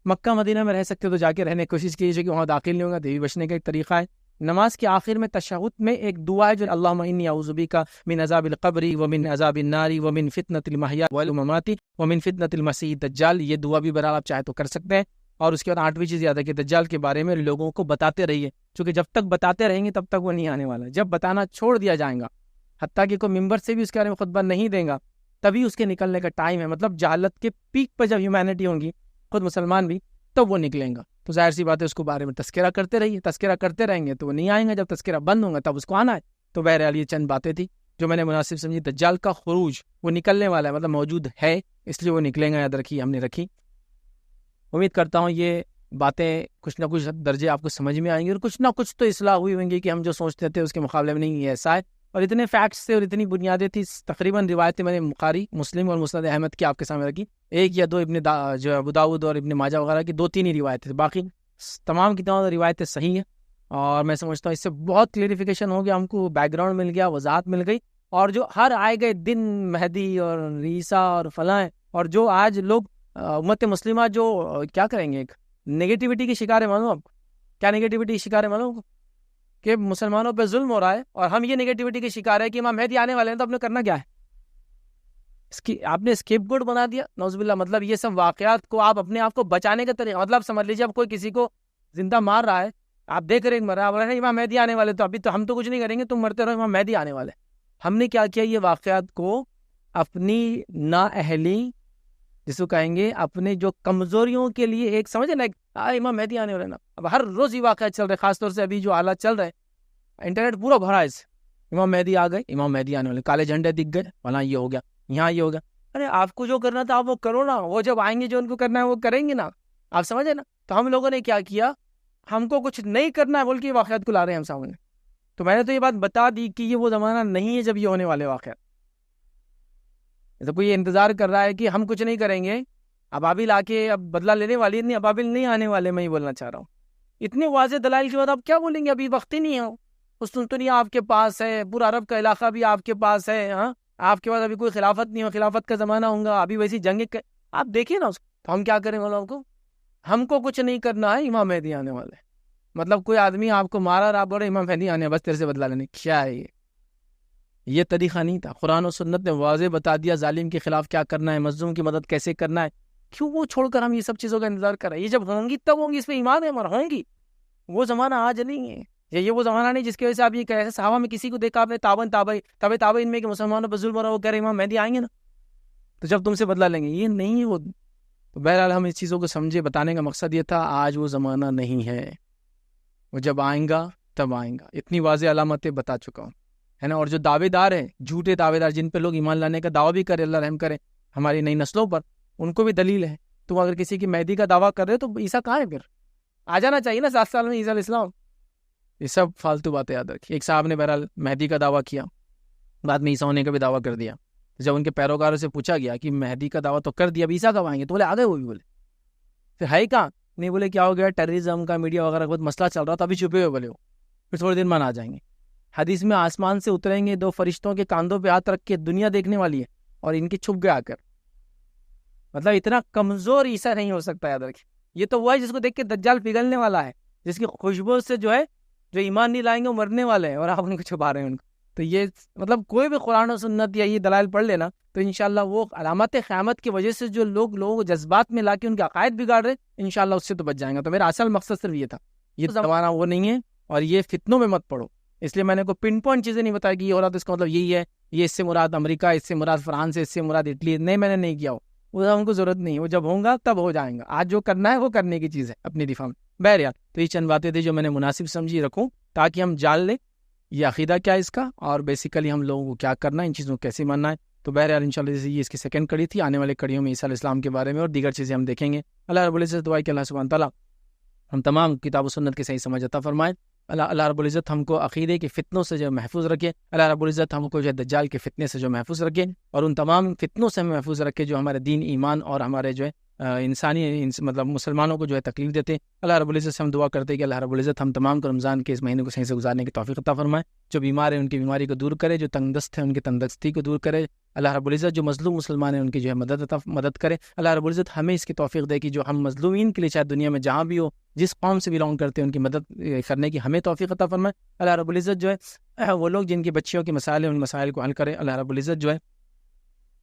مکہ مدینہ میں رہ سکتے تو جا کے رہنے کی کوشش کیجیے کہ وہاں داخل نہیں ہوگا، تو یہ بھی بچنے کا ایک طریقہ ہے۔ نماز کے آخر میں تشہد میں ایک دعا ہے جو اللہم انی اعوذ بک من عذاب القبر ومن عذاب النار ومن فتنۃ المحیا والممات ومن فتنۃ المسیح الدجال، یہ دعا بھی بہرحال آپ چاہے تو کر سکتے ہیں۔ اور اس کے بعد 8ویں چیز یاد ہے کہ دجال کے بارے میں لوگوں کو بتاتے رہیے، چونکہ جب تک بتاتے رہیں گے تب تک وہ نہیں آنے والا، جب بتانا چھوڑ دیا جائے گا، حتیٰ کہ کوئی ممبر سے بھی اس کے بارے میں خطبہ نہیں دے گا، تبھی اس کے نکلنے کا ٹائم ہے۔ مطلب جہالت کے پیک پر جب ہیومینٹی ہوں گی، خود مسلمان بھی، تب وہ نکلیں گا، تو ظاہر سی بات ہے اس کو بارے میں تذکرہ کرتے رہیے، تذکرہ کرتے رہیں گے تو وہ نہیں آئیں گا، جب تذکرہ بند ہوگا تب اس کو آنا ہے۔ تو بہرحال یہ چند باتیں تھی جو میں نے مناسب سمجھی۔ دجال کا خروج وہ نکلنے والا ہے، مطلب موجود ہے، اس لیے وہ نکلیں گا، یاد رکھیے، ہم نے رکھی۔ امید کرتا ہوں یہ باتیں کچھ نہ کچھ درجے آپ کو سمجھ میں آئیں گی، اور کچھ نہ کچھ تو اصلاح ہوئی ہوں گی کہ ہم جو سوچتے تھے اس کے مقابلے میں نہیں، یہ ایسا ہے۔ اور اتنے فیکٹس تھے اور اتنی بنیادیں تھی، تقریباً روایتیں میں نے بخاری، مسلم اور مسند احمد کی آپ کے سامنے رکھی، ایک یا دو جو ابو داؤد اور ابن ماجہ وغیرہ کی 2-3 ہی روایتیں تھیں، باقی تمام کی تمام روایتیں صحیح ہیں۔ اور میں سمجھتا ہوں اس سے بہت کلیریفیکیشن ہو گیا، ہم کو بیک گراؤنڈ مل گیا، وضاحت مل گئی۔ اور جو ہر آئے گئے دن مہدی اور عیسیٰ اور فلاں، اور جو آج لوگ امت مسلمہ جو کیا کریں گے، ایک نگیٹیوٹی کی شکار ہے، معلوم آپ کو کیا نگیٹیوٹی کی شکار ہے؟ معلوم آپ کو کہ مسلمانوں پہ ظلم ہو رہا ہے، اور ہم یہ نگیٹیوٹی کی شکار ہے کہ امام مہدی آنے والے ہیں، تو آپ نے کرنا کیا ہے؟ آپ نے اسکیپ گوڈ بنا دیا، نعوذ باللہ۔ مطلب یہ سب واقعات کو آپ اپنے آپ کو بچانے کا طریقہ، مطلب سمجھ لیجیے اب کوئی کسی کو زندہ مار رہا ہے، آپ دیکھ رہے ہیں مر رہا ہے، امام مہدی آنے والے، تو ابھی تو ہم تو کچھ نہیں کریں گے، تم مرتے رہو، امام مہدی آنے والے۔ ہم نے کیا کیا، یہ واقعات کو اپنی نااہلی، جس کو کہیں گے اپنے جو کمزوریوں کے لیے ایک سمجھے نا، امام مہدی آنے والے نا، اب ہر روز یہ واقعات چل رہے، خاص طور سے ابھی جو حالات چل رہے، انٹرنیٹ پورا بھرا ہے اس سے، امام مہدی آ گئے، امام مہدی آنے والے، کالے جھنڈے دکھ گئے، فلاں یہ ہو گیا، یہاں یہ ہو گیا۔ ارے آپ کو جو کرنا تھا آپ وہ کرو نا، وہ جب آئیں گے جو ان کو کرنا ہے وہ کریں گے نا، آپ سمجھے نا۔ تو ہم لوگوں نے کیا کیا، ہم کو کچھ نہیں کرنا ہے بول کے واقعات کو لا رہے ہیں ہم سامنے۔ تو میں نے تو یہ بات بتا دی کہ یہ وہ زمانہ نہیں ہے جب یہ ہونے والے واقعات، تو کوئی انتظار کر رہا ہے کہ ہم کچھ نہیں کریں گے، ابابل آ کے اب بدلہ لینے والی نہیں، ابابل نہیں آنے والے، میں یہ بولنا چاہ رہا ہوں۔ اتنے واضح دلائل کے بعد آپ کیا بولیں گے؟ ابھی وقت ہی نہیں ہے، قسطنطنیہ آپ کے پاس ہے، پورا عرب کا علاقہ بھی آپ کے پاس ہے، ہاں آپ کے پاس ابھی کوئی خلافت نہیں ہو، خلافت کا زمانہ ہوگا، ابھی ویسی جنگ آپ دیکھیے نا اس کو۔ تو ہم کیا کریں مولانا کو، ہم کو کچھ نہیں کرنا ہے، امام مہدی آنے والے۔ مطلب کوئی آدمی آپ کو مارا رہا، بڑے امام مہدی آنے، بس تیرے سے بدلہ لینے، کیا ہے یہ طریقہ نہیں تھا۔ قرآن و سنت نے واضح بتا دیا ظالم کے خلاف کیا کرنا ہے، مظلوم کی مدد کیسے کرنا ہے۔ کیوں وہ چھوڑ کر ہم یہ سب چیزوں کا انتظار کر رہے ہیں؟ یہ جب ہوں گی تب ہوں گی، اس پہ ایمان ہے ہمارا، ہوں گی۔ وہ زمانہ آج نہیں ہے، یہ وہ زمانہ نہیں جس کی وجہ سے آپ یہ کہہ رہے ہیں صحابہ میں کسی کو دیکھا آپ نے تابعین ان میں کہ مسلمانوں پر ظلم ہو رہا، وہ کہہ رہے ہیں امام مہدی آئیں گے نا، تو جب تم سے بدلہ لیں گے، یہ نہیں ہے وہ۔ تو بہرحال ہم اس چیزوں کو سمجھے، بتانے کا مقصد یہ تھا آج وہ زمانہ نہیں ہے، وہ جب آئیں گا تب آئیں گا، اتنی واضح علامتیں بتا چکا ہوں، ہے نا۔ اور جو دعوے دار ہیں، جھوٹے دعوے دار، جن پہ لوگ ایمان لانے کا دعویٰ بھی کرے، اللہ رحم کرے ہماری نئی نسلوں پر، ان کو بھی دلیل ہے۔ تم اگر کسی کی مہدی کا دعویٰ کر رہے ہو تو عیسیٰ کہاں ہے؟ پھر آ جانا چاہیے نا 7 سال میں عیسیٰ علیہ السلام۔ یہ سب فالتو باتیں یاد رکھی۔ ایک صاحب نے بہرحال مہدی کا دعویٰ کیا، بعد میں عیسیٰ ہونے کا بھی دعویٰ کر دیا۔ جب ان کے پیروکاروں سے پوچھا گیا کہ مہدی کا دعویٰ تو کر دیا، اب عیسیٰ کب آئیں گے؟ تو بولے آ گئے، وہ بھی بولے پھر ہے کہاں؟ نہیں بولے کیا ہو گیا، ٹیررزم کا میڈیا وغیرہ کا بہت مسئلہ چل رہا تھا، ابھی چھپے ہوئے بولے ہو، پھر تھوڑے دن بعد آ جائیں گے۔ حدیث میں آسمان سے اتریں گے 2 فرشتوں کے کاندھوں پہ ہاتھ رکھ کے، دنیا دیکھنے والی ہے، اور ان کے چھپ گئے آ کر۔ مطلب اتنا کمزور عیسیٰ نہیں ہو سکتا، یاد رکھیں۔ یہ تو وہ ہے جس کو دیکھ کے دجال پگھلنے والا ہے، جس کی خوشبو سے جو ہے جو ایمان نہیں لائیں گے وہ مرنے والے ہیں، اور آپ ان کو چھپا رہے ہیں ان کو۔ تو یہ مطلب کوئی بھی قرآن و سنت یا یہ دلائل پڑھ لینا تو انشاءاللہ وہ علامات قیامت کی وجہ سے جو لوگوں کو جذبات میں لا کے ان کے عقائد بگاڑ رہے، انشاءاللہ اس سے تو بچ جائیں گا۔ تو میرا اصل مقصد صرف یہ تھا، یہ زمانہ وہ نہیں ہے اور یہ فتنوں میں مت پڑو. اس لیے میں نے کوئی پن پوائنٹ چیزیں نہیں بتائی کہ یہ ہو رہا تو اس کا مطلب یہی ہے، یہ اس سے مراد امریکہ، اس سے مراد فرانس ہے، اس سے مراد اٹلی. نہیں، میں نے نہیں کیا وہ ہم کو ضرورت نہیں، وہ جب ہوگا تب ہو جائیں گا. آج جو کرنا ہے وہ کرنے کی چیز ہے اپنی دفاع میں. بہرحال تو یہ چند باتیں تھی جو میں نے مناسب سمجھی رکھوں تاکہ ہم جان لیں یہ عقیدہ کیا ہے اس کا، اور بیسیکلی ہم لوگوں کو کیا کرنا ہے، ان چیزوں کو کیسے ماننا ہے. تو بہرحال انشاءاللہ جیسے یہ اس کی سیکنڈ کڑی تھی، آنے والے کڑیوں میں عیسیٰ علیہ السلام کے بارے میں اور دیگر چیزیں ہم دیکھیں گے. اللہ رب العزت دعا کہ اللہ سبحانہ تعالیٰ ہم تمام کتاب و سنت کے صحیح سمجھ عطا فرمائے. اللہ رب العزت ہم کو عقیدے کے فتنوں سے جو محفوظ رکھے. اللہ رب العزت ہم کو جو دجال کے فتنے سے جو محفوظ رکھے، اور ان تمام فتنوں سے ہمیں محفوظ رکھے جو ہمارے دین، ایمان اور ہمارے جو ہے مطلب مسلمانوں کو جو ہے تکلیف دیتے. اللہ رب العزت سے ہم دعا کرتے ہیں کہ اللہ رب العزت ہم تمام کو رمضان کے اس مہینے کو صحیح سے گزارنے کی توفیق عطا فرمائے. جو بیمار ہیں ان کی بیماری کو دور کرے، جو تنگ دست ہیں ان کی تنگ دستی کو دور کرے. اللہ رب العزت جو مظلوم مسلمان ہیں ان کی جو ہے مدد کرے. اللہ رب العزت ہمیں اس کی توفیق دے کہ جو ہم مظلومین کے لیے چاہے دنیا میں جہاں بھی ہو، جس قوم سے بلانگ کرتے ہیں، ان کی مدد کرنے کی ہمیں توفیق عطا فرمائے. اللہ رب العزت جو ہے وہ لوگ جن کی بچیوں کے مسائل ہیں ان مسائل کو حل کرے. اللہ رب العزت جو ہے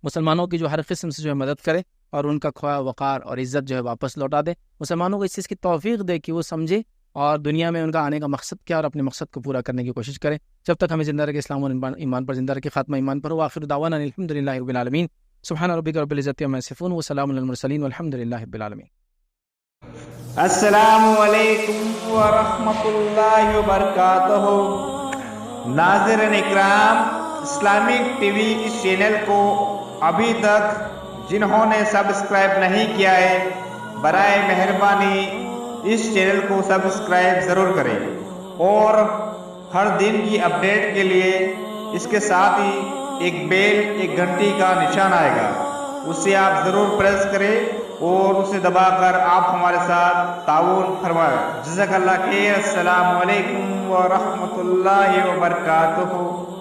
مسلمانوں کی جو ہر قسم سے جو ہے مدد کرے اور ان کا کھویا وقار اور عزت جو ہے واپس لوٹا دے. مسلمانوں کو اس چیز کی توفیق دے کہ وہ سمجھے اور دنیا میں ان کا آنے کا مقصد کیا، اور اپنے مقصد کو پورا کرنے کی کوشش کرے. جب تک ہمیں زندہ رکھے اسلام و ایمان پر زندہ رکھے، خاتمہ ایمان پر ہو. آخر دعوانا الحمدللہ رب العالمین. سبحان ربک رب العزت عما یصفون وسلام علی المرسلین والحمدللہ رب العالمین. السلام علیکم ورحمۃ اللہ وبرکاتہ. ناظرین اکرام، اسلامک ٹی وی اس چینل کو ابھی تک جنہوں نے سبسکرائب نہیں کیا ہے، برائے مہربانی اس چینل کو سبسکرائب ضرور کریں، اور ہر دن کی اپڈیٹ کے لیے اس کے ساتھ ہی ایک بیل، ایک گھنٹی کا نشان آئے گا، اسے آپ ضرور پریس کریں اور اسے دبا کر آپ ہمارے ساتھ تعاون فرمائیں. جزاک اللہ خیر. السلام علیکم ورحمۃ اللہ وبرکاتہ.